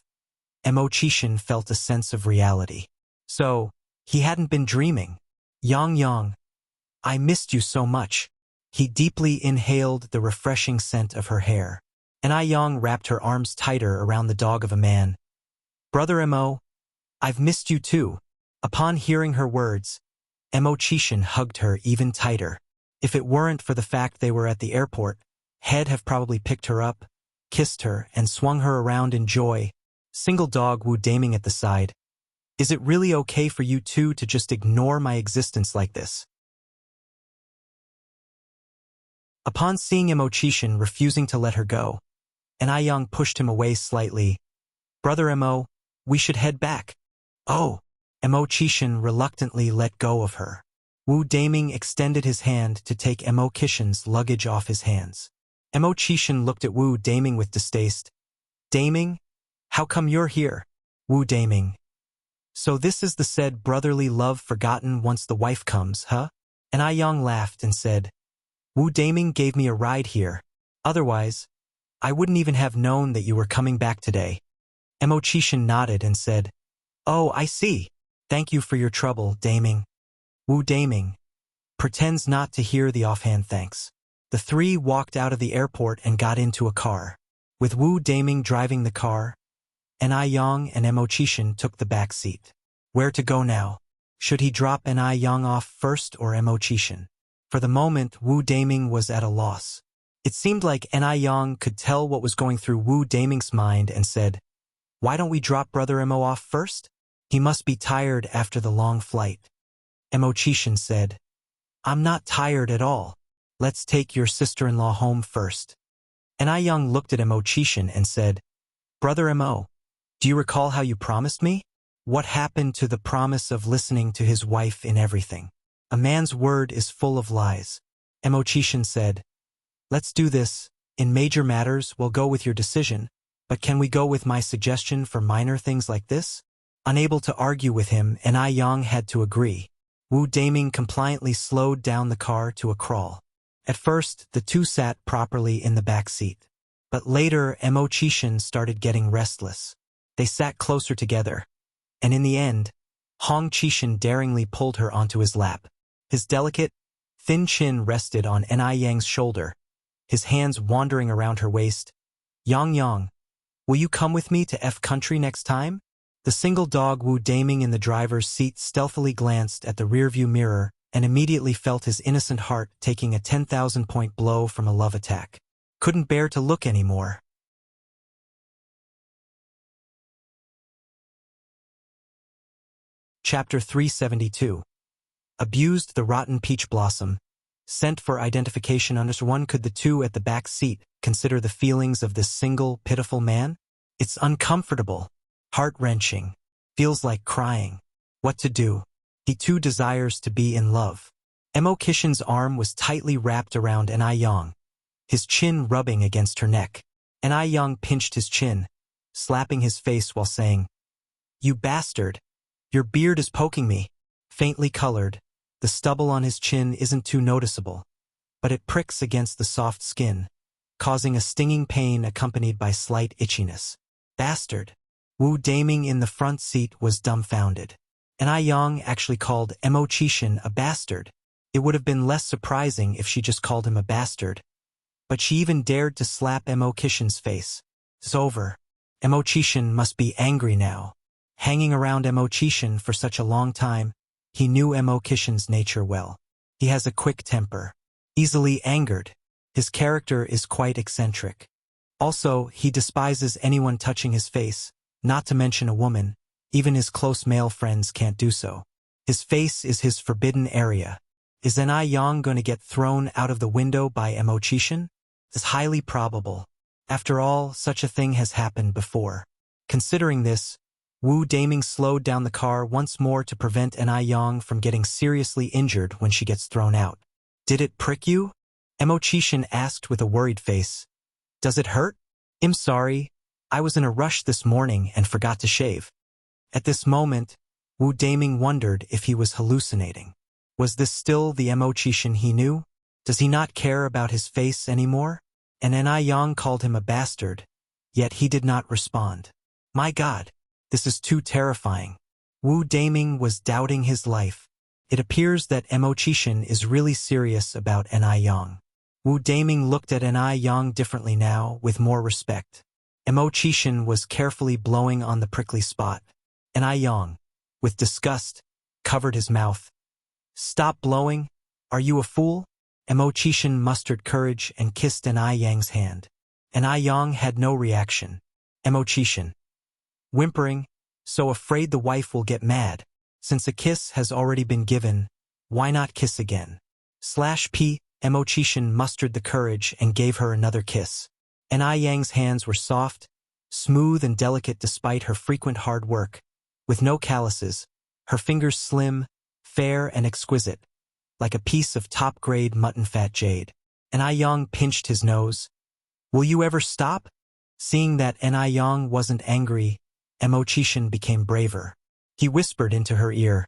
Mo Chishan felt a sense of reality. So, he hadn't been dreaming. Yang, I missed you so much. He deeply inhaled the refreshing scent of her hair. Yang wrapped her arms tighter around the dog of a man. Brother Mo, I've missed you too. Upon hearing her words, Mo Chishan hugged her even tighter. If it weren't for the fact they were at the airport, he'd have probably picked her up, kissed her, and swung her around in joy. Single dog Wu Daming at the side. Is it really okay for you two to just ignore my existence like this? Upon seeing Mo Chishan refusing to let her go, Yang pushed him away slightly. Brother Mo, we should head back. Oh! Mo Qishan reluctantly let go of her. Wu Daming extended his hand to take Mo Qishan's luggage off his hands. Mo Qishan looked at Wu Daming with distaste. Daming? How come you're here? Wu Daming. So this is the said brotherly love forgotten once the wife comes, huh? And I Yang laughed and said, Wu Daming gave me a ride here. Otherwise, I wouldn't even have known that you were coming back today. Mo Qishan nodded and said, Oh, I see. Thank you for your trouble, Daming. Wu Daming pretends not to hear the offhand thanks. The three walked out of the airport and got into a car. With Wu Daming driving the car, Ni Yang and Mo Qishan took the back seat. Where to go now? Should he drop Ni Yang off first or Mo Qishan? For the moment, Wu Daming was at a loss. It seemed like Ni Yang could tell what was going through Wu Daming's mind and said, Why don't we drop Brother Mo off first? He must be tired after the long flight. Mo Qishan said, I'm not tired at all. Let's take your sister-in-law home first. Ni Yang looked at Mo Qishan and said, Brother Mo, do you recall how you promised me? What happened to the promise of listening to his wife in everything? A man's word is full of lies. Mo Qishan said, Let's do this. In major matters, we'll go with your decision, but can we go with my suggestion for minor things like this? Unable to argue with him, Ni Yang had to agree. Wu Daming compliantly slowed down the car to a crawl. At first, the two sat properly in the back seat. But later, Mo Qishan started getting restless. They sat closer together. And in the end, Hong Qishan daringly pulled her onto his lap. His delicate, thin chin rested on Ni Yang's shoulder, his hands wandering around her waist. Yang, will you come with me to F country next time? The single dog Wu Daming in the driver's seat stealthily glanced at the rearview mirror and immediately felt his innocent heart taking a 10,000-point blow from a love attack. Couldn't bear to look anymore. Chapter 372. Abused the rotten peach blossom. Sent for identification under one. Could the two at the back seat consider the feelings of this single, pitiful man? It's uncomfortable, heart-wrenching, feels like crying. What to do? He too desires to be in love. Mo Qishan's arm was tightly wrapped around Ni Yang, his chin rubbing against her neck. Ni Yang pinched his chin, slapping his face while saying, You bastard! Your beard is poking me. Faintly colored, the stubble on his chin isn't too noticeable, but it pricks against the soft skin, causing a stinging pain accompanied by slight itchiness. Bastard! Wu Daming in the front seat was dumbfounded. Ni Yang actually called Mo Qishan a bastard. It would have been less surprising if she just called him a bastard. But she even dared to slap Mo Qishan's face. It's over. Mo Qishan must be angry now. Hanging around Mo Qishan for such a long time, he knew Mo Qishan's nature well. He has a quick temper. Easily angered. His character is quite eccentric. Also, he despises anyone touching his face, not to mention a woman. Even his close male friends can't do so. His face is his forbidden area. Is Ni Yang going to get thrown out of the window by Mo Qishan? It's highly probable. After all, such a thing has happened before. Considering this, Wu Daming slowed down the car once more to prevent Ni Yang from getting seriously injured when she gets thrown out. Did it prick you? Mo Qishan asked with a worried face. Does it hurt? I'm sorry. I was in a rush this morning and forgot to shave. At this moment, Wu Daming wondered if he was hallucinating. Was this still the Mo Qishan he knew? Does he not care about his face anymore? And Ni Yang called him a bastard, yet he did not respond. My God, this is too terrifying. Wu Daming was doubting his life. It appears that Mo Qishan is really serious about Ni Yang. Wu Daming looked at Ni Yang differently now, with more respect. Mo Qishan was carefully blowing on the prickly spot. Ni Yang, with disgust, covered his mouth. Stop blowing. Are you a fool? Mo Qishan mustered courage and kissed Ni Yang's hand. Ni Yang had no reaction. Mo Qishan, whimpering, so afraid the wife will get mad. Since a kiss has already been given, why not kiss again? /P. Mo Qishan mustered the courage and gave her another kiss. Ni Yang's hands were soft, smooth and delicate despite her frequent hard work. with no calluses, her fingers slim, fair and exquisite, like a piece of top-grade mutton-fat jade. Yang pinched his nose. "Will you ever stop?" Seeing that Yang wasn't angry, Chishin became braver. He whispered into her ear,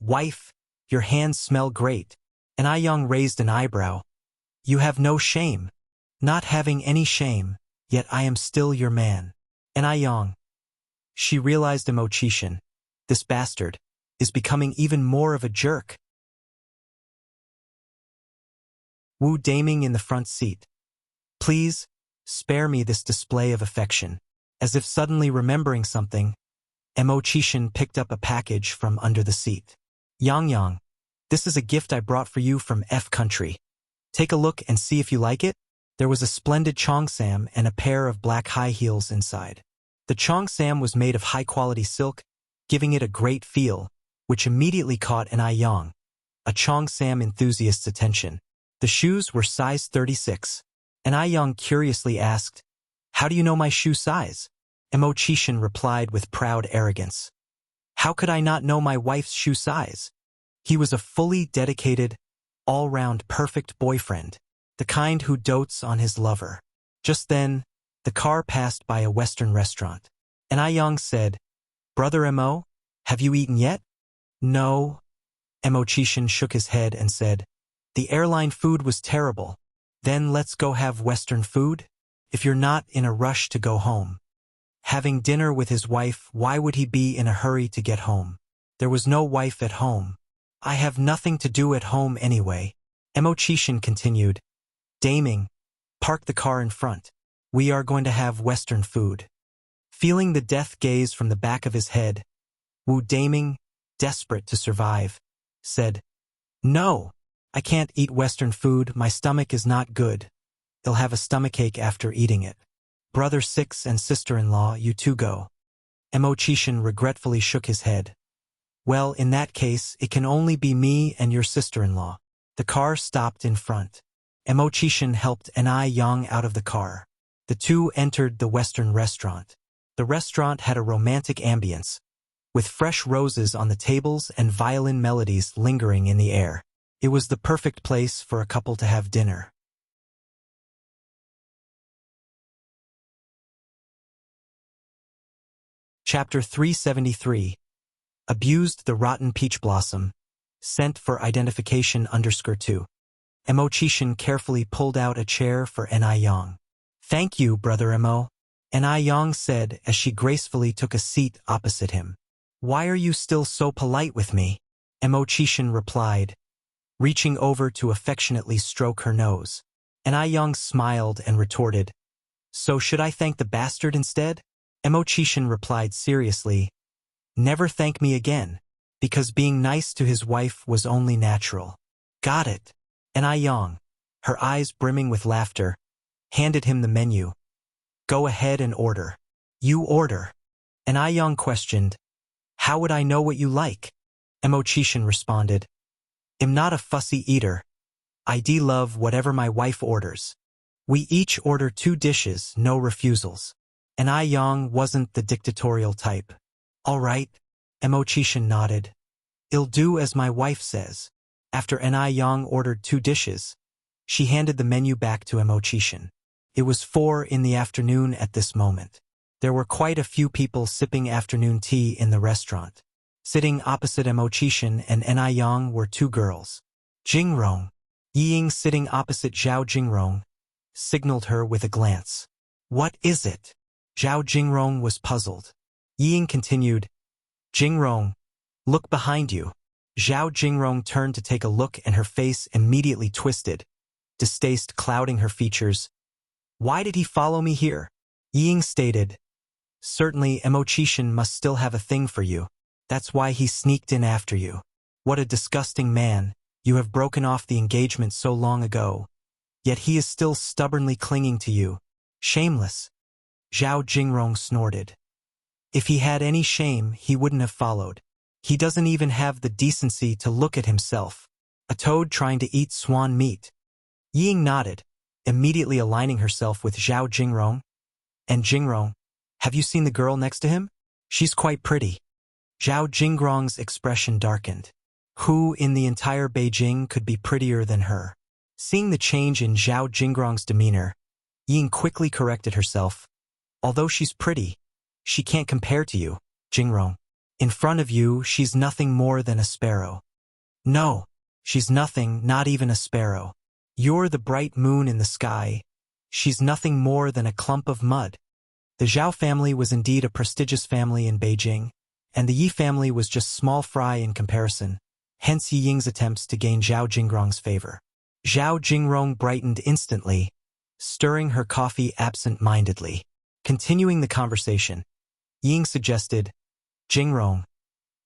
"Wife, your hands smell great." Yang raised an eyebrow. "You have no shame." "Not having any shame, yet I am still your man." Yang. She realized Chishin, this bastard, is becoming even more of a jerk. Wu Daming in the front seat. "Please, spare me this display of affection." As if suddenly remembering something, Chishin picked up a package from under the seat. Yang, this is a gift I brought for you from F country. Take a look and see if you like it." There was a splendid cheongsam and a pair of black high heels inside. The cheongsam was made of high-quality silk, giving it a great feel, which immediately caught Yang, a cheongsam enthusiast's attention. The shoes were size 36. Yang curiously asked, "How do you know my shoe size?" Chishin replied with proud arrogance, "How could I not know my wife's shoe size?" He was a fully dedicated, all-round perfect boyfriend, the kind who dotes on his lover. Just then, the car passed by a Western restaurant. Yang said, "Brother Mo, have you eaten yet?" "No." Chishin shook his head and said, "The airline food was terrible." "Then let's go have Western food? If you're not in a rush to go home." Having dinner with his wife, why would he be in a hurry to get home? There was no wife at home. "I have nothing to do at home anyway." Chishin continued, "Daming, park the car in front. We are going to have Western food." Feeling the death gaze from the back of his head, Wu Daming, desperate to survive, said, "No, I can't eat Western food, my stomach is not good. They'll have a stomachache after eating it." "Brother 6 and sister-in-law, you two go." Chishin regretfully shook his head. "Well, in that case, it can only be me and your sister-in-law." The car stopped in front. Chishin helped Yang out of the car. The two entered the Western restaurant. The restaurant had a romantic ambience, with fresh roses on the tables and violin melodies lingering in the air. It was the perfect place for a couple to have dinner. Chapter 373. Abused the rotten peach blossom. Sent for identification _2. Chishin carefully pulled out a chair for Yang. "Thank you, Brother Mo," Yang said as she gracefully took a seat opposite him. "Why are you still so polite with me?" Chishin replied, reaching over to affectionately stroke her nose. Yang smiled and retorted, "So should I thank the bastard instead?" Chishin replied seriously, "Never thank me again," because being nice to his wife was only natural. "Got it." Yang, her eyes brimming with laughter, handed him the menu. "Go ahead and order." "You order." Yang questioned, "How would I know what you like?" Chishin responded, "I'm not a fussy eater. I love whatever my wife orders." We each order 2 dishes, no refusals. Yang wasn't the dictatorial type. "All right." Chishin nodded. "I'll do as my wife says." After Yang ordered 2 dishes, she handed the menu back to Chishin. It was 4 in the afternoon at this moment. There were quite a few people sipping afternoon tea in the restaurant. Sitting opposite Chishin and Yang were 2 girls. Jingrong, Ying sitting opposite Zhao Jingrong, signaled her with a glance. "What is it?" Zhao Jingrong was puzzled. Ying continued, "Jingrong, look behind you." Zhao Jingrong turned to take a look and her face immediately twisted, distaste clouding her features. "Why did he follow me here?" Ying stated, "Certainly Chishin must still have a thing for you. That's why he sneaked in after you. What a disgusting man, you have broken off the engagement so long ago. Yet he is still stubbornly clinging to you. Shameless." Zhao Jingrong snorted. If he had any shame, he wouldn't have followed. He doesn't even have the decency to look at himself. A toad trying to eat swan meat. Ying nodded, immediately aligning herself with Zhao Jingrong. "And Jingrong, have you seen the girl next to him? She's quite pretty." Zhao Jingrong's expression darkened. Who in the entire Beijing could be prettier than her? Seeing the change in Zhao Jingrong's demeanor, Ying quickly corrected herself. Although she's pretty, she can't compare to you, Jingrong. In front of you, she's nothing more than a sparrow. No, she's nothing, not even a sparrow. You're the bright moon in the sky. She's nothing more than a clump of mud. The Zhao family was indeed a prestigious family in Beijing, and the Yi family was just small fry in comparison, hence Yi Ying's attempts to gain Zhao Jingrong's favor. Zhao Jingrong brightened instantly, stirring her coffee absent-mindedly. Continuing the conversation, Ying suggested, Jingrong,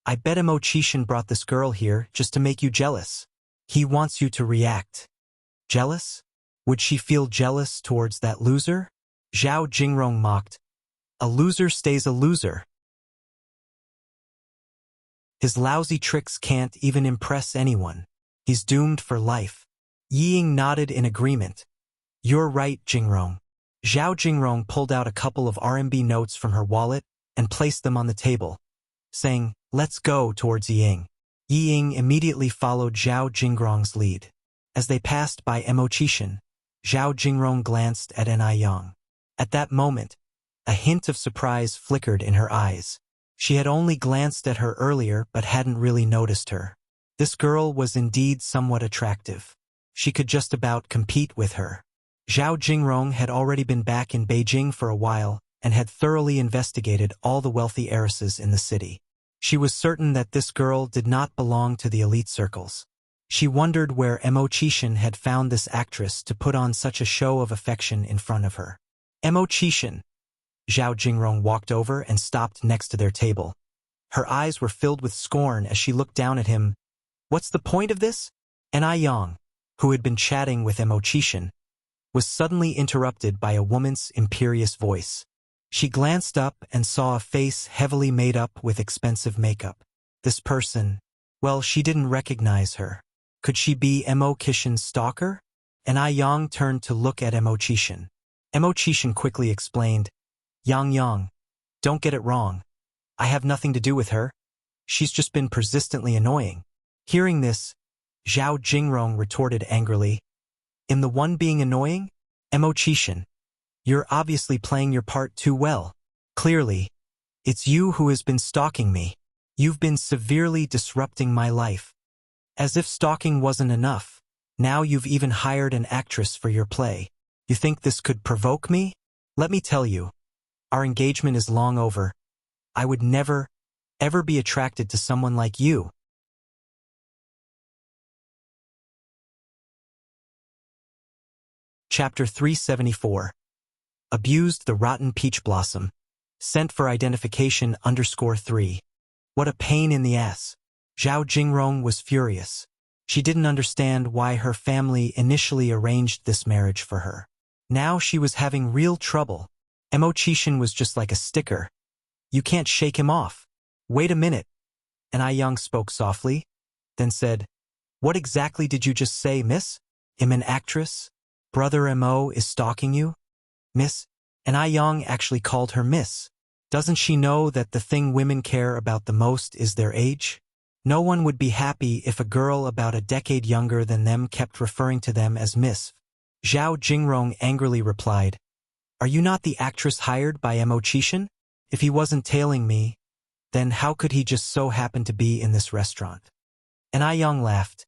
I bet Mo Qishan brought this girl here just to make you jealous. He wants you to react. Jealous? Would she feel jealous towards that loser? Zhao Jingrong mocked. A loser stays a loser. His lousy tricks can't even impress anyone. He's doomed for life. Yi Ying nodded in agreement. You're right, Jingrong. Zhao Jingrong pulled out a couple of RMB notes from her wallet and placed them on the table, saying, let's go towards Yi Ying. Yi Ying immediately followed Zhao Jingrong's lead. As they passed by Mo Qishan, Zhao Jingrong glanced at Yang. At that moment, a hint of surprise flickered in her eyes. She had only glanced at her earlier but hadn't really noticed her. This girl was indeed somewhat attractive. She could just about compete with her. Zhao Jingrong had already been back in Beijing for a while and had thoroughly investigated all the wealthy heiresses in the city. She was certain that this girl did not belong to the elite circles. She wondered where Mo Qishan had found this actress to put on such a show of affection in front of her. Mo Qishan. Zhao Jingrong walked over and stopped next to their table. Her eyes were filled with scorn as she looked down at him. What's the point of this? Yang, who had been chatting with Mo Qishan, was suddenly interrupted by a woman's imperious voice. She glanced up and saw a face heavily made up with expensive makeup. This person, well, she didn't recognize her. Could she be Mo Qishan's stalker? Yang turned to look at Mo Qishan. Mo Qishan quickly explained, Yang, don't get it wrong. I have nothing to do with her. She's just been persistently annoying. Hearing this, Zhao Jingrong retorted angrily, am the one being annoying? Mo Qishan, you're obviously playing your part too well. Clearly, it's you who has been stalking me. You've been severely disrupting my life. As if stalking wasn't enough, now you've even hired an actress for your play. You think this could provoke me? Let me tell you, our engagement is long over. I would never, ever be attracted to someone like you. Chapter 374. Abused the rotten peach blossom. Sent for identification _3. What a pain in the ass. Zhao Jingrong was furious. She didn't understand why her family initially arranged this marriage for her. Now she was having real trouble. Mo Qishan was just like a sticker. You can't shake him off. Wait a minute. Yang spoke softly, then said, what exactly did you just say, miss? I'm an actress? Brother Mo is stalking you? Miss? Yang actually called her miss. Doesn't she know that the thing women care about the most is their age? No one would be happy if a girl about a decade younger than them kept referring to them as miss. Zhao Jingrong angrily replied, are you not the actress hired by Mo Qishan? If he wasn't tailing me, then how could he just so happen to be in this restaurant? Yang laughed.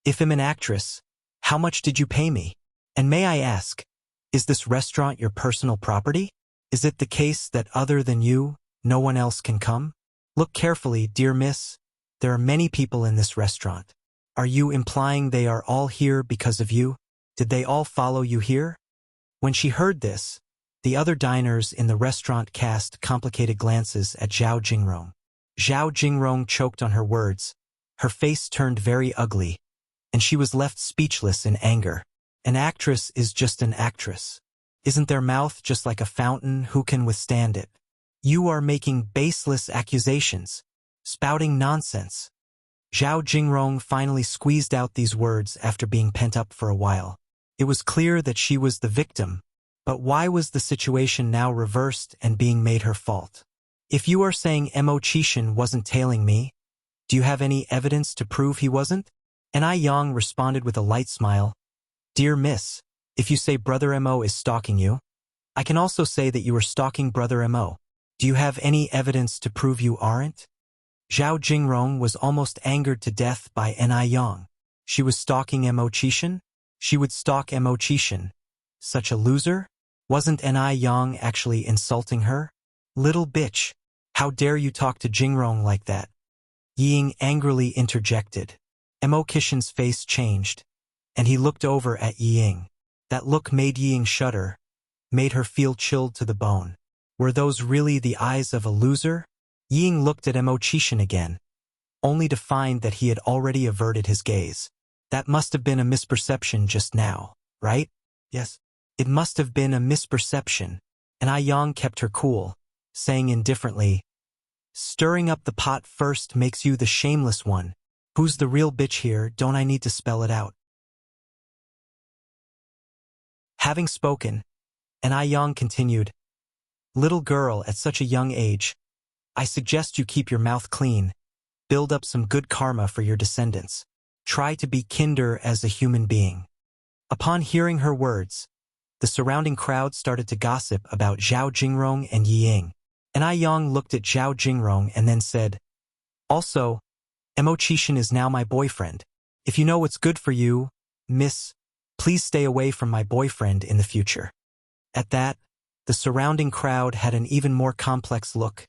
If I'm an actress, how much did you pay me? And may I ask, is this restaurant your personal property? Is it the case that other than you, no one else can come? Look carefully, dear miss. There are many people in this restaurant. Are you implying they are all here because of you? Did they all follow you here? When she heard this, the other diners in the restaurant cast complicated glances at Zhao Jingrong. Zhao Jingrong choked on her words. Her face turned very ugly, and she was left speechless in anger. An actress is just an actress. Isn't their mouth just like a fountain? Who can withstand it? You are making baseless accusations, spouting nonsense. Zhao Jingrong finally squeezed out these words after being pent up for a while. It was clear that she was the victim, but why was the situation now reversed and being made her fault? If you are saying Mo Chishan wasn't tailing me, do you have any evidence to prove he wasn't? And I Yang responded with a light smile. Dear Miss, if you say Brother Mo is stalking you, I can also say that you are stalking Brother Mo. Do you have any evidence to prove you aren't? Zhao Jingrong was almost angered to death by Ni Yang. She was stalking Mo Chishan? She would stalk Mo Chishan. Such a loser? Wasn't Ni Yang actually insulting her? Little bitch, how dare you talk to Jingrong like that? Ying angrily interjected. Mo Chishan's face changed, and he looked over at Ying. That look made Ying shudder, made her feel chilled to the bone. Were those really the eyes of a loser? Ying looked at Mo Chishan again, only to find that he had already averted his gaze. That must have been a misperception just now, right? Yes. It must have been a misperception. And I Yang kept her cool, saying indifferently, stirring up the pot first makes you the shameless one. Who's the real bitch here? Don't I need to spell it out? Having spoken, and I Yang continued, little girl at such a young age, I suggest you keep your mouth clean, build up some good karma for your descendants. Try to be kinder as a human being. Upon hearing her words, the surrounding crowd started to gossip about Zhao Jingrong and Ying. And I Yang looked at Zhao Jingrong and then said, also, Mo Chishan is now my boyfriend. If you know what's good for you, miss, please stay away from my boyfriend in the future. At that, the surrounding crowd had an even more complex look,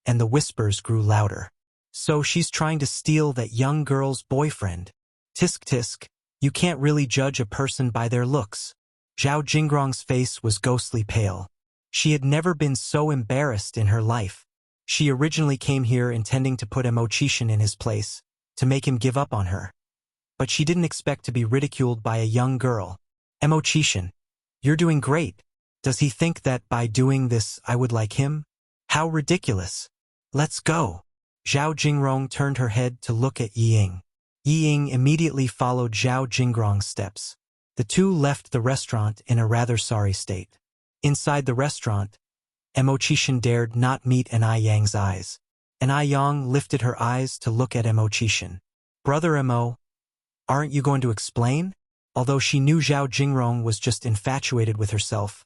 and the whispers grew louder. So she's trying to steal that young girl's boyfriend. Tisk tisk, you can't really judge a person by their looks. Zhao Jingrong's face was ghostly pale. She had never been so embarrassed in her life. She originally came here intending to put Mo Chishan in his place, to make him give up on her. But she didn't expect to be ridiculed by a young girl. Mo Chishan, you're doing great. Does he think that by doing this I would like him? How ridiculous. Let's go. Zhao Jingrong turned her head to look at Ying. Ying immediately followed Zhao Jingrong's steps. The two left the restaurant in a rather sorry state. Inside the restaurant, Mo Chishan dared not meet Ni Yang's eyes. Ni Yang lifted her eyes to look at Mo Chishan. Brother Mo, aren't you going to explain? Although she knew Zhao Jingrong was just infatuated with herself,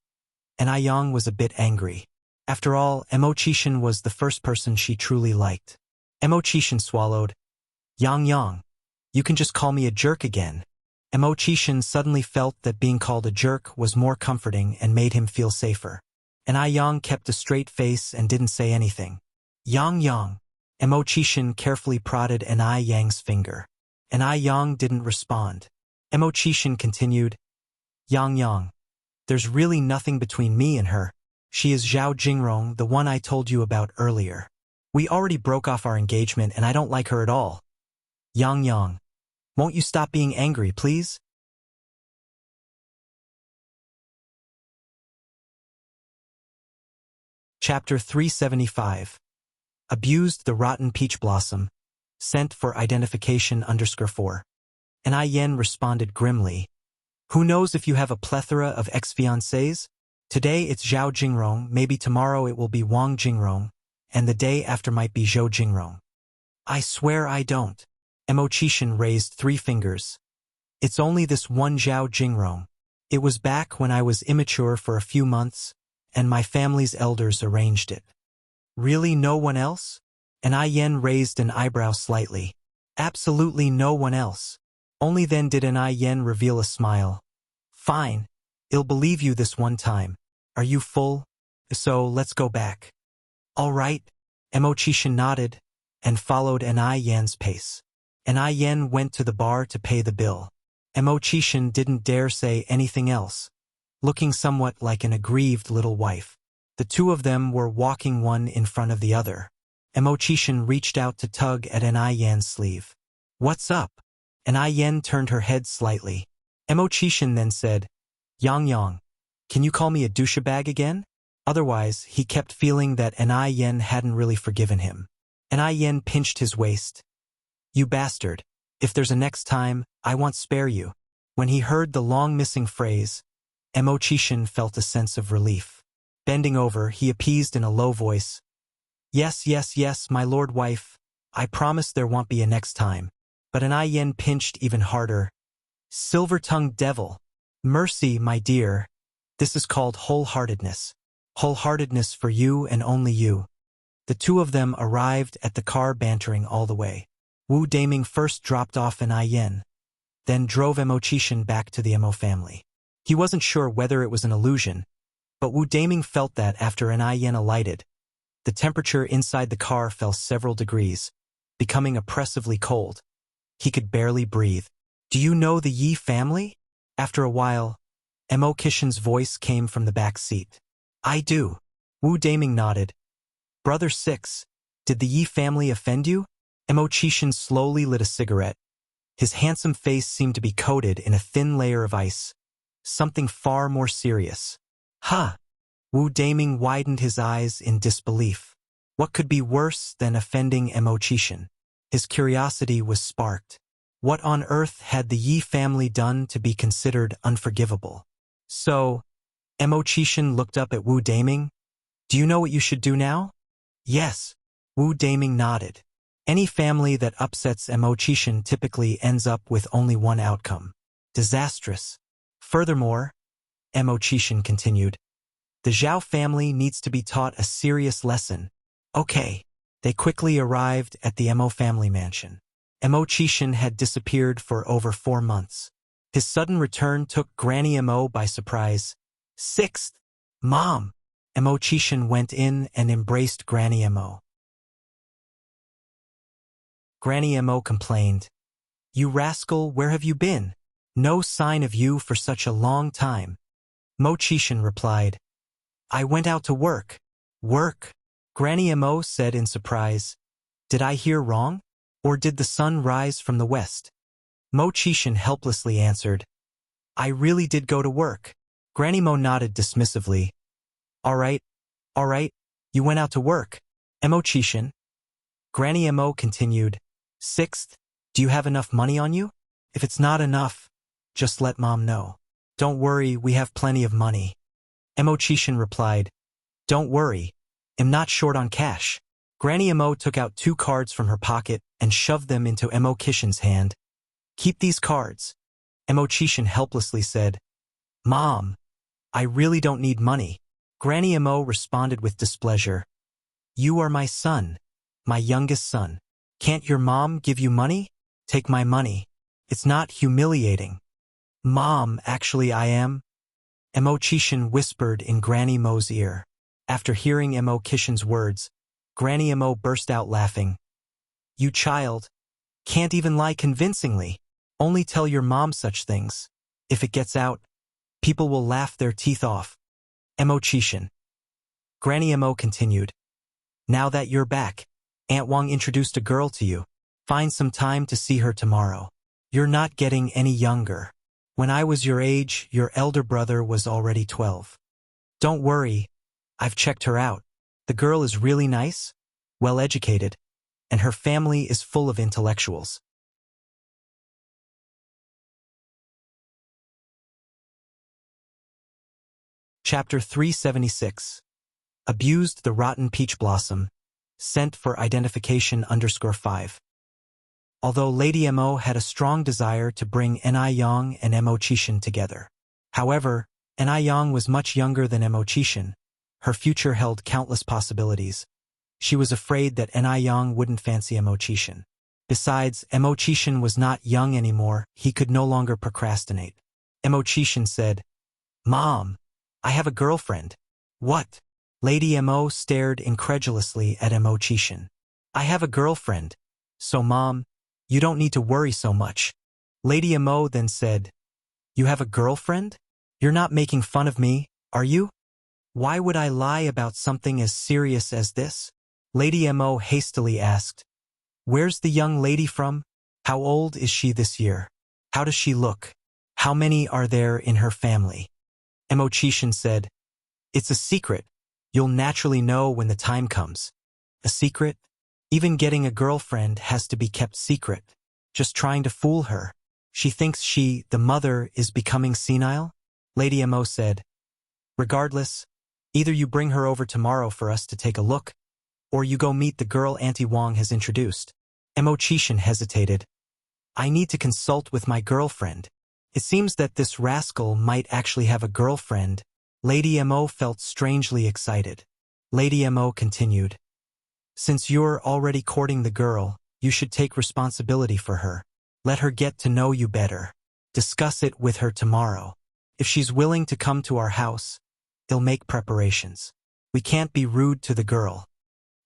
Ni Yang was a bit angry. After all, Mo Chishan was the first person she truly liked. Mo Chishan swallowed. Yang, you can just call me a jerk again. Mo Chishan suddenly felt that being called a jerk was more comforting and made him feel safer. Ni Yang kept a straight face and didn't say anything. Yang. Mo Chishan carefully prodded Ni Yang's finger. Ni Yang didn't respond. Mo Chishan continued, Yang, there's really nothing between me and her. She is Zhao Jingrong, the one I told you about earlier. We already broke off our engagement and I don't like her at all. Yang, won't you stop being angry, please? Chapter 375. Abused the rotten peach blossom. Sent for identification _4. Ni Yen responded grimly. Who knows if you have a plethora of ex-fiancés? Today it's Zhao Jingrong, maybe tomorrow it will be Wang Jingrong, and the day after might be Zhou Jingrong. I swear I don't. Mo Chishan raised 3 fingers. It's only this one Zhao Jingrong. It was back when I was immature for a few months, and my family's elders arranged it. Really no one else? Ni Yen raised an eyebrow slightly. Absolutely no one else. Only then did Ni Yen reveal a smile. Fine. I'll believe you this one time. Are you full? So let's go back. All right. Mo Chishan nodded and followed Ni Yen's pace. Ni Yen went to the bar to pay the bill. Mo Chishan didn't dare say anything else, looking somewhat like an aggrieved little wife. The two of them were walking one in front of the other. Mo Chishan reached out to tug at Ni Yen's sleeve. What's up? Ni Yen turned her head slightly. Mo Chishan then said, Yang, can you call me a douchebag again? Otherwise, he kept feeling that Ni Yen hadn't really forgiven him. Ni Yen pinched his waist. You bastard. If there's a next time, I won't spare you. When he heard the long missing phrase, Mo Chishan felt a sense of relief. Bending over, he appeased in a low voice. Yes, yes, yes, my lord wife. I promise there won't be a next time. But an Yen pinched even harder. Silver-tongued devil. Mercy, my dear. This is called wholeheartedness. Wholeheartedness for you and only you. The two of them arrived at the car bantering all the way. Wu Daming first dropped off an Yen, then drove Mo Qixin back to the Mo family. He wasn't sure whether it was an illusion, but Wu Daming felt that after an Yen alighted, the temperature inside the car fell several degrees, becoming oppressively cold. He could barely breathe. Do you know the Yi family? After a while, Mo Qixin's voice came from the back seat. I do. Wu Daming nodded. Brother 6, did the Yi family offend you? Mo Qixin slowly lit a cigarette. His handsome face seemed to be coated in a thin layer of ice. Something far more serious. Ha! Wu Daming widened his eyes in disbelief. What could be worse than offending Mo Qixin? His curiosity was sparked. What on earth had the Yi family done to be considered unforgivable? So, Mo Qixin looked up at Wu Daming. Do you know what you should do now? Yes. Wu Daming nodded. Any family that upsets Mo Qixin typically ends up with only one outcome. Disastrous. Furthermore, Mo Qixin continued, the Zhao family needs to be taught a serious lesson. Okay. They quickly arrived at the Mo family mansion. Mo Qixin had disappeared for over 4 months. His sudden return took Granny Mo by surprise. 6th. Mom! Mo Qixin went in and embraced Granny Mo. Granny Mo complained. You rascal, where have you been? No sign of you for such a long time. Mo Qixin replied. I went out to work. Work? Granny Mo said in surprise. Did I hear wrong? Or did the sun rise from the west? Mo Qixin helplessly answered. I really did go to work. Granny Mo nodded dismissively. All right, you went out to work. Mo Qixin. Granny Mo continued. 6th, do you have enough money on you? If it's not enough, just let Mom know. Don't worry, we have plenty of money. Mo Qixin replied. Don't worry, I'm not short on cash. Granny Mo took out 2 cards from her pocket and shoved them into Mo Qixin's hand. Keep these cards. Mo Qixin helplessly said. Mom, I really don't need money. Granny Mo responded with displeasure. You are my son, my youngest son. Can't your mom give you money? Take my money. It's not humiliating. Mom, actually I am. Mo Qixin whispered in Granny Mo's ear. After hearing Mo Qixin's words, Granny Mo burst out laughing. You child, can't even lie convincingly. Only tell your mom such things. If it gets out, people will laugh their teeth off. Mo Qixin. Granny Mo continued. Now that you're back, Aunt Wang introduced a girl to you. Find some time to see her tomorrow. You're not getting any younger. When I was your age, your elder brother was already 12. Don't worry, I've checked her out. The girl is really nice, well-educated, and her family is full of intellectuals. Chapter 376. Abused the rotten peach blossom. Sent for identification _5. Although Lady Mo had a strong desire to bring Yang and Mo Qixin together. However, Yang was much younger than Mo Qixin. Her future held countless possibilities. She was afraid that Yang wouldn't fancy Mo Qixin. Besides, Mo Qixin was not young anymore. He could no longer procrastinate. Mo Qixin said, Mom, I have a girlfriend. What? Lady Mo stared incredulously at Mo Qixin. I have a girlfriend. So Mom, you don't need to worry so much. Lady Mo then said, You have a girlfriend? You're not making fun of me, are you? Why would I lie about something as serious as this? Lady Mo hastily asked. Where's the young lady from? How old is she this year? How does she look? How many are there in her family? Mo Qixin said, It's a secret. You'll naturally know when the time comes. A secret? Even getting a girlfriend has to be kept secret. Just trying to fool her. She thinks she, the mother, is becoming senile? Lady Mo said. Regardless, either you bring her over tomorrow for us to take a look, or you go meet the girl Auntie Wang has introduced. Mo Chishan hesitated. I need to consult with my girlfriend. It seems that this rascal might actually have a girlfriend. Lady Mo felt strangely excited. Lady Mo continued. Since you're already courting the girl, you should take responsibility for her. Let her get to know you better. Discuss it with her tomorrow. If she's willing to come to our house, they'll make preparations. We can't be rude to the girl.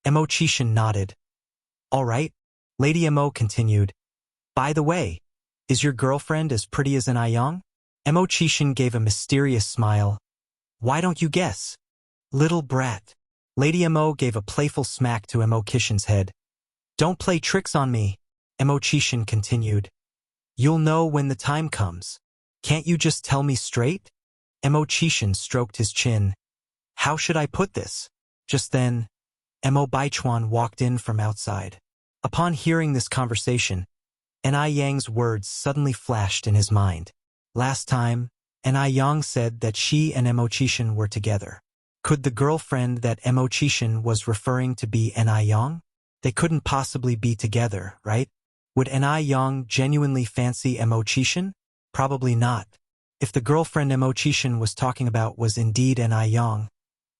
Mo Chishan nodded. All right. Lady Mo continued. By the way, is your girlfriend as pretty as an Ayong? Mo Chishan gave a mysterious smile. Why don't you guess? Little brat. Lady Mo gave a playful smack to Mo Chishan's head. Don't play tricks on me, Mo Chishan continued. You'll know when the time comes. Can't you just tell me straight? Mo Chishan stroked his chin. How should I put this? Just then, Mo Baichuan walked in from outside. Upon hearing this conversation, N.I. Yang's words suddenly flashed in his mind. Last time, N.I. Yang said that she and Mo Chishan were together. Could the girlfriend that Mo Chishan was referring to be N.I. Yang? They couldn't possibly be together, right? Would N.I. Yang genuinely fancy Mo Chishan? Probably not. If the girlfriend Mo Chishan was talking about was indeed N.I. Yang,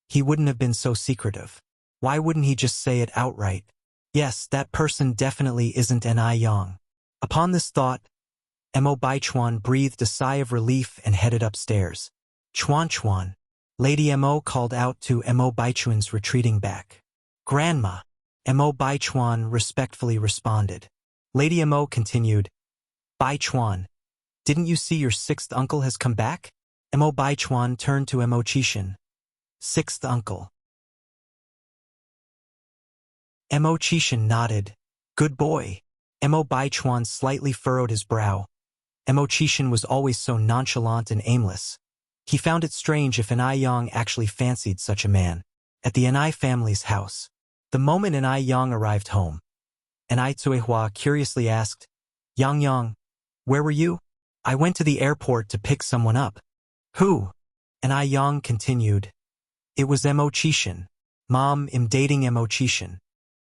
he wouldn't have been so secretive. Why wouldn't he just say it outright? Yes, that person definitely isn't N.I. Yang. Upon this thought, Mo Baichuan breathed a sigh of relief and headed upstairs. Chuan Chuan. Lady Mo called out to Mo Baichuan's retreating back. Grandma. Mo Baichuan respectfully responded. Lady Mo continued. Baichuan, didn't you see your sixth uncle has come back? Mo Baichuan turned to Mo Chishan. Sixth uncle. Mo Chishan nodded. Good boy. Mo Baichuan slightly furrowed his brow. Mo Chishan was always so nonchalant and aimless. He found it strange if N.I. Yang actually fancied such a man. At the N.I. family's house, the moment N.I. Yang arrived home, N.I. Tsuehua curiously asked, Yang, where were you? I went to the airport to pick someone up. Who? N.I. Yang continued. It was Mo Chishan. Mom, I'm dating Mo Chishan.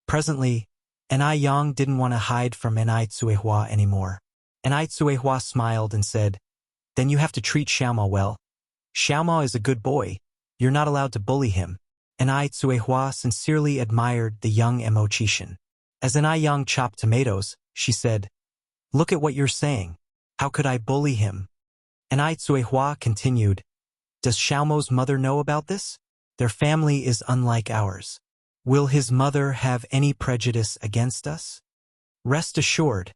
Presently, N.I. Yang didn't want to hide from N.I. Tsuehua anymore. N.I. Tsuehua smiled and said, Then you have to treat Xiaomao well. Xiaomao is a good boy. You're not allowed to bully him. N.I. Tsuehua sincerely admired the young Mo Chishan. As N.I. Yang chopped tomatoes, she said, Look at what you're saying. How could I bully him? N.I. Tsuehua continued, Does Xiaomao's mother know about this? Their family is unlike ours. Will his mother have any prejudice against us? Rest assured,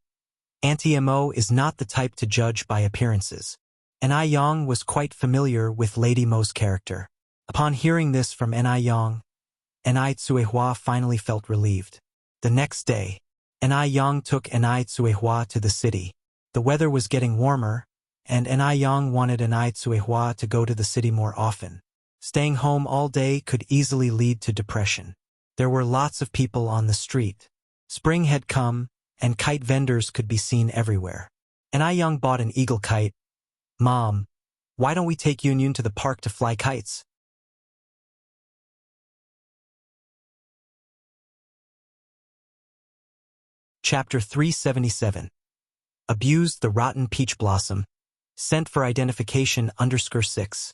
Auntie Mo is not the type to judge by appearances. N.I. Yang was quite familiar with Lady Mo's character. Upon hearing this from N.I. Yang, N.I. Tsuehua finally felt relieved. The next day, N.I. Yang took N.I. Tsuehua to the city. The weather was getting warmer, and N.I. Yang wanted N.I. Tsuehua to go to the city more often. Staying home all day could easily lead to depression. There were lots of people on the street. Spring had come, and kite vendors could be seen everywhere. N.I. Yang bought an eagle kite. Mom, why don't we take Yun to the park to fly kites? Chapter 377. Abused the rotten peach blossom. Sent for identification _6.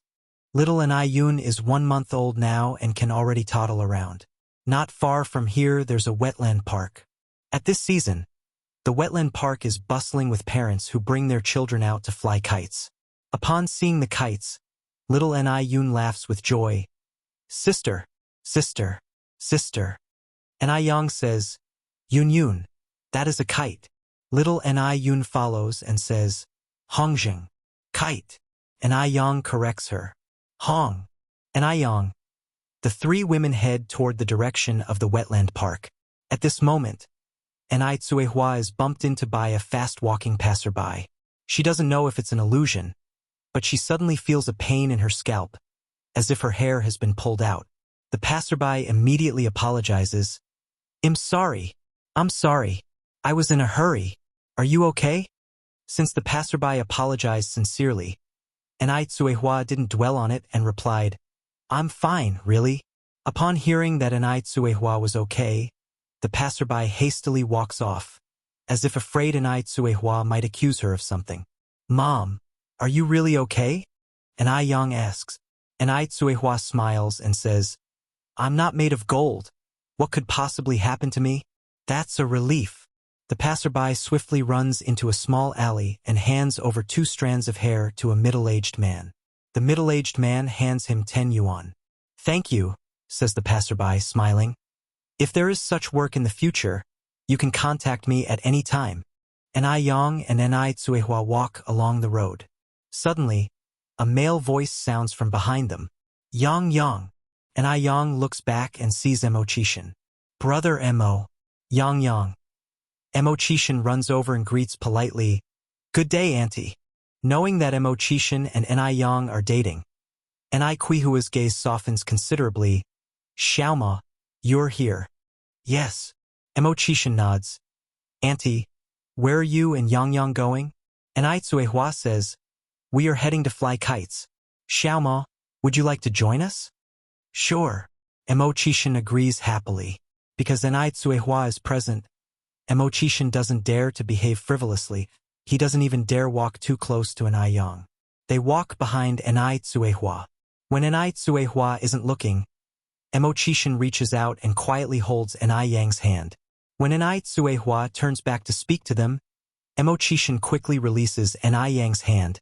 Little N.I. Yun is 1 month old now and can already toddle around. Not far from here there's a wetland park. At this season, the wetland park is bustling with parents who bring their children out to fly kites. Upon seeing the kites, little N.I. Yun laughs with joy. Sister, sister, sister. N.I. Yang says, Yun, that is a kite. Little N.I. Yun follows and says, Hongjing, kite. N.I. Yang corrects her. Hong. N.I. Yang. The three women head toward the direction of the wetland park. At this moment, N.I. Tsuehua is bumped into by a fast-walking passerby. She doesn't know if it's an illusion, but she suddenly feels a pain in her scalp, as if her hair has been pulled out. The passerby immediately apologizes. I'm sorry. I was in a hurry. Are you okay? Since the passerby apologized sincerely, N.I. Tsuehua didn't dwell on it and replied, I'm fine, really. Upon hearing that Anai Tsuehua was okay, the passerby hastily walks off, as if afraid Anai Tsuehua might accuse her of something. Mom, are you really okay? Anai Yang asks. Anai Tsuehua smiles and says, I'm not made of gold. What could possibly happen to me? That's a relief. The passerby swiftly runs into a small alley and hands over 2 strands of hair to a middle-aged man. The middle-aged man hands him 10 yuan. Thank you, says the passerby, smiling. If there is such work in the future, you can contact me at any time. Anai Yang and Anai Tsuehua walk along the road. Suddenly, a male voice sounds from behind them. Yang Yang. Anai Yang looks back and sees Mo Chishan. Brother Mo. Yang Yang. Mo Chishan runs over and greets politely, Good day, auntie. Knowing that Mo Chishan and Anai Yang are dating, Anai Quihua's gaze softens considerably. Xiaoma, you're here. Yes. Mo Chishan nods. Auntie, where are you and Yang Yang going? Anai Tsuehua says, We are heading to fly kites. Xiaoma, would you like to join us? Sure. Mo Chishan agrees happily. Because Anai Tsuehua is present, Mo Chishan doesn't dare to behave frivolously. He doesn't even dare walk too close to Anai Yang. They walk behind Anai Tsuehua. When Anai Tsuehua isn't looking, Mo Chishan reaches out and quietly holds Anai Yang's hand. When Anai Tsuehua turns back to speak to them, Mo Chishan quickly releases Anai Yang's hand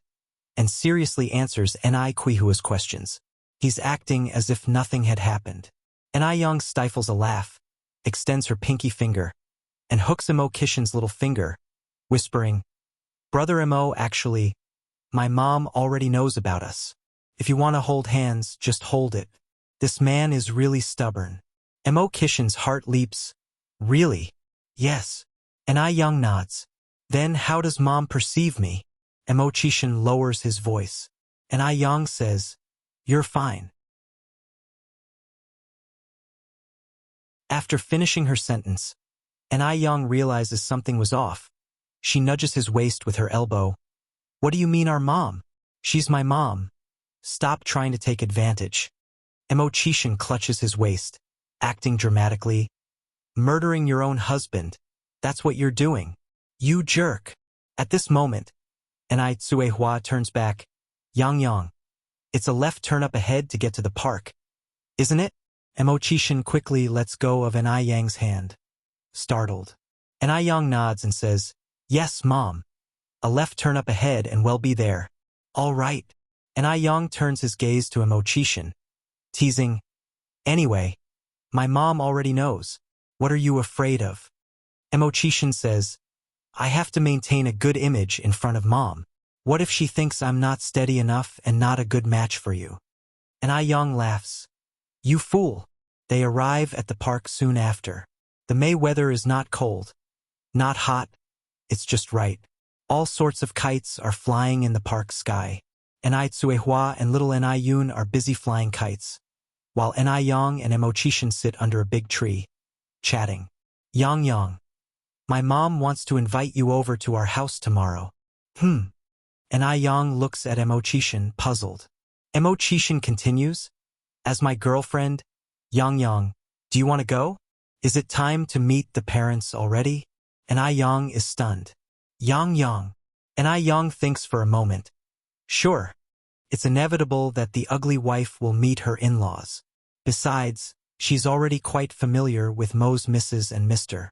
and seriously answers Anai Quihua's questions. He's acting as if nothing had happened. Anai Yang stifles a laugh, extends her pinky finger, and hooks Mo Chishan's little finger, whispering, Brother Mo, actually, my mom already knows about us. If you want to hold hands, just hold it. This man is really stubborn. Mo Chishan's heart leaps. Really? Yes. Anai Yang nods. Then how does mom perceive me? Mo Chishan lowers his voice. Anai Yang says, You're fine. After finishing her sentence, Anai Yang realizes something was off. She nudges his waist with her elbow. What do you mean our mom? She's my mom. Stop trying to take advantage. Mo Chishan clutches his waist, acting dramatically. Murdering your own husband. That's what you're doing. You jerk. At this moment, Anai Tsuehua turns back. Yang Yang. It's a left turn up ahead to get to the park. Isn't it? Mo Chishan quickly lets go of Anai Yang's hand. Startled. Anai Yang nods and says, Yes, Mom. A left turn up ahead and we'll be there. All right. Anai Yang turns his gaze to Mo Chishan, teasing, Anyway, my mom already knows. What are you afraid of? Mo Chishan says, I have to maintain a good image in front of mom. What if she thinks I'm not steady enough and not a good match for you? Anai Yang laughs. You fool. They arrive at the park soon after. The May weather is not cold, not hot, it's just right. All sorts of kites are flying in the park sky. Anai Tsuehua and little Anai Yun are busy flying kites, while Anai Yang and Mo Chishan sit under a big tree, chatting. Yang Yang, my mom wants to invite you over to our house tomorrow. Anai Yang looks at Mo Chishan, puzzled. Mo Chishan continues, As my girlfriend, Yang Yang, do you want to go? Is it time to meet the parents already? Anai Yang is stunned. Yang Yang. Anai Yang thinks for a moment. Sure. It's inevitable that the ugly wife will meet her in-laws. Besides, she's already quite familiar with Mo's Mrs. and Mr.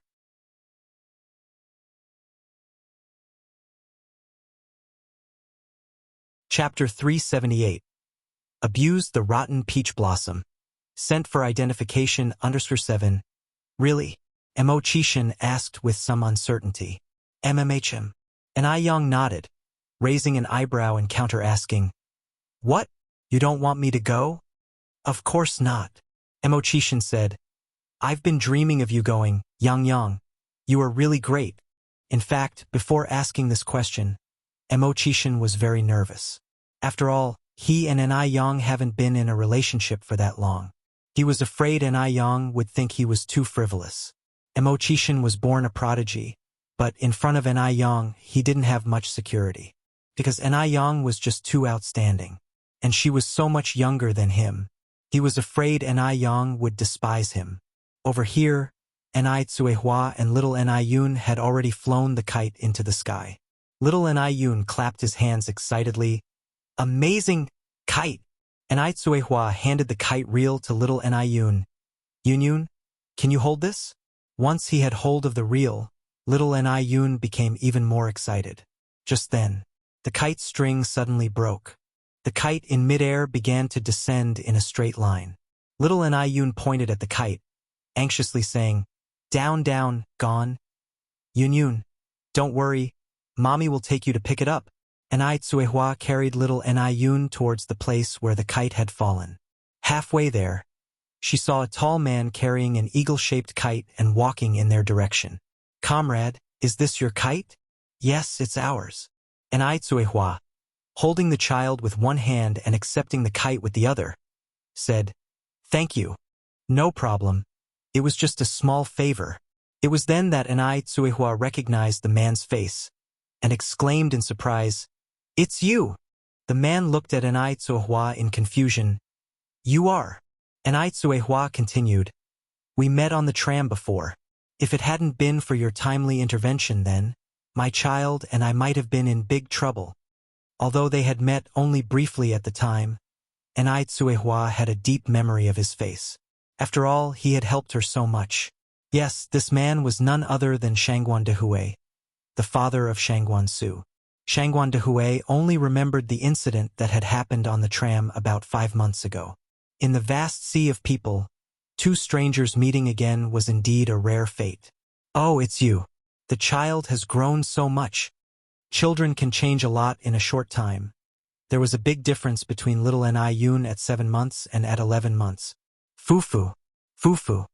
Chapter 378. Abuse the rotten peach blossom. Sent for identification _7. Really? Mo Chishan asked with some uncertainty. MMHM. Anai Yang nodded, raising an eyebrow and counter-asking. What? You don't want me to go? Of course not. Mo Chishan said. I've been dreaming of you going, Yang Yang. You are really great. In fact, before asking this question, Mo Chishan was very nervous. After all, he and Anai Yang haven't been in a relationship for that long. He was afraid Anai Yang would think he was too frivolous. Mo Chishan was born a prodigy, but in front of Anai Yang, he didn't have much security. Because Anai Yang was just too outstanding, and she was so much younger than him. He was afraid Ni Yang would despise him. Over here, Ni Tsuehua and little Ni Yun had already flown the kite into the sky. Little Ni Yun clapped his hands excitedly. Amazing kite! Ni Tsuehua handed the kite reel to little Ni Yun. Yun, can you hold this? Once he had hold of the reel, little Ni Yun became even more excited. Just then, the kite string suddenly broke. The kite in midair began to descend in a straight line. Little Ni Yun pointed at the kite, anxiously saying, Down, down, gone. Yun, don't worry, Mommy will take you to pick it up. Ni Tsuehua carried little Ni Yun towards the place where the kite had fallen. Halfway there, she saw a tall man carrying an eagle-shaped kite and walking in their direction. Comrade, is this your kite? Yes, it's ours. Ni Tsuehua, holding the child with one hand and accepting the kite with the other, said, Thank you. No problem. It was just a small favor. It was then that Ni Tsuehua recognized the man's face and exclaimed in surprise, It's you! The man looked at Ni Tsuehua in confusion. You are. Ni Tsuehua continued, We met on the tram before. If it hadn't been for your timely intervention then, my child and I might have been in big trouble. Although they had met only briefly at the time, Ni Tsuehua had a deep memory of his face. After all, he had helped her so much. Yes, this man was none other than Shangguan Dehui, the father of Shangguan Su. Shangguan Dehui only remembered the incident that had happened on the tram about 5 months ago. In the vast sea of people, two strangers meeting again was indeed a rare fate. Oh, it's you. The child has grown so much. Children can change a lot in a short time. There was a big difference between little Ni Yun at 7 months and at 11 months. Fufu. Fufu.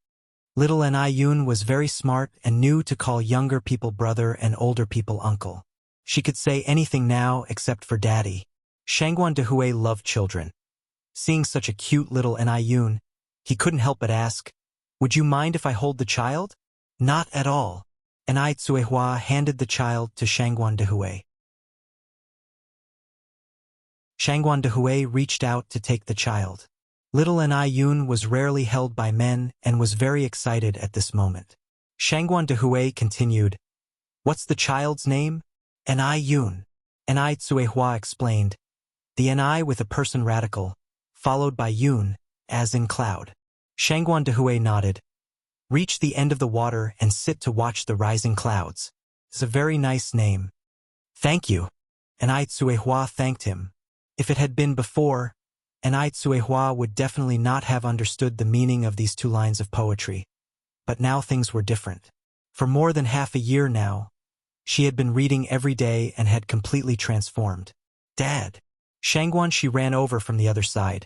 Little Ni Yun was very smart and knew to call younger people brother and older people uncle. She could say anything now except for daddy. Shangguan Dehui loved children. Seeing such a cute little Ni Yun, he couldn't help but ask, Would you mind if I hold the child? Not at all. Ni Tsuehua handed the child to Shangguan Dehui. Shangguan Dehui reached out to take the child. Little Ni Yun was rarely held by men and was very excited at this moment. Shangguan Dehui continued, What's the child's name? Ni Yun. Ni Tsuehua explained, the Ni with a person radical, followed by Yun, as in cloud. Shangguan Dehui nodded. Reach the end of the water and sit to watch the rising clouds. It's a very nice name. Thank you. Ni Tsuehua thanked him. If it had been before, Ni Tsuehua would definitely not have understood the meaning of these 2 lines of poetry. But now things were different. For more than half a year now, she had been reading every day and had completely transformed. Dad. Shangguan she ran over from the other side.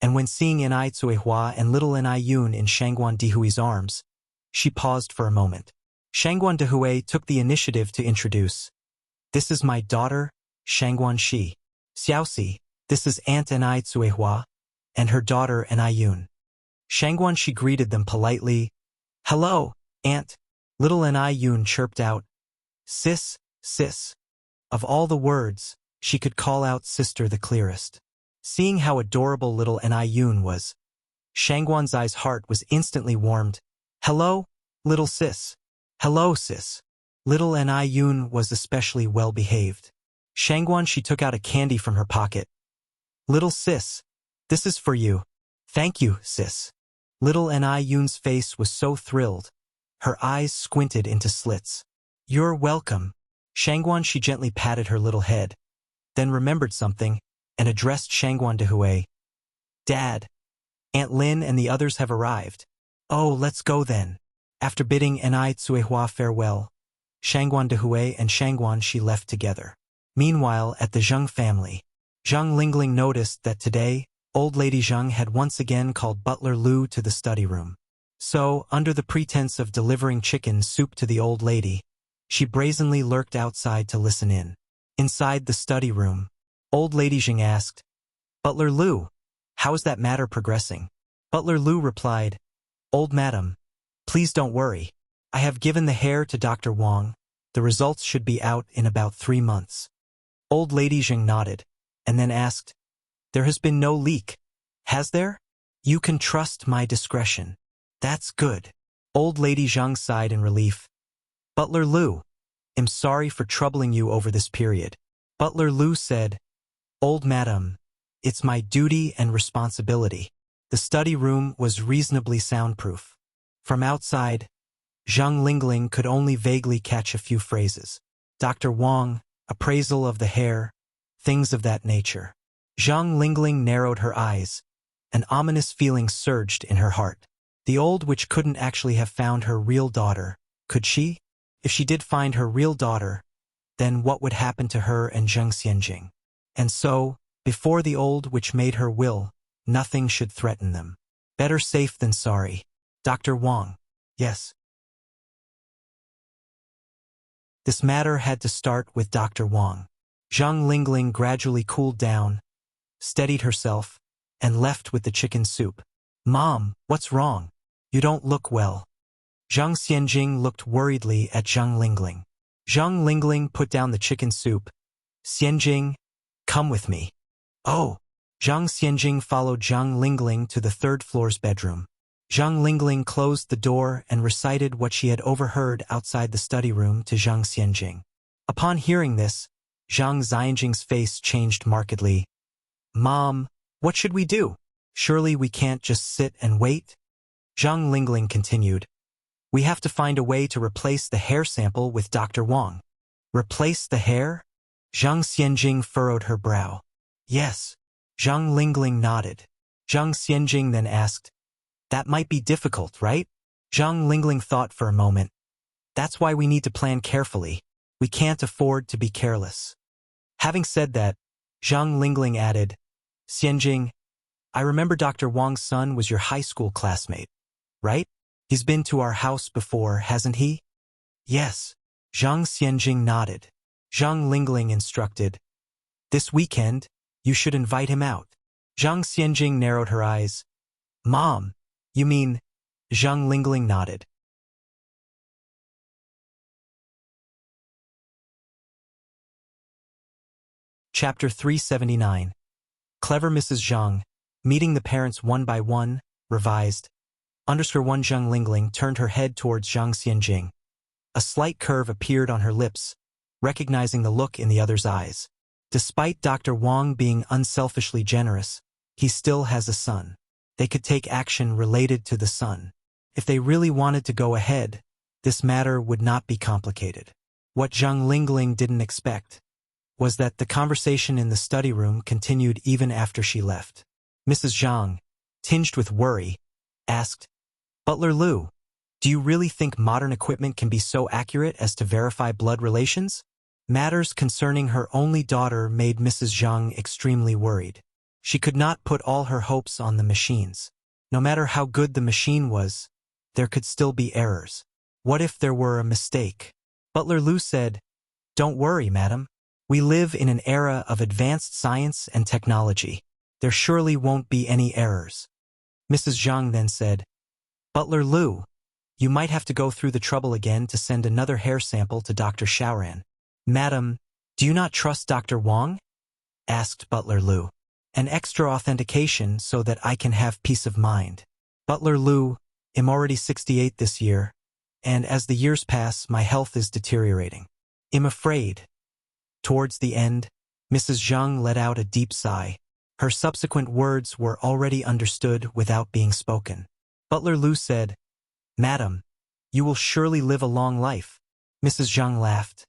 And when seeing Ni Tsuehua and little Ni Yun in Shangguan Dehui's arms, she paused for a moment. Shangguan Dehui took the initiative to introduce. This is my daughter, Shangguan Shi. Xiaoxi, this is Aunt Ni Tsuehua, and her daughter Ni Yun. Shangguan Shi greeted them politely. Hello, Aunt. Little Ni Yun chirped out. Sis, sis. Of all the words, she could call out sister the clearest. Seeing how adorable little Ni Yun was, Shangguan's heart was instantly warmed. Hello, little sis. Hello, sis. Little Ni Yun was especially well-behaved. Shangguan she took out a candy from her pocket. Little sis, this is for you. Thank you, sis. Little Ni Yun's face was so thrilled. Her eyes squinted into slits. You're welcome. Shangguan she gently patted her little head, then remembered something, and addressed Shangguan Dehui. Dad, Aunt Lin and the others have arrived. Oh, let's go then. After bidding Ni Tsuehua farewell, Shangguan Dehui and Shangguan she left together. Meanwhile, at the Zheng family, Zheng Lingling noticed that today, old lady Zheng had once again called butler Lu to the study room. So, under the pretense of delivering chicken soup to the old lady, she brazenly lurked outside to listen in. Inside the study room, old lady Zheng asked, Butler Lu, how is that matter progressing? Butler Lu replied, Old madam, please don't worry. I have given the hair to Dr. Wang. The results should be out in about 3 months. Old lady Zheng nodded, and then asked, There has been no leak, has there? You can trust my discretion. That's good. Old Lady Zhang sighed in relief. Butler Lu, I'm sorry for troubling you over this period. Butler Lu said, Old Madam, it's my duty and responsibility. The study room was reasonably soundproof. From outside, Zhang Lingling could only vaguely catch a few phrases. Dr. Wang, appraisal of the hair, things of that nature. Zhang Lingling narrowed her eyes. An ominous feeling surged in her heart. The old witch couldn't actually have found her real daughter, could she? If she did find her real daughter, then what would happen to her and Zheng Xianjing? And so, before the old witch made her will, nothing should threaten them. Better safe than sorry. Dr. Wang. Yes. This matter had to start with Dr. Wang. Zhang Lingling gradually cooled down, steadied herself, and left with the chicken soup. Mom, what's wrong? You don't look well. Zhang Xianjing looked worriedly at Zhang Lingling. Zhang Lingling put down the chicken soup. Xianjing, come with me. Oh. Zhang Xianjing followed Zhang Lingling to the third floor's bedroom. Zhang Lingling closed the door and recited what she had overheard outside the study room to Zhang Xianjing. Upon hearing this, Zhang Xianjing's face changed markedly. Mom, what should we do? Surely we can't just sit and wait? Zhang Lingling continued. We have to find a way to replace the hair sample with Dr. Wang. Replace the hair? Zhang Xianjing furrowed her brow. Yes. Zhang Lingling nodded. Zhang Xianjing then asked, That might be difficult, right? Zhang Lingling thought for a moment. That's why we need to plan carefully. We can't afford to be careless. Having said that, Zhang Lingling added, Xianjing, I remember Dr. Wang's son was your high school classmate, right? He's been to our house before, hasn't he? Yes. Zhang Xianjing nodded. Zhang Lingling instructed, This weekend, you should invite him out. Zhang Xianjing narrowed her eyes. Mom, you mean? Zhang Lingling nodded. Chapter 379. Clever Mrs. Zhang, meeting the parents one by one, revised. _1 Zhang Lingling turned her head towards Zhang Xianjing. A slight curve appeared on her lips, recognizing the look in the other's eyes. Despite Dr. Wang being unselfishly generous, he still has a son. They could take action related to the son. If they really wanted to go ahead, this matter would not be complicated. What Zhang Lingling didn't expect was that the conversation in the study room continued even after she left. Mrs. Zhang, tinged with worry, asked, Butler Lu, do you really think modern equipment can be so accurate as to verify blood relations? Matters concerning her only daughter made Mrs. Zhang extremely worried. She could not put all her hopes on the machines. No matter how good the machine was, there could still be errors. What if there were a mistake? Butler Lu said, Don't worry, madam. We live in an era of advanced science and technology. There surely won't be any errors. Mrs. Zhang then said, Butler Lu, you might have to go through the trouble again to send another hair sample to Dr. Xiaoran. Madam, do you not trust Dr. Wang? Asked Butler Lu. An extra authentication so that I can have peace of mind. Butler Lu, I'm already 68 this year, and as the years pass, my health is deteriorating. I'm afraid. Towards the end, Mrs. Zhang let out a deep sigh. Her subsequent words were already understood without being spoken. Butler Lu said, Madam, you will surely live a long life. Mrs. Zhang laughed.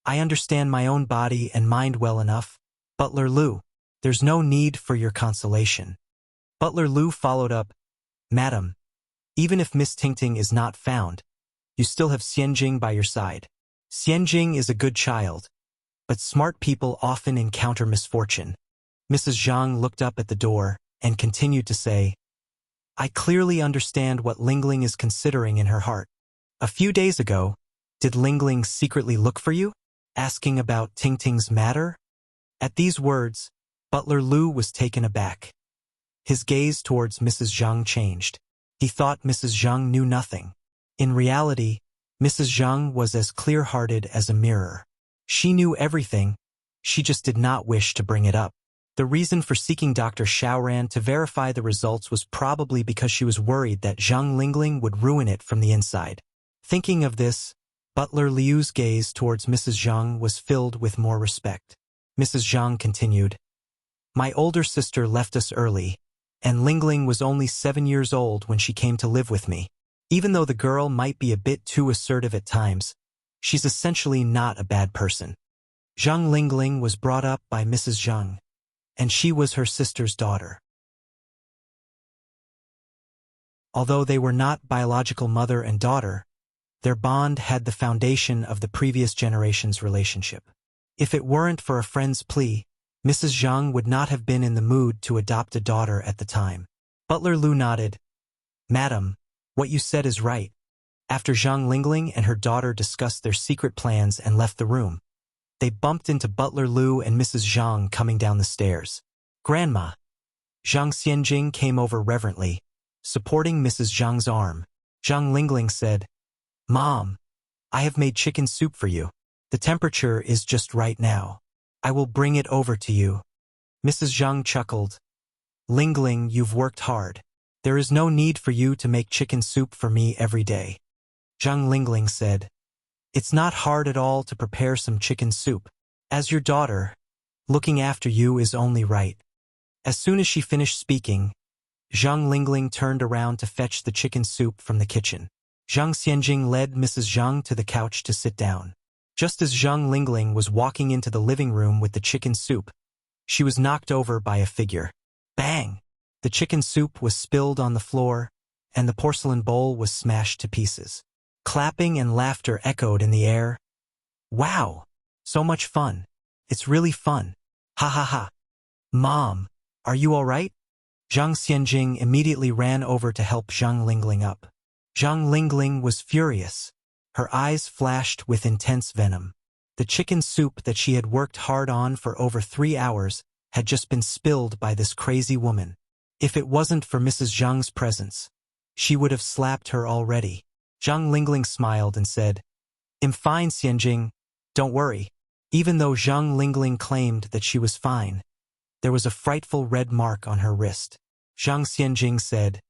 I understand my own body and mind well enough. Butler Lu, there's no need for your consolation. Butler Lu followed up, Madam, even if Miss Tingting is not found, you still have Xianjing by your side. Xianjing is a good child, but smart people often encounter misfortune. Mrs. Zhang looked up at the door and continued to say, I clearly understand what Lingling is considering in her heart. A few days ago, did Lingling secretly look for you, asking about Tingting's matter? At these words, Butler Lu was taken aback. His gaze towards Mrs. Zhang changed. He thought Mrs. Zhang knew nothing. In reality, Mrs. Zhang was as clear-hearted as a mirror. She knew everything, she just did not wish to bring it up. The reason for seeking Dr. Xiaoran to verify the results was probably because she was worried that Zhang Lingling would ruin it from the inside. Thinking of this, Butler Liu's gaze towards Mrs. Zhang was filled with more respect. Mrs. Zhang continued, "My older sister left us early, and Lingling was only 7 years old when she came to live with me. Even though the girl might be a bit too assertive at times, she's essentially not a bad person. Zhang Lingling was brought up by Mrs. Zhang, and she was her sister's daughter. Although they were not biological mother and daughter, their bond had the foundation of the previous generation's relationship. If it weren't for a friend's plea, Mrs. Zhang would not have been in the mood to adopt a daughter at the time." Butler Liu nodded. "Madam, what you said is right." After Zhang Lingling and her daughter discussed their secret plans and left the room, they bumped into Butler Liu and Mrs. Zhang coming down the stairs. "Grandma." Zhang Xianjing came over reverently, supporting Mrs. Zhang's arm. Zhang Lingling said, "Mom, I have made chicken soup for you. The temperature is just right now. I will bring it over to you." Mrs. Zhang chuckled. "Lingling, you've worked hard. There is no need for you to make chicken soup for me every day." Zhang Lingling said, "It's not hard at all to prepare some chicken soup. As your daughter, looking after you is only right." As soon as she finished speaking, Zhang Lingling turned around to fetch the chicken soup from the kitchen. Zhang Xianjing led Mrs. Zhang to the couch to sit down. Just as Zhang Lingling was walking into the living room with the chicken soup, she was knocked over by a figure. Bang! The chicken soup was spilled on the floor, and the porcelain bowl was smashed to pieces. Clapping and laughter echoed in the air. "Wow! So much fun. It's really fun. Ha ha ha. Mom, are you all right?" Zhang Xianjing immediately ran over to help Zhang Lingling up. Zhang Lingling was furious. Her eyes flashed with intense venom. The chicken soup that she had worked hard on for over 3 hours had just been spilled by this crazy woman. If it wasn't for Mrs. Zhang's presence, she would have slapped her already. Zhang Lingling smiled and said, "I'm fine, Xianjing. Don't worry." Even though Zhang Lingling claimed that she was fine, there was a frightful red mark on her wrist. Zhang Xianjing said,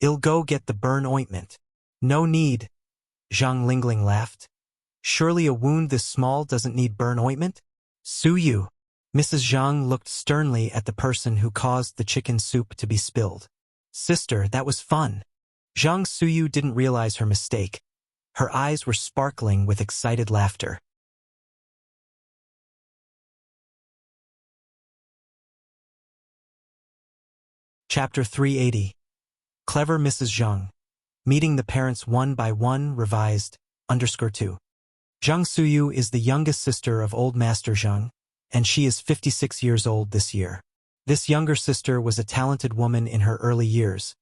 "I'll go get the burn ointment." "No need." Zhang Lingling laughed. "Surely a wound this small doesn't need burn ointment?" "Sue you." Mrs. Zhang looked sternly at the person who caused the chicken soup to be spilled. "Sister, that was fun." Zhang Suyu didn't realize her mistake. Her eyes were sparkling with excited laughter. Chapter 380. Clever Mrs. Zhang. Meeting the parents one by one, revised, _2. Zhang Suyu is the youngest sister of Old Master Zhang, and she is 56 years old this year. This younger sister was a talented woman in her early years,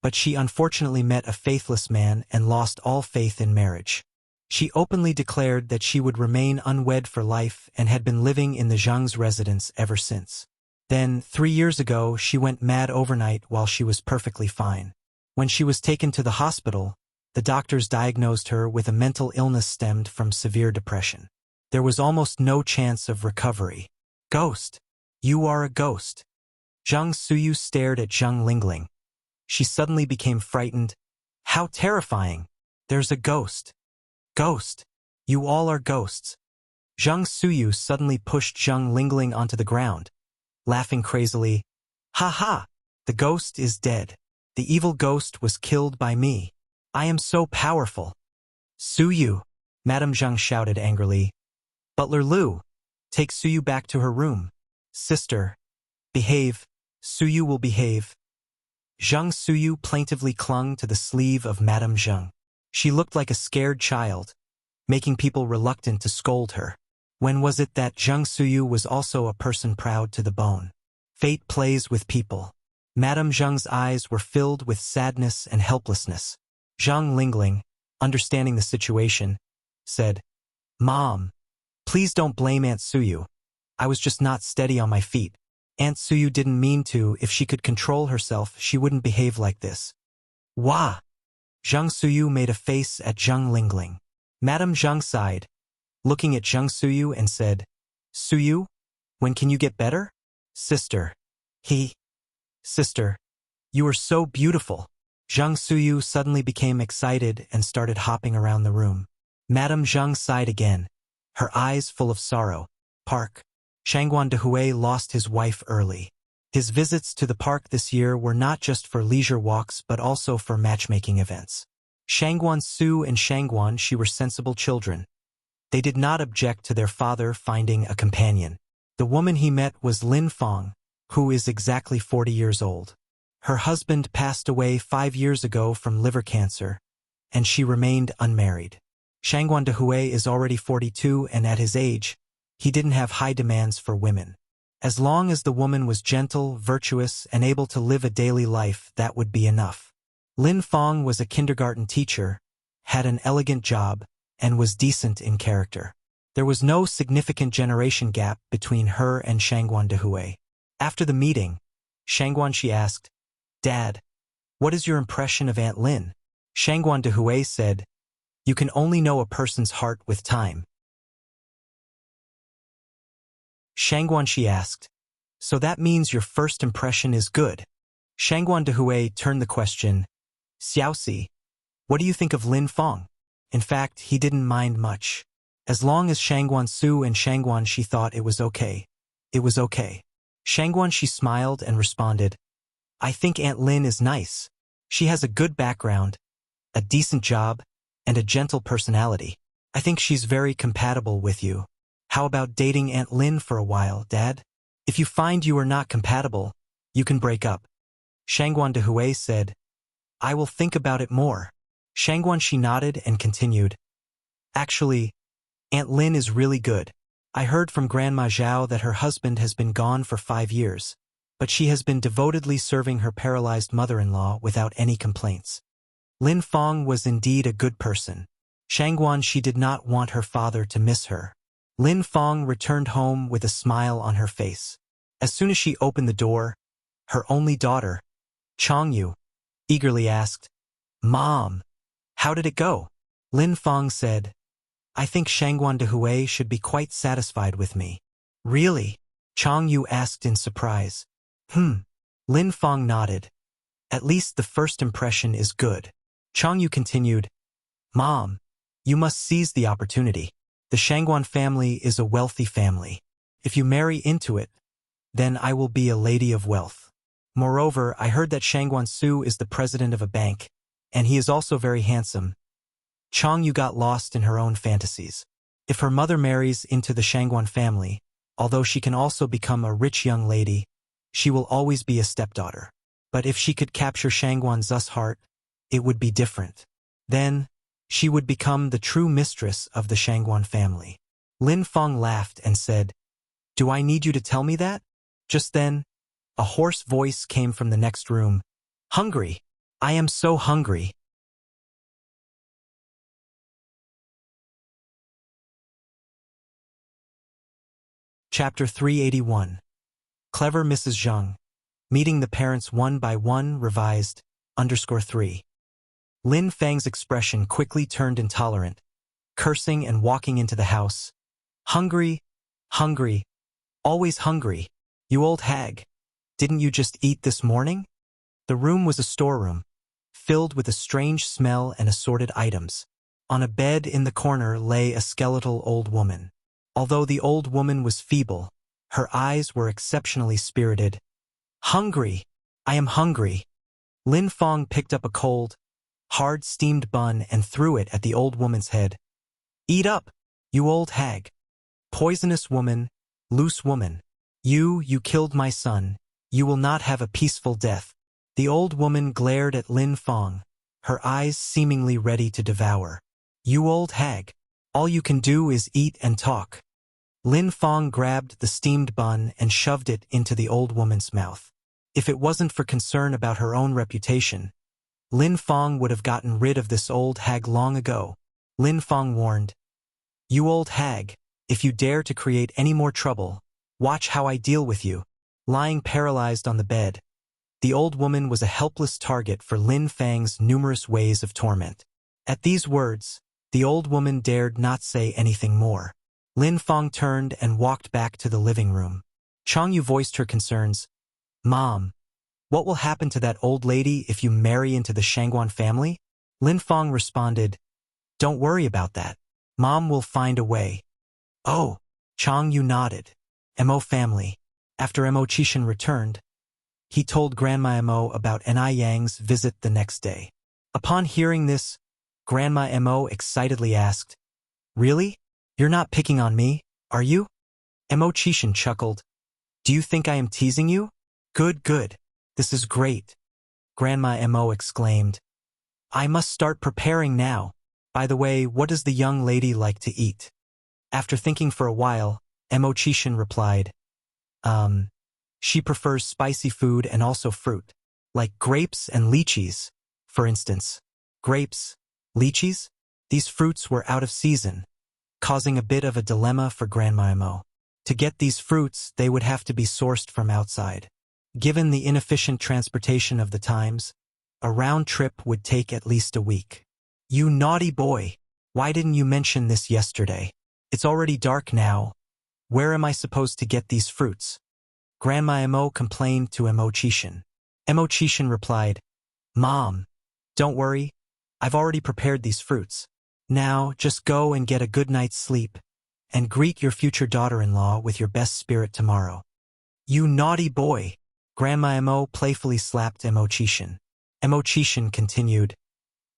but she unfortunately met a faithless man and lost all faith in marriage. She openly declared that she would remain unwed for life and had been living in the Zhang's residence ever since. Then, 3 years ago, she went mad overnight while she was perfectly fine. When she was taken to the hospital, the doctors diagnosed her with a mental illness stemmed from severe depression. There was almost no chance of recovery. "Ghost! You are a ghost!" Zhang Suyu stared at Zhang Lingling. She suddenly became frightened. "How terrifying! There's a ghost! Ghost! You all are ghosts!" Zhang Suyu suddenly pushed Zhang Lingling onto the ground, laughing crazily. "Ha ha! The ghost is dead. The evil ghost was killed by me. I am so powerful." "Suyu!" Madame Zhang shouted angrily. "Butler Liu, take Suyu back to her room." "Sister, behave. Suyu will behave." Zhang Suyu plaintively clung to the sleeve of Madame Zhang. She looked like a scared child, making people reluctant to scold her. When was it that Zhang Suyu was also a person proud to the bone? Fate plays with people. Madame Zhang's eyes were filled with sadness and helplessness. Zhang Lingling, understanding the situation, said, "Mom, please don't blame Aunt Suyu. I was just not steady on my feet. Aunt Suyu didn't mean to. If she could control herself, she wouldn't behave like this." "Wah!" Zhang Suyu made a face at Zhang Lingling. Madame Zhang sighed, looking at Zhang Suyu and said, "Suyu, when can you get better?" Sister. Sister. You are so beautiful. Zhang Suyu suddenly became excited and started hopping around the room. Madame Zhang sighed again, her eyes full of sorrow. Park. Shangguan Dehui lost his wife early. His visits to the park this year were not just for leisure walks but also for matchmaking events. Shangguan Su and Shangguan Shi were sensible children. They did not object to their father finding a companion. The woman he met was Lin Fong, who is exactly 40 years old. Her husband passed away 5 years ago from liver cancer, and she remained unmarried. Shangguan Dehui is already 42, and at his age, he didn't have high demands for women. As long as the woman was gentle, virtuous, and able to live a daily life, that would be enough. Lin Fong was a kindergarten teacher, had an elegant job, and was decent in character. There was no significant generation gap between her and Shangguan Dehui. After the meeting, Shangguan Shi asked, "Dad, what is your impression of Aunt Lin?" Shangguan Dehui said, "You can only know a person's heart with time." Shangguan Shi asked, "So that means your first impression is good?" Shangguan Dehui turned the question, "Xiaoxi, what do you think of Lin Fong?" In fact, he didn't mind much. As long as Shangguan Su and Shangguan Shi thought it was okay, it was okay. Shangguan Shi smiled and responded, "I think Aunt Lin is nice. She has a good background, a decent job, and a gentle personality. I think she's very compatible with you. How about dating Aunt Lin for a while, Dad? If you find you are not compatible, you can break up." Shangguan Dehui said, "I will think about it more." Shangguan Shi nodded and continued, "Actually, Aunt Lin is really good. I heard from Grandma Zhao that her husband has been gone for 5 years, but she has been devotedly serving her paralyzed mother-in-law without any complaints. Lin Fong was indeed a good person. Shangguan Shi did not want her father to miss her." Lin Fong returned home with a smile on her face. As soon as she opened the door, her only daughter, Changyu, eagerly asked, "Mom, how did it go?" Lin Fong said, "I think Shangguan Dehui should be quite satisfied with me." "Really?" Changyu asked in surprise. Lin Fong nodded. "At least the first impression is good." Changyu continued, "Mom, you must seize the opportunity. The Shangguan family is a wealthy family. If you marry into it, then I will be a lady of wealth. Moreover, I heard that Shangguan Su is the president of a bank, and he is also very handsome." Changyu got lost in her own fantasies. If her mother marries into the Shangguan family, although she can also become a rich young lady, she will always be a stepdaughter. But if she could capture Shangguan Zu's heart, it would be different. Then, she would become the true mistress of the Shangguan family. Lin Fong laughed and said, "Do I need you to tell me that?" Just then, a hoarse voice came from the next room. "Hungry! I am so hungry!" Chapter 381. Clever Mrs. Zhang. Meeting the parents one by one, revised, _3. Lin Fang's expression quickly turned intolerant, cursing and walking into the house. "Hungry, hungry, always hungry. You old hag. Didn't you just eat this morning?" The room was a storeroom, filled with a strange smell and assorted items. On a bed in the corner lay a skeletal old woman. Although the old woman was feeble, her eyes were exceptionally spirited. "Hungry! I am hungry." Lin Fong picked up a cold, hard steamed bun and threw it at the old woman's head. "Eat up, you old hag. Poisonous woman, loose woman. You killed my son. You will not have a peaceful death." The old woman glared at Lin Fong, her eyes seemingly ready to devour. "You old hag. All you can do is eat and talk." Lin Fong grabbed the steamed bun and shoved it into the old woman's mouth. If it wasn't for concern about her own reputation, Lin Fong would have gotten rid of this old hag long ago. Lin Fong warned, "You old hag, if you dare to create any more trouble, watch how I deal with you." Lying paralyzed on the bed, the old woman was a helpless target for Lin Fang's numerous ways of torment. At these words, the old woman dared not say anything more. Lin Fong turned and walked back to the living room. Changyu voiced her concerns. Mom, what will happen to that old lady if you marry into the Shangguan family? Lin Feng responded, don't worry about that. Mom will find a way. Oh, Changyu nodded. Mo family. After Mo Qishan returned, he told Grandma Mo about Ni Yang's visit the next day. Upon hearing this, Grandma Mo excitedly asked, really? You're not picking on me, are you? Mo Qishan chuckled. Do you think I am teasing you? Good, good. This is great. Grandma Mo exclaimed. I must start preparing now. By the way, what does the young lady like to eat? After thinking for a while, Mo Qishan replied, she prefers spicy food and also fruit, like grapes and lychees, for instance. Grapes, lychees? These fruits were out of season, causing a bit of a dilemma for Grandma Mo. To get these fruits, they would have to be sourced from outside. Given the inefficient transportation of the times, a round trip would take at least a week. You naughty boy, why didn't you mention this yesterday? It's already dark now. Where am I supposed to get these fruits? Grandma Mo complained to Mo Qishan. Mo Qishan replied, Mom, don't worry, I've already prepared these fruits. Now just go and get a good night's sleep, and greet your future daughter-in-law with your best spirit tomorrow. You naughty boy, Grandma Mo playfully slapped Mo Qishan. Mo Qishan continued,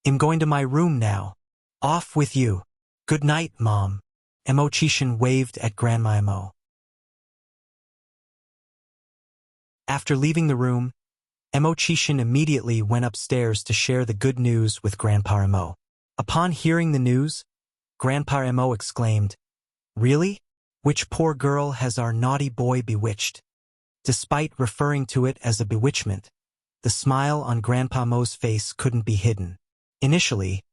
I'm going to my room now. Off with you. Good night, Mom. Mo Qishan waved at Grandma Mo. After leaving the room, Mo Qishan immediately went upstairs to share the good news with Grandpa Mo. Upon hearing the news, Grandpa Mo exclaimed, really? Which poor girl has our naughty boy bewitched? Despite referring to it as a bewitchment, the smile on Grandpa Mo's face couldn't be hidden. Initially,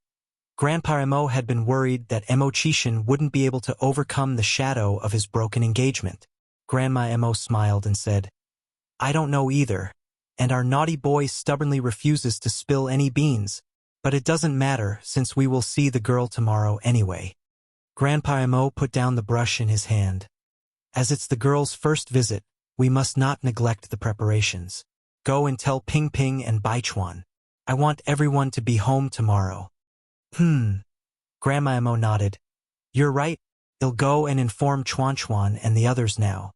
Grandpa Mo had been worried that Mo Qishan wouldn't be able to overcome the shadow of his broken engagement. Grandma Mo smiled and said, I don't know either, and our naughty boy stubbornly refuses to spill any beans, but it doesn't matter since we will see the girl tomorrow anyway. Grandpa Mo put down the brush in his hand. As it's the girl's first visit, we must not neglect the preparations. Go and tell Ping Ping and Baichuan. I want everyone to be home tomorrow. Grandma Mo nodded. You're right, I'll go and inform Chuan Chuan and the others now.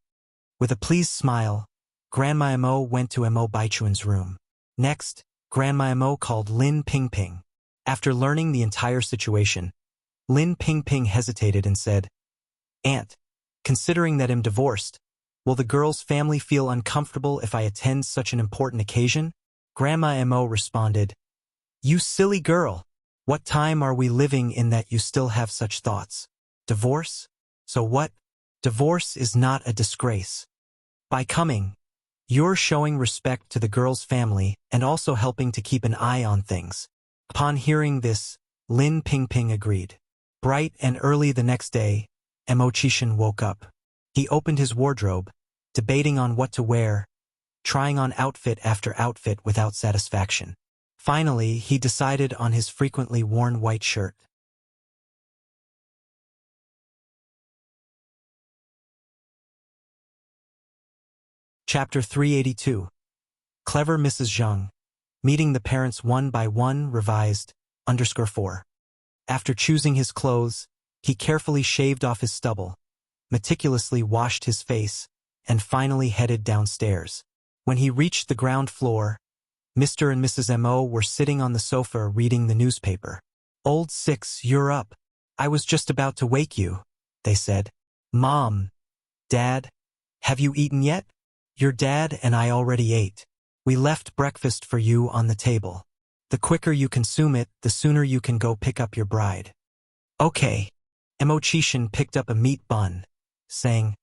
With a pleased smile, Grandma Mo went to Mo Baichuan's room. Next, Grandma Mo called Lin Ping Ping. After learning the entire situation, Lin Ping Ping hesitated and said, Aunt, considering that I'm divorced, will the girl's family feel uncomfortable if I attend such an important occasion? Grandma Mo responded, You silly girl, what time are we living in that you still have such thoughts? Divorce? So what? Divorce is not a disgrace. By coming, you're showing respect to the girl's family and also helping to keep an eye on things. Upon hearing this, Lin Ping Ping agreed. Bright and early the next day, Mo Qishan woke up. He opened his wardrobe, debating on what to wear, trying on outfit after outfit without satisfaction. Finally, he decided on his frequently worn white shirt. Chapter 382. Clever Mrs. Zheng. Meeting the parents one by one, revised, _4. After choosing his clothes, he carefully shaved off his stubble, meticulously washed his face, and finally headed downstairs. When he reached the ground floor, Mr. and Mrs. Mo were sitting on the sofa reading the newspaper. Old Six, you're up. I was just about to wake you, they said. Mom, Dad, have you eaten yet? Your dad and I already ate. We left breakfast for you on the table. The quicker you consume it, the sooner you can go pick up your bride. Okay. Mo Qishan picked up a meat bun, saying,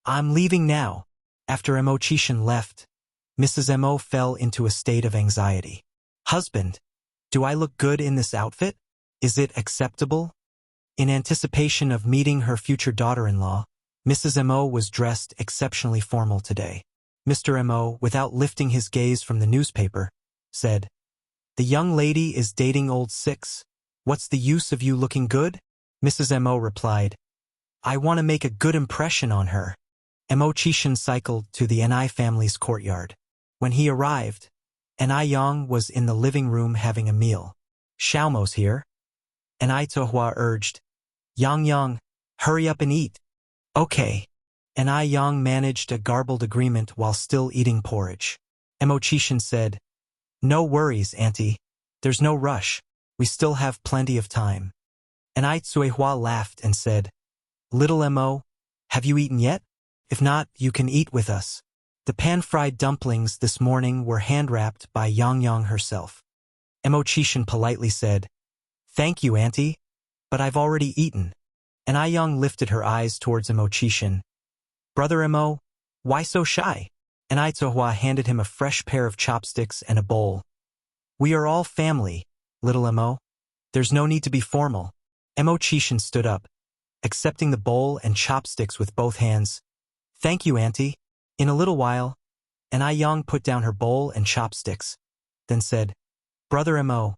I'm leaving now. After Mo Qishan left, Mrs. Mo fell into a state of anxiety. Husband, do I look good in this outfit? Is it acceptable? In anticipation of meeting her future daughter-in-law, Mrs. Mo was dressed exceptionally formal today. Mr. Mo, without lifting his gaze from the newspaper, said, The young lady is dating old Six. What's the use of you looking good? Mrs. Mo replied, I want to make a good impression on her. Mo Chishan cycled to the Ni family's courtyard. When he arrived, Ni Yang was in the living room having a meal. Xiaomo's here. Ni Tohua urged. Yang, hurry up and eat. Okay. Ni Yang managed a garbled agreement while still eating porridge. Mo Chishan said, No worries, Auntie. There's no rush. We still have plenty of time. Ni Tsuehua laughed and said, Little Mo, have you eaten yet? If not, you can eat with us. The pan-fried dumplings this morning were hand-wrapped by Yang herself. Mo Chishan politely said, Thank you, Auntie, but I've already eaten. Ni Yang lifted her eyes towards Mo Chishan. Brother Mo, why so shy? Ni Tohua handed him a fresh pair of chopsticks and a bowl. We are all family, little Mo. There's no need to be formal. Mo Chishan stood up, accepting the bowl and chopsticks with both hands. Thank you, Auntie. In a little while, Ni Yang put down her bowl and chopsticks, then said, Brother Mo,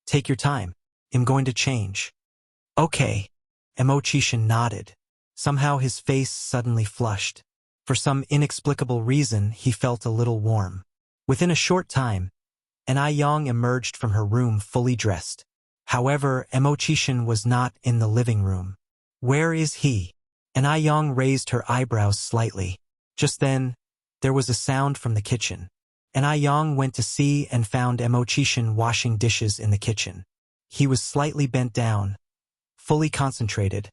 take your time. I'm going to change. Okay. Mo Chishan nodded. Somehow his face suddenly flushed. For some inexplicable reason, he felt a little warm. Within a short time, Ni Yang emerged from her room fully dressed. However, Mo Chishan was not in the living room. Where is he? Ni Yang raised her eyebrows slightly. Just then, there was a sound from the kitchen. Ni Yang went to see and found Mo Chishan washing dishes in the kitchen. He was slightly bent down, fully concentrated,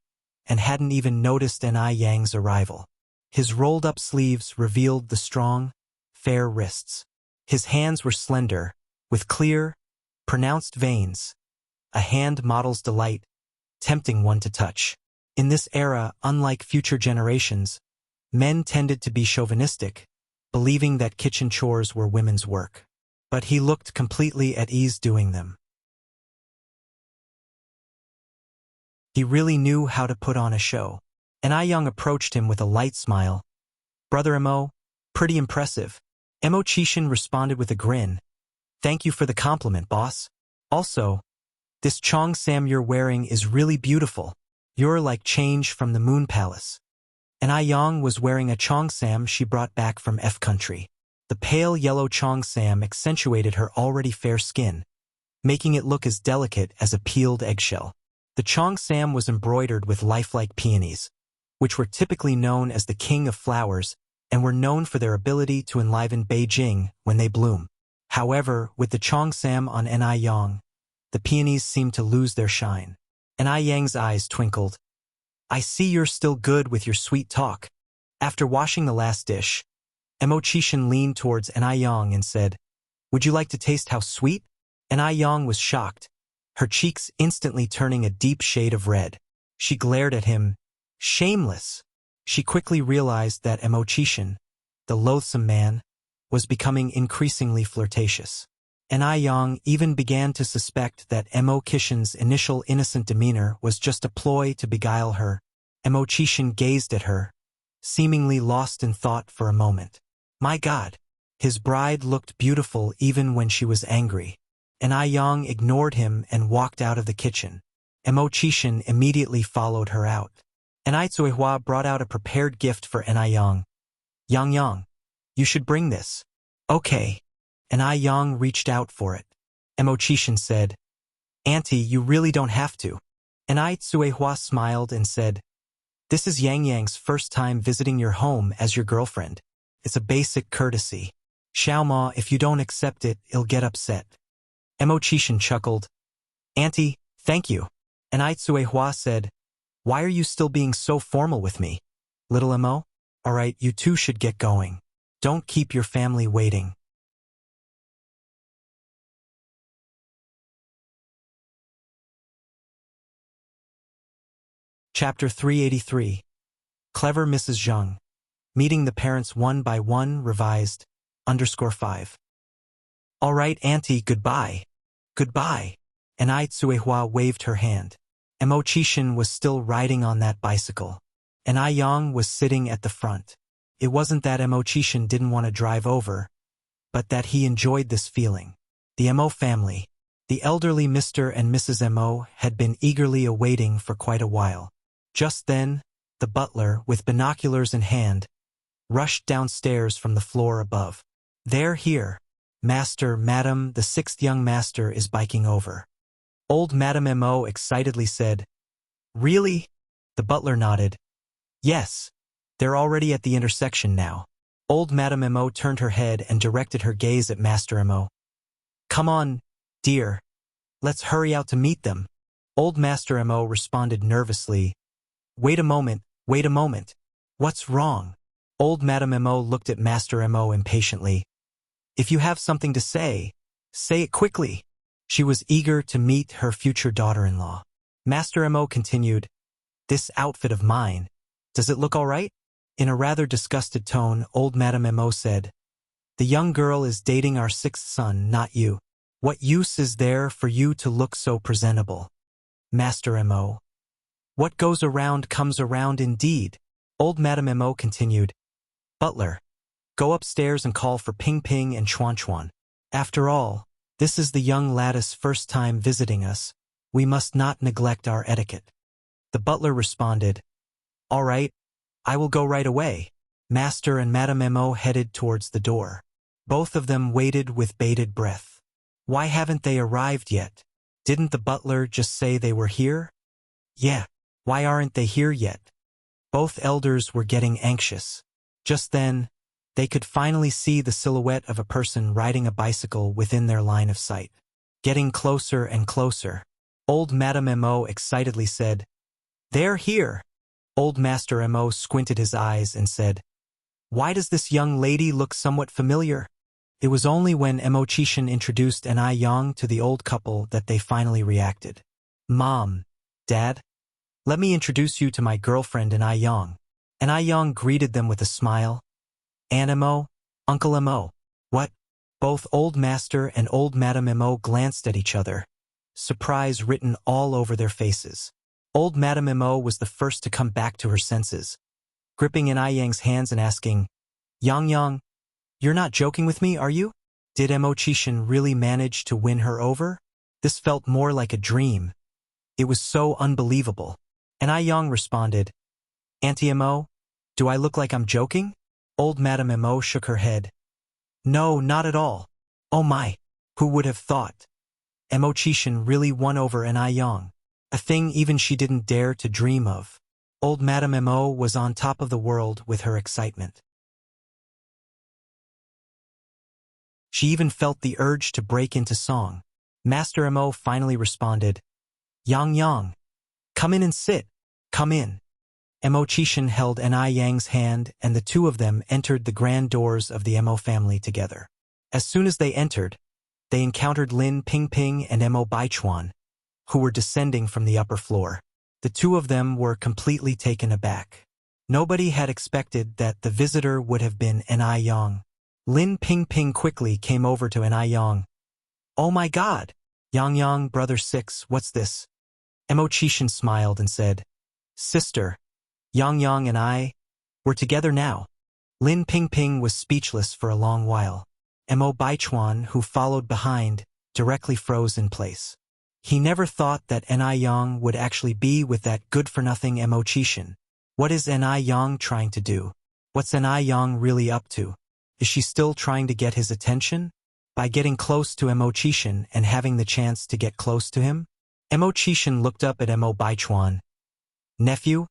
and hadn't even noticed Ni Yang's arrival. His rolled-up sleeves revealed the strong, fair wrists. His hands were slender, with clear, pronounced veins, a hand model's delight, tempting one to touch. In this era, unlike future generations, men tended to be chauvinistic, believing that kitchen chores were women's work. But he looked completely at ease doing them. He really knew how to put on a show. Ni Yang approached him with a light smile. Brother Mo, pretty impressive. Mo Chishan responded with a grin. Thank you for the compliment, boss. Also, this Chong Sam you're wearing is really beautiful. You're like change from the Moon Palace. Ni Yang was wearing a Chong Sam she brought back from F country. The pale yellow Chong Sam accentuated her already fair skin, making it look as delicate as a peeled eggshell. The Chong Sam was embroidered with lifelike peonies, which were typically known as the king of flowers and were known for their ability to enliven Beijing when they bloom. However, with the Chong Sam on Ni Yang, the peonies seemed to lose their shine. Ni Yang's eyes twinkled. I see you're still good with your sweet talk. After washing the last dish, Mo Chishan leaned towards Ni Yang and said, Would you like to taste how sweet? Ni Yang was shocked, her cheeks instantly turning a deep shade of red. She glared at him. Shameless. She quickly realized that Mo Chishan, the loathsome man, was becoming increasingly flirtatious. Ni Yang even began to suspect that Mo Chishan's initial innocent demeanor was just a ploy to beguile her. Mo Chishan gazed at her, seemingly lost in thought for a moment. My God, his bride looked beautiful even when she was angry. Ni Yang ignored him and walked out of the kitchen. Mo Chishan immediately followed her out. Ni Tsuehua brought out a prepared gift for Ni Yang. Yang, you should bring this. Okay. Ni Yang reached out for it. Mo Chishan said, Auntie, you really don't have to. Ni Tsuehua smiled and said, This is Yang's first time visiting your home as your girlfriend. It's a basic courtesy. Xiaoma, if you don't accept it, he'll get upset. Mo Chishan chuckled. Auntie, thank you. Ni Tsuehua said, Why are you still being so formal with me? Little Mo? Alright, you two should get going. Don't keep your family waiting. Chapter 383. Clever Mrs. Zheng. Meeting the parents one by one, revised, _5. All right, Auntie, goodbye. Goodbye. Ni Tsuehua waved her hand. Mo Chishan was still riding on that bicycle. Ni Yang was sitting at the front. It wasn't that Mo Chishan didn't want to drive over, but that he enjoyed this feeling. The Mo family, the elderly Mr. and Mrs. Mo, had been eagerly awaiting for quite a while. Just then, the butler, with binoculars in hand, rushed downstairs from the floor above. "They're here. Master, Madam, the sixth young master is biking over." Old Madame Mo excitedly said, "Really?" The butler nodded. "Yes. They're already at the intersection now." Old Madame Mo turned her head and directed her gaze at Master Mo. "Come on, dear. Let's hurry out to meet them." Old Master Mo responded nervously. Wait a moment. What's wrong?" Old Madame Mo looked at Master Mo impatiently. "If you have something to say it quickly." She was eager to meet her future daughter-in-law. Master Mo continued, "This outfit of mine, does it look all right?" In a rather disgusted tone, Old Madame Mo said, "The young girl is dating our sixth son, not you. What use is there for you to look so presentable?" Master Mo, "What goes around comes around indeed." Old Madame Mo continued, "Butler, go upstairs and call for Ping Ping and Chuan Chuan. After all, this is the young laddie's first time visiting us. We must not neglect our etiquette." The butler responded, "All right, I will go right away." Master and Madame Mo headed towards the door. Both of them waited with bated breath. Why haven't they arrived yet? Didn't the butler just say they were here? Yeah, why aren't they here yet? Both elders were getting anxious. Just then, they could finally see the silhouette of a person riding a bicycle within their line of sight. Getting closer and closer. Old Madame Mo excitedly said, "They're here." Old Master Mo squinted his eyes and said, "Why does this young lady look somewhat familiar?" It was only when Mo Chishan introduced Ai Yang to the old couple that they finally reacted. "Mom, Dad, let me introduce you to my girlfriend Ai Yang." Ai Yang greeted them with a smile. "Aunt Mo, Uncle Mo." "What?" Both Old Master and Old Madame Mo glanced at each other, surprise written all over their faces. Old Madame Mo was the first to come back to her senses, gripping Ai Yang's hands and asking, Yang, you're not joking with me, are you? Did Mo Chishan really manage to win her over?" This felt more like a dream. It was so unbelievable. Ai Yang responded, "Auntie Mo, do I look like I'm joking?" Old Madame Mo shook her head. "No, not at all. Oh my, who would have thought?" Mo Chishan really won over Ai Yang, a thing even she didn't dare to dream of. Old Madame Mo was on top of the world with her excitement. She even felt the urge to break into song. Master Mo finally responded, Yang, come in and sit. Come in." Mo Chishan held Ai Yang's hand and the two of them entered the grand doors of the Mo family together. As soon as they entered, they encountered Lin Pingping and Mo Baichuan, who were descending from the upper floor. The two of them were completely taken aback. Nobody had expected that the visitor would have been Ai Yang. Lin Pingping quickly came over to Ai Yang. "Oh my God! Yang, brother six, what's this?" Mo Chishan smiled and said, "Sister, Yang and I, we're together now." Lin Pingping was speechless for a long while. Mo Baichuan, who followed behind, directly froze in place. He never thought that Ai Yang would actually be with that good-for-nothing Mo Chishan. What is Ai Yang trying to do? What's Ai Yang really up to? Is she still trying to get his attention? By getting close to Mo Chishan and having the chance to get close to him? Mo Chishan looked up at Mo Baichuan. "Nephew,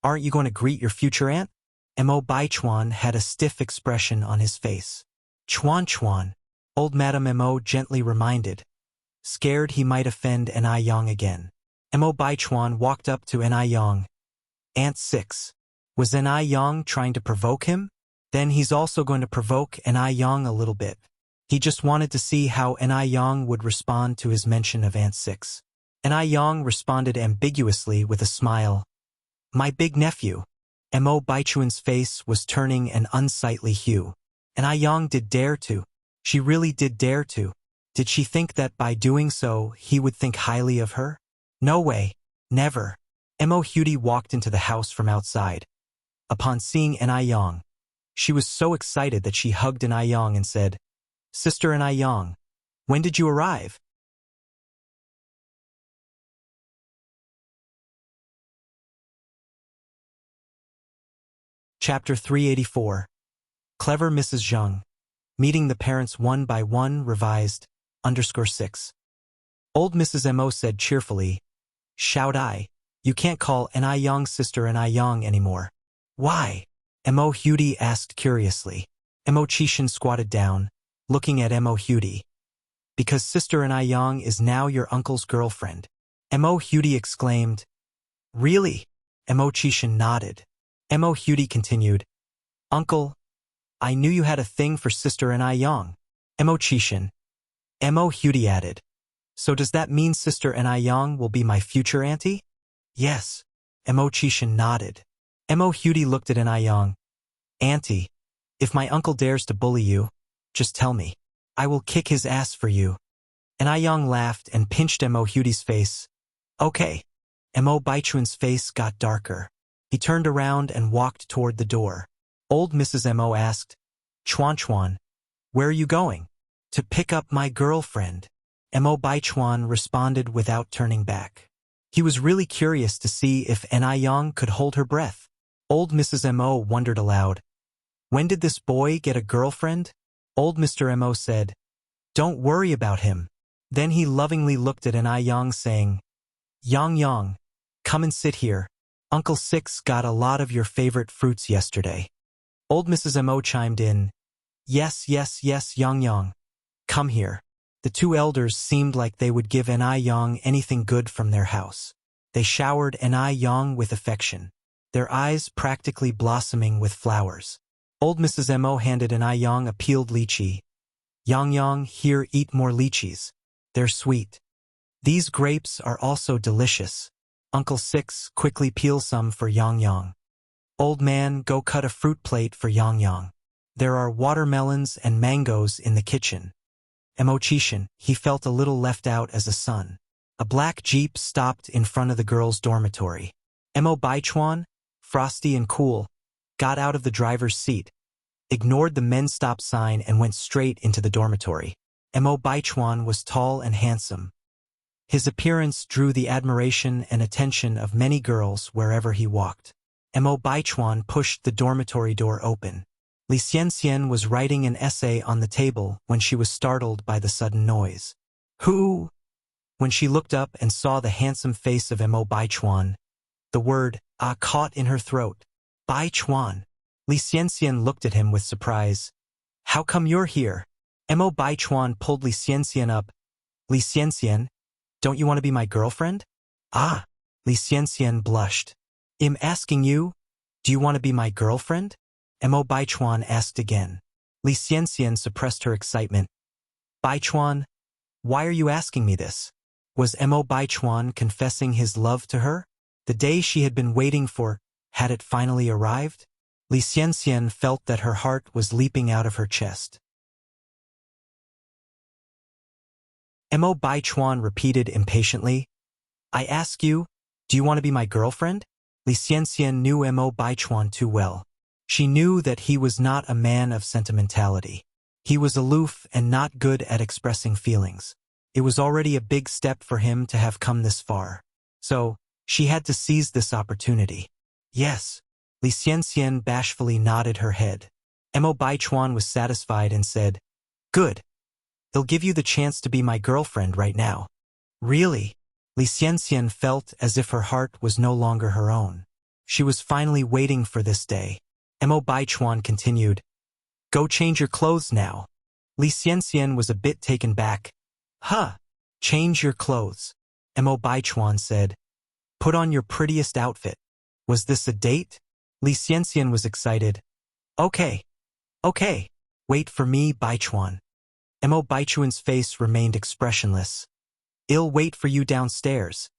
aren't you going to greet your future aunt?" Mo Baichuan had a stiff expression on his face. Chuan, Old Madame Mo gently reminded, scared he might offend Ai Yang again. Mo Baichuan walked up to Ai Yang. "Aunt Six, was Ai Yang trying to provoke him? Then he's also going to provoke Ai Yang a little bit." He just wanted to see how Ai Yang would respond to his mention of Aunt Six. Ai Yang responded ambiguously with a smile. "My big nephew." Mo Baichuan's face was turning an unsightly hue. Ai Yang did dare to. She really did dare to. Did she think that by doing so, he would think highly of her? No way. Never. Mo Hudi walked into the house from outside. Upon seeing Ai Yang, she was so excited that she hugged Ai Yang and said, "Sister Ai Yang, when did you arrive?" Chapter 384. Clever Mrs. Zheng. Meeting the parents one by one, revised, _6. Old Mrs. Mo said cheerfully, "Shout I, you can't call N.I. Yang sister N.I. Yang anymore." "Why?" Mo Hudi asked curiously. Mo Chishan squatted down, looking at Mo Hudi. "Because sister N.I. Yang is now your uncle's girlfriend." Mo Hudi exclaimed. "Really?" Mo Chishan nodded. Mo Hudi continued, "Uncle, I knew you had a thing for sister N.I. Yang." Mo Chishan. Mo Hudi added, "So does that mean sister N.I. Yang will be my future auntie?" "Yes." Mo Chishan nodded. Mo Hudi looked at N.I. Yang. "Auntie, if my uncle dares to bully you, just tell me. I will kick his ass for you." N.I. Yang laughed and pinched Mo Hudi's face. "Okay." Mo Baichuan's face got darker. He turned around and walked toward the door. Old Mrs. Mo asked, "Chuan Chuan, where are you going?" "To pick up my girlfriend." Mo Baichuan responded without turning back. He was really curious to see if N.I. Yang could hold her breath. Old Mrs. Mo wondered aloud, "When did this boy get a girlfriend?" Old Mr. Mo said, "Don't worry about him." Then he lovingly looked at N.I. Yang, saying, "Yang Yang, come and sit here. Uncle Six got a lot of your favorite fruits yesterday." Old Mrs. Mo chimed in, "Yes, yes, yes, Yang Yang. Come here." The two elders seemed like they would give N.I. Yang anything good from their house. They showered N.I. Yang with affection, their eyes practically blossoming with flowers. Old Mrs. Mo handed N.I. Yang a peeled lychee. "Yang Yang, here, eat more lychees. They're sweet. These grapes are also delicious. Uncle Six, quickly peel some for Yang Yang. Old man, go cut a fruit plate for Yang Yang. There are watermelons and mangoes in the kitchen." Mo Chishan, he felt a little left out as a son. A black jeep stopped in front of the girls' dormitory. Mo Baichuan, frosty and cool, got out of the driver's seat, ignored the men's stop sign and went straight into the dormitory. Mo Baichuan was tall and handsome. His appearance drew the admiration and attention of many girls wherever he walked. Mo Baichuan pushed the dormitory door open. Li Xianxian was writing an essay on the table when she was startled by the sudden noise. "Who?" When she looked up and saw the handsome face of Mo Baichuan, the word "ah" caught in her throat. "Baichuan." Li Xianxian looked at him with surprise. "How come you're here?" Mo Baichuan pulled Li Xianxian up. "Li Xianxian, don't you want to be my girlfriend?" "Ah." Li Xianxian blushed. "I'm asking you, do you want to be my girlfriend?" Mo Baichuan asked again. Li Xianxian suppressed her excitement. "Baichuan, why are you asking me this?" Was Mo Baichuan confessing his love to her? The day she had been waiting for, had it finally arrived? Li Xianxian felt that her heart was leaping out of her chest. Mo Baichuan repeated impatiently, "I ask you, do you want to be my girlfriend?" Li Xianxian knew Mo Baichuan too well. She knew that he was not a man of sentimentality. He was aloof and not good at expressing feelings. It was already a big step for him to have come this far. So, she had to seize this opportunity. "Yes." Li Xianxian bashfully nodded her head. Mo Baichuan was satisfied and said, "Good. He'll give you the chance to be my girlfriend right now." "Really?" Li Xianxian felt as if her heart was no longer her own. She was finally waiting for this day. Mo Baichuan continued, "Go change your clothes now." Li Xianxian was a bit taken back. "Huh, change your clothes." Mo Baichuan said, "Put on your prettiest outfit." Was this a date? Li Xianxian was excited. Okay, wait for me, Baichuan." Mo Baichuan's face remained expressionless. "I'll wait for you downstairs."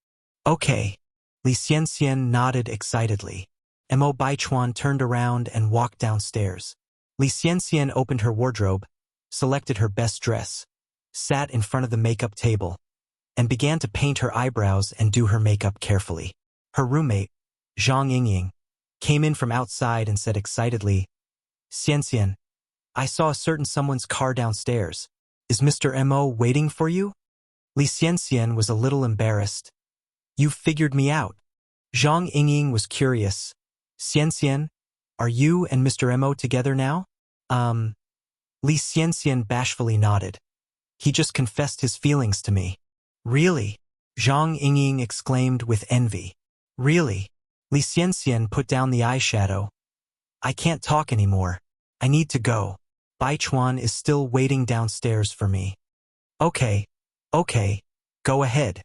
"Okay." Li Xianxian nodded excitedly. Mo Baichuan turned around and walked downstairs. Li Xianxian opened her wardrobe, selected her best dress, sat in front of the makeup table, and began to paint her eyebrows and do her makeup carefully. Her roommate, Zhang Yingying, came in from outside and said excitedly, "Xianxian, I saw a certain someone's car downstairs. Is Mr. Mo waiting for you?" Li Xianxian was a little embarrassed. "You figured me out." Zhang Yingying was curious. "Xianxian, Are you and Mr. Mo together now? Li Xianxian bashfully nodded. He just confessed his feelings to me. Really? Zhang Yingying exclaimed with envy. Really? Li Xianxian put down the eyeshadow. I can't talk anymore. I need to go. Bai Chuan is still waiting downstairs for me. Okay. Go ahead.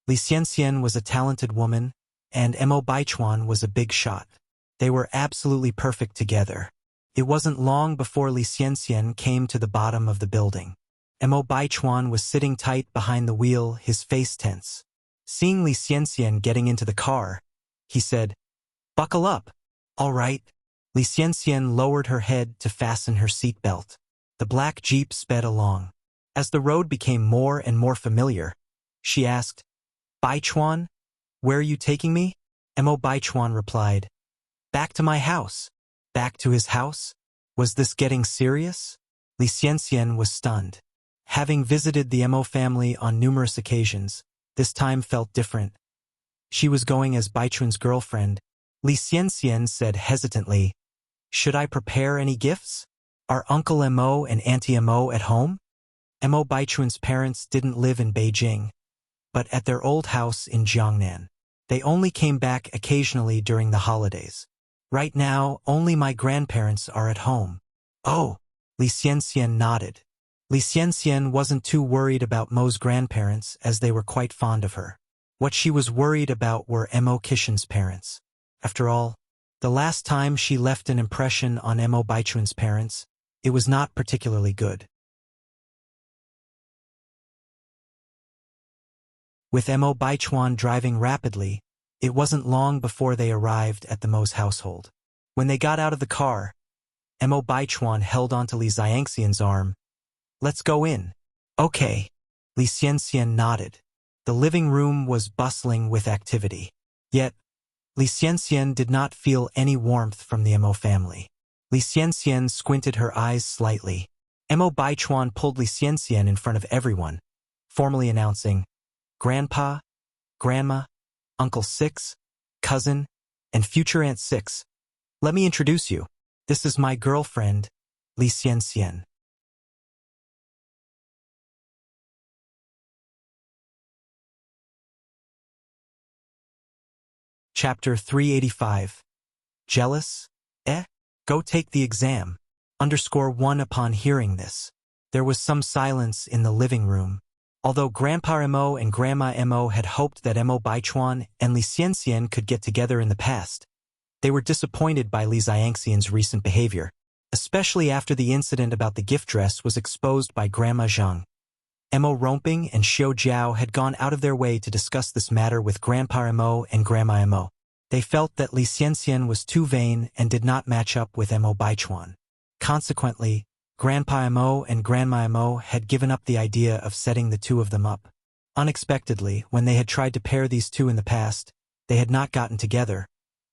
Li Xianxian was a talented woman, and Mo Baichuan was a big shot. They were absolutely perfect together. It wasn't long before Li Xianxian came to the bottom of the building. Mo Baichuan was sitting tight behind the wheel, his face tense. Seeing Li Xianxian getting into the car, he said, "Buckle up." "All right." Li Xianxian lowered her head to fasten her seatbelt. The black jeep sped along. As the road became more and more familiar, she asked, "Baichuan, where are you taking me?" Mo Baichuan replied, "Back to my house." Back to his house? Was this getting serious? Li Xianxian was stunned. Having visited the Mo family on numerous occasions, this time felt different. She was going as Baichuan's girlfriend. Li Xianxian said hesitantly, "Should I prepare any gifts? Are Uncle Mo and Auntie Mo at home?" Mo Baichuan's parents didn't live in Beijing, but at their old house in Jiangnan. They only came back occasionally during the holidays. Right now, only my grandparents are at home. Oh, Li Xianxian nodded. Li Xianxian wasn't too worried about Mo's grandparents as they were quite fond of her. What she was worried about were Mo Kishan's parents. After all, the last time she left an impression on Mo Baichuan's parents, it was not particularly good. With Mo Baichuan driving rapidly, it wasn't long before they arrived at the Mo's household. When they got out of the car, Mo Baichuan held onto Li Xianxian's arm. "Let's go in." "Okay." Li Xianxian nodded. The living room was bustling with activity. Yet, Li Xianxian did not feel any warmth from the Mo family. Li Xianxian squinted her eyes slightly. Mo Baichuan pulled Li Xianxian in front of everyone, formally announcing, "Grandpa, Grandma, Uncle 6, Cousin, and future Aunt 6. Let me introduce you. This is my girlfriend, Li Xianxian." Chapter 385. Jealous? Go take the exam. _1 Upon hearing this, there was some silence in the living room. Although Grandpa Mo and Grandma Mo had hoped that Mo Baichuan and Li Xianxian could get together in the past, they were disappointed by Li Xianxian's recent behavior, especially after the incident about the gift dress was exposed by Grandma Zhang. Mo Romping and Xiao Jiao had gone out of their way to discuss this matter with Grandpa Mo and Grandma Mo. They felt that Li Xianxian was too vain and did not match up with Mo Baichuan. Consequently, Grandpa Mo and Grandma Mo had given up the idea of setting the two of them up. Unexpectedly, when they had tried to pair these two in the past, they had not gotten together,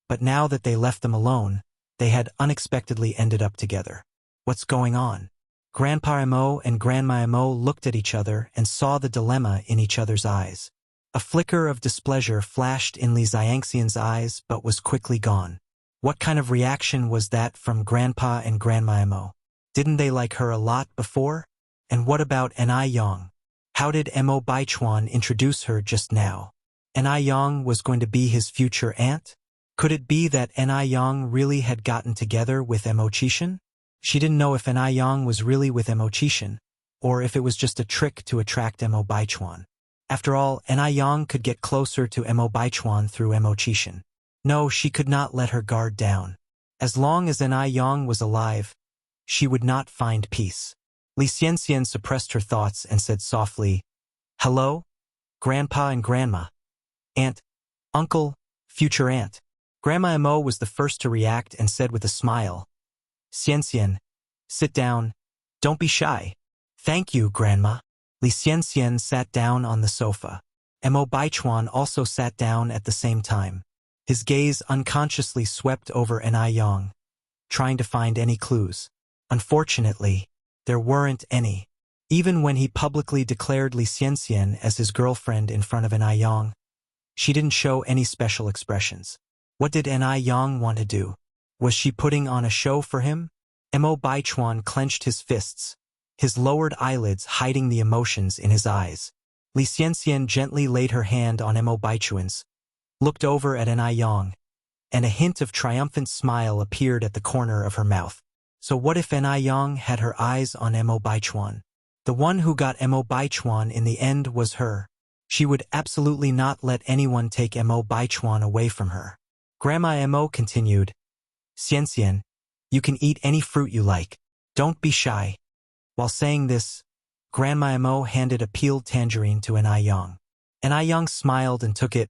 but now that they left them alone, they had unexpectedly ended up together. What's going on? Grandpa Mo and Grandma Mo looked at each other and saw the dilemma in each other's eyes. A flicker of displeasure flashed in Li Xianxian's eyes but was quickly gone. What kind of reaction was that from Grandpa and Grandma Mo? Didn't they like her a lot before? And what about Yang? How did Mo Baichuan introduce her just now? Yang was going to be his future aunt? Could it be that Yang really had gotten together with Mo Qishan? She didn't know if Yang was really with Mo Qishan, or if it was just a trick to attract Mo Baichuan. After all, Yang could get closer to Mo Baichuan through Mo Qishan. No, she could not let her guard down. As long as Yang was alive, she would not find peace. Li Xianxian suppressed her thoughts and said softly, "Hello, Grandpa and Grandma. Aunt, Uncle, future aunt." Grandma Mo was the first to react and said with a smile, "Xianxian, sit down. Don't be shy." "Thank you, Grandma." Li Xianxian sat down on the sofa. Mo Baichuan also sat down at the same time. His gaze unconsciously swept over Yang, trying to find any clues. Unfortunately, there weren't any. Even when he publicly declared Li Xianxian as his girlfriend in front of Yang, she didn't show any special expressions. What did Yang want to do? Was she putting on a show for him? Mo Baichuan clenched his fists, his lowered eyelids hiding the emotions in his eyes. Li Xianxian gently laid her hand on Mo Baichuan's, looked over at An Yang, and a hint of triumphant smile appeared at the corner of her mouth. So what if An Yang had her eyes on Mo Baichuan? The one who got Mo Baichuan in the end was her. She would absolutely not let anyone take Mo Baichuan away from her. Grandma Mo continued, Xianxian, you can eat any fruit you like. Don't be shy. While saying this, Grandma Mo handed a peeled tangerine to An Yang. An Yang smiled and took it.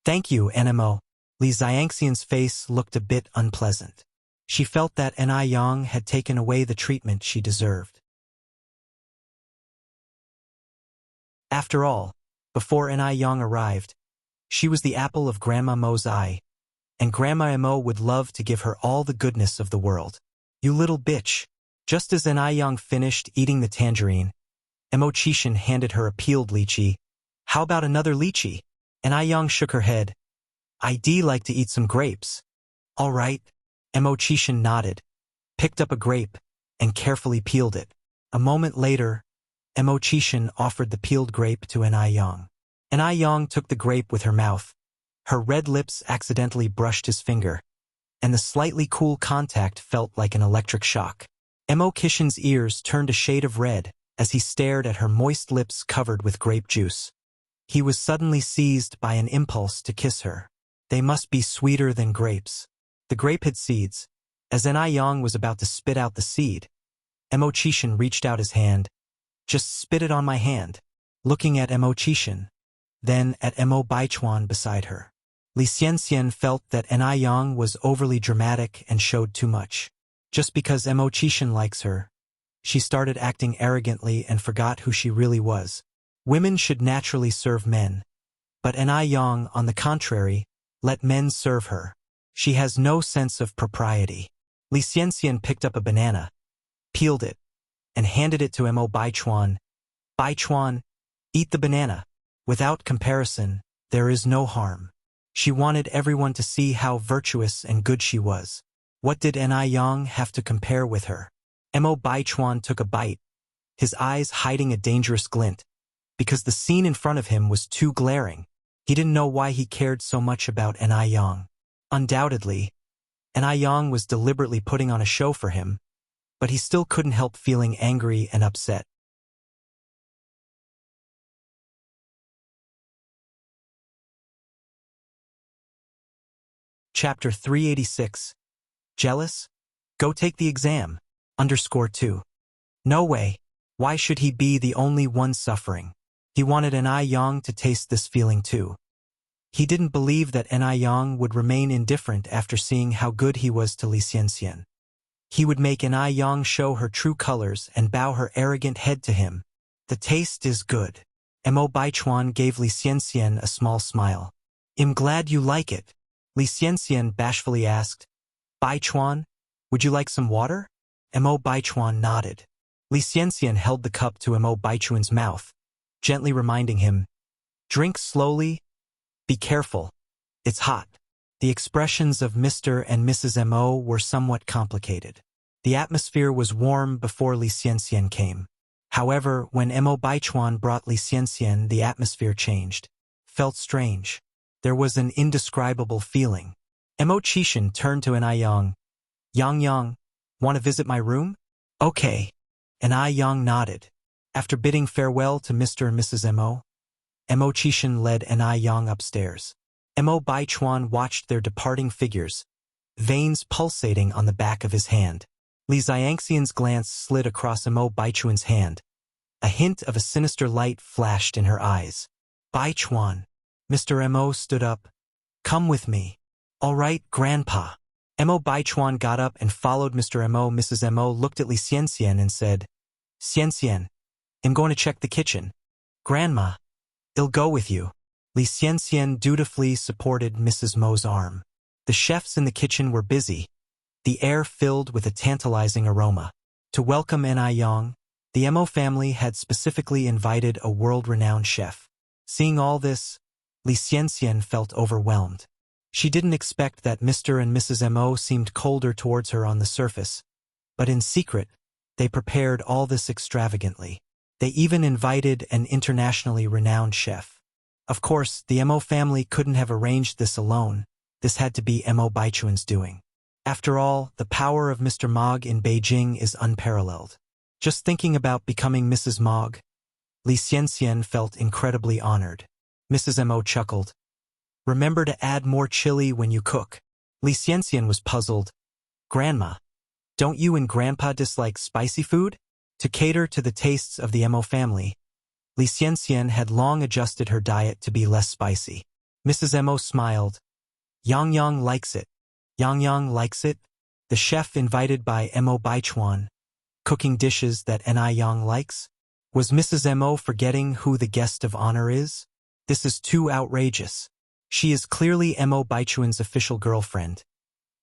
Thank you, NMO. Li Xiangxian's face looked a bit unpleasant. She felt that An Yang had taken away the treatment she deserved. After all, before An Yang arrived, she was the apple of Grandma Mo's eye, and Grandma Mo would love to give her all the goodness of the world. You little bitch. Just as An Yang finished eating the tangerine, Mo Chishan handed her a peeled lychee. How about another lychee? An Yang shook her head. I'd like to eat some grapes. All right. Mo Chishan nodded, picked up a grape, and carefully peeled it. A moment later, Mo Chishan offered the peeled grape to An Yang. An Yang took the grape with her mouth. Her red lips accidentally brushed his finger, and the slightly cool contact felt like an electric shock. Mo Chishan's ears turned a shade of red as he stared at her moist lips covered with grape juice. He was suddenly seized by an impulse to kiss her. They must be sweeter than grapes. The grape had seeds. As An Yang was about to spit out the seed, Mo Chishan reached out his hand. Just spit it on my hand. Looking at Mo Chishan, then at Mo Baichuan beside her. Li Xianxian felt that An Yang was overly dramatic and showed too much. Just because Mo Chishan likes her, she started acting arrogantly and forgot who she really was. Women should naturally serve men, but An Yang, on the contrary, let men serve her. She has no sense of propriety. Li Xianxian picked up a banana, peeled it, and handed it to Mo Baichuan. Baichuan, eat the banana. Without comparison, there is no harm. She wanted everyone to see how virtuous and good she was. What did An Yang have to compare with her? Mo Baichuan took a bite, his eyes hiding a dangerous glint, because the scene in front of him was too glaring. He didn't know why he cared so much about An Yang. Undoubtedly, An Yang was deliberately putting on a show for him, but he still couldn't help feeling angry and upset. Chapter 386. Jealous? Go take the exam. _2. No way. Why should he be the only one suffering? He wanted An Yang to taste this feeling too. He didn't believe that An Yang would remain indifferent after seeing how good he was to Li Xianxian. He would make An Yang show her true colors and bow her arrogant head to him. The taste is good. Mo Baichuan gave Li Xianxian a small smile. I'm glad you like it. Li Xianxian bashfully asked, Baichuan, would you like some water? Mo Baichuan nodded. Li Xianxian held the cup to Mo Baichuan's mouth, gently reminding him, drink slowly, be careful, it's hot. The expressions of Mr. and Mrs. Mo were somewhat complicated. The atmosphere was warm before Li Xianxian came. However, when Mo Baichuan brought Li Xianxian, the atmosphere changed. Felt strange. There was an indescribable feeling. Mo Chishan turned to An Yang. Yang, want to visit my room? Okay. An Yang nodded. After bidding farewell to Mr. and Mrs. Mo Chishan led An Yang upstairs. Mo Baichuan watched their departing figures, veins pulsating on the back of his hand. Li Xiangxian's glance slid across Mo Baichuan's hand. A hint of a sinister light flashed in her eyes. Baichuan. Mr. Mo stood up. Come with me. All right, Grandpa. Mo Baichuan got up and followed Mr. Mo. Mrs. Mo looked at Li Xianxian and said, Xianxian, I'm going to check the kitchen. Grandma, I'll go with you. Li Xianxian dutifully supported Mrs. Mo's arm. The chefs in the kitchen were busy, the air filled with a tantalizing aroma. To welcome An Yang, the Mo family had specifically invited a world-renowned chef. Seeing all this, Li Xianxian felt overwhelmed. She didn't expect that Mr. and Mrs. Mo seemed colder towards her on the surface, but in secret, they prepared all this extravagantly. They even invited an internationally renowned chef. Of course, the Mo family couldn't have arranged this alone. This had to be Mo Baichuan's doing. After all, the power of Mr. Mog in Beijing is unparalleled. Just thinking about becoming Mrs. Mog, Li Xianxian felt incredibly honored. Mrs. Mo chuckled. Remember to add more chili when you cook. Li Xianxian was puzzled. Grandma, don't you and Grandpa dislike spicy food? To cater to the tastes of the Mo family, Li Xianxian had long adjusted her diet to be less spicy. Mrs. Mo smiled. Yang Yang likes it. Yang Yang likes it? The chef invited by Mo Baichuan, cooking dishes that Ni Yang likes? Was Mrs. Mo forgetting who the guest of honor is? This is too outrageous. She is clearly Mo Baichuan's official girlfriend.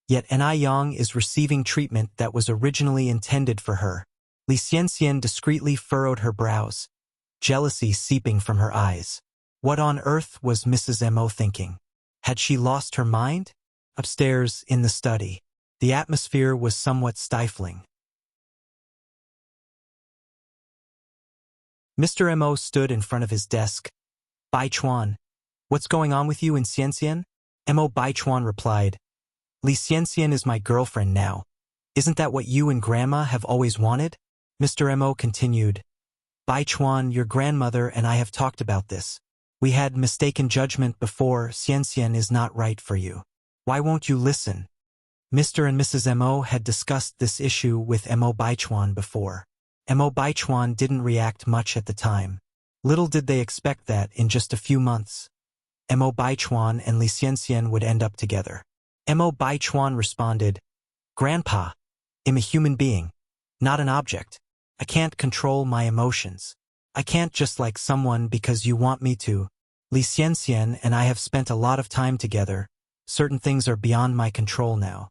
Yet Ni Yang is receiving treatment that was originally intended for her. Li Xianxian discreetly furrowed her brows, jealousy seeping from her eyes. What on earth was Mrs. Mo thinking? Had she lost her mind? Upstairs, in the study, the atmosphere was somewhat stifling. Mr. Mo stood in front of his desk. Baichuan, what's going on with you and Xianxian? Mo Baichuan replied. Li Xianxian is my girlfriend now. Isn't that what you and Grandma have always wanted? Mr. Mo continued. Baichuan, your grandmother and I have talked about this. We had mistaken judgment before. Xianxian is not right for you. Why won't you listen? Mr. and Mrs. Mo had discussed this issue with Mo Baichuan before. Mo Baichuan didn't react much at the time. Little did they expect that, in just a few months, Mo Baichuan and Li Xianxian would end up together. Mo Baichuan responded, Grandpa, I'm a human being, not an object. I can't control my emotions. I can't just like someone because you want me to. Li Xianxian and I have spent a lot of time together. Certain things are beyond my control now.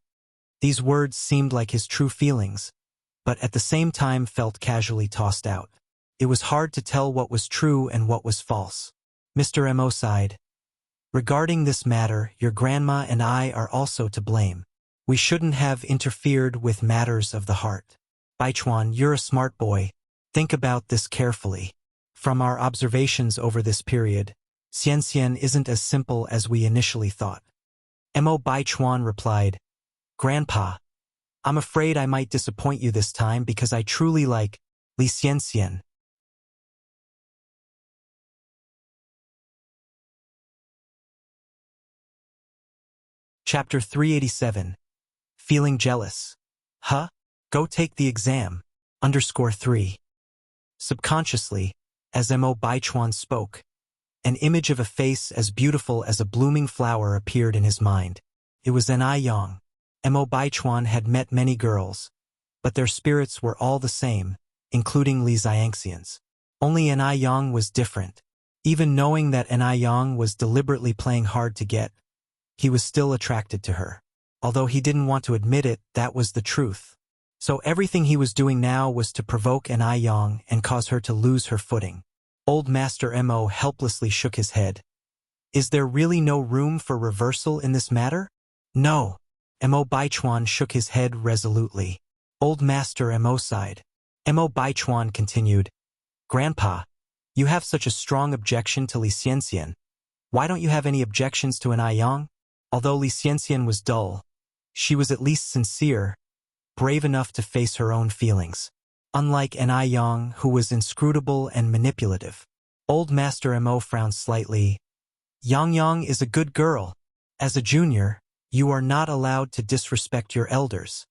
These words seemed like his true feelings, but at the same time felt casually tossed out. It was hard to tell what was true and what was false. Mr. Mo sighed. Regarding this matter, your grandma and I are also to blame. We shouldn't have interfered with matters of the heart. Baichuan, you're a smart boy. Think about this carefully. From our observations over this period, Xianxian isn't as simple as we initially thought. Mo Baichuan replied, Grandpa, I'm afraid I might disappoint you this time because I truly like Li Xianxian. Chapter 387. Feeling jealous. Huh? Go take the exam. _3. Subconsciously, as Mo Baichuan spoke, an image of a face as beautiful as a blooming flower appeared in his mind. It was Ni Yang. Mo Baichuan had met many girls, but their spirits were all the same, including Li Xianxian's. Only Ni Yang was different. Even knowing that Ni Yang was deliberately playing hard to get, he was still attracted to her. Although he didn't want to admit it, that was the truth. So everything he was doing now was to provoke Ni Yang and cause her to lose her footing. Old Master Mo helplessly shook his head. Is there really no room for reversal in this matter? No. Mo Baichuan shook his head resolutely. Old Master Mo sighed. Mo Baichuan continued. Grandpa, you have such a strong objection to Li Xianxian. Why don't you have any objections to Ni Yang? Although Li Xianxian was dull, she was at least sincere, brave enough to face her own feelings. Unlike Ni Yang, who was inscrutable and manipulative. Old Master Mo frowned slightly. Yang Yang is a good girl. As a junior, you are not allowed to disrespect your elders.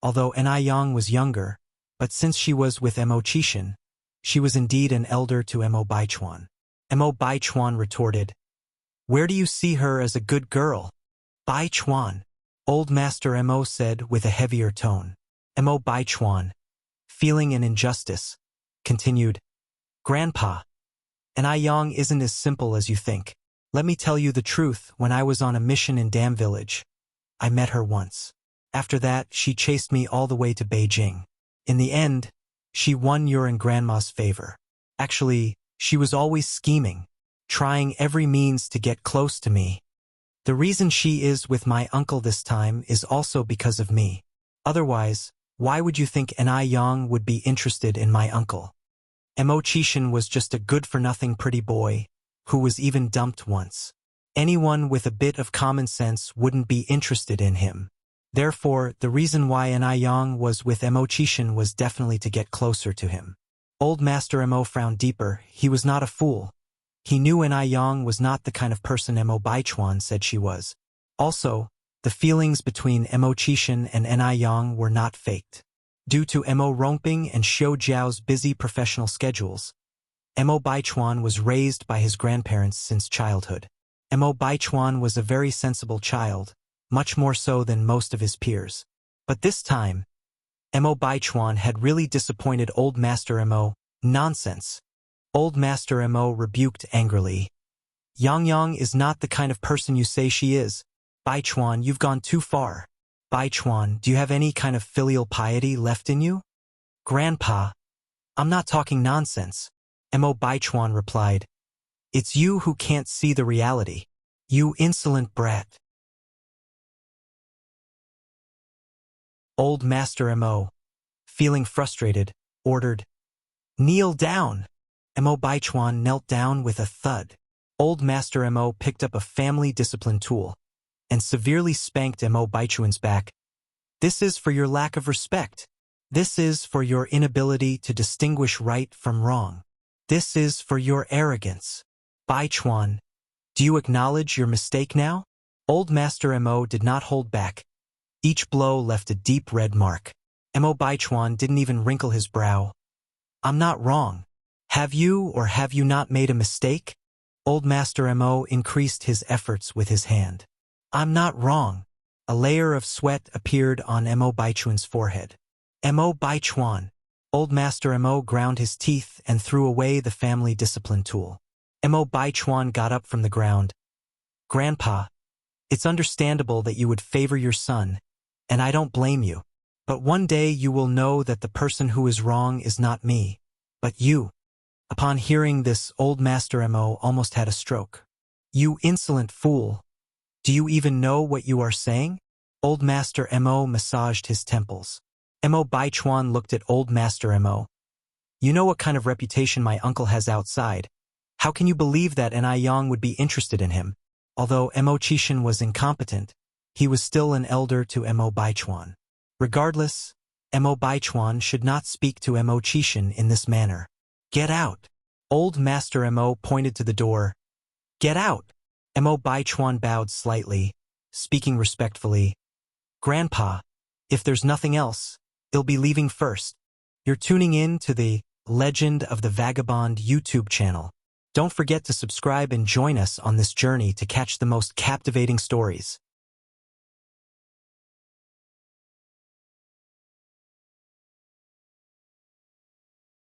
Although Ni Yang was younger, but since she was with Mo Qixin, she was indeed an elder to Mo Baichuan. Mo Baichuan retorted, Where do you see her as a good girl? Baichuan, Old Master Mo said with a heavier tone. Mo Baichuan, feeling an injustice, continued, Grandpa, Ni Yang isn't as simple as you think. Let me tell you the truth, when I was on a mission in Dam Village, I met her once. After that, she chased me all the way to Beijing. In the end, she won your and Grandma's favor. Actually, she was always scheming, trying every means to get close to me. The reason she is with my uncle this time is also because of me. Otherwise, why would you think Ni Yang would be interested in my uncle? Mo Chishan was just a good-for-nothing pretty boy, who was even dumped once. Anyone with a bit of common sense wouldn't be interested in him. Therefore, the reason why Ni Yang was with Mo Chishan was definitely to get closer to him. Old Master Mo frowned deeper. He was not a fool. He knew Ni Yang was not the kind of person Mo Baichuan said she was. Also, the feelings between Mo Chishan and Ni Yang were not faked. Due to Mo Rongping and Xiu Jiao's busy professional schedules, Mo Baichuan was raised by his grandparents since childhood. Mo Baichuan was a very sensible child, much more so than most of his peers. But this time, Mo Baichuan had really disappointed Old Master Mo. Nonsense. Old Master Mo rebuked angrily. Yang is not the kind of person you say she is. Baichuan, you've gone too far. Baichuan, do you have any kind of filial piety left in you? Grandpa, I'm not talking nonsense. Mo Baichuan replied. It's you who can't see the reality. You insolent brat. Old Master Mo, feeling frustrated, ordered, Kneel down. Mo Baichuan knelt down with a thud. Old Master Mo picked up a family discipline tool and severely spanked Mo Baichuan's back. This is for your lack of respect. This is for your inability to distinguish right from wrong. This is for your arrogance. Baichuan, do you acknowledge your mistake now? Old Master Mo did not hold back. Each blow left a deep red mark. Mo Baichuan didn't even wrinkle his brow. I'm not wrong. Have you or have you not made a mistake? Old Master Mo increased his efforts with his hand. I'm not wrong. A layer of sweat appeared on Mo Baichuan's forehead. Mo Baichuan. Old Master Mo ground his teeth and threw away the family discipline tool. Mo Baichuan got up from the ground. Grandpa, it's understandable that you would favor your son, and I don't blame you. But one day you will know that the person who is wrong is not me, but you. Upon hearing this, Old Master Mo almost had a stroke. You insolent fool. Do you even know what you are saying? Old Master Mo massaged his temples. Mo Baichuan looked at Old Master Mo. You know what kind of reputation my uncle has outside. How can you believe that Ni Yang would be interested in him? Although Mo Chishan was incompetent, he was still an elder to Mo Baichuan. Regardless, Mo Baichuan should not speak to Mo Chishan in this manner. Get out. Old Master Mo pointed to the door. Get out. Mo Baichuan bowed slightly, speaking respectfully. Grandpa, if there's nothing else, I'll be leaving first. You're tuning in to the Legend of the Vagabond YouTube channel. Don't forget to subscribe and join us on this journey to catch the most captivating stories.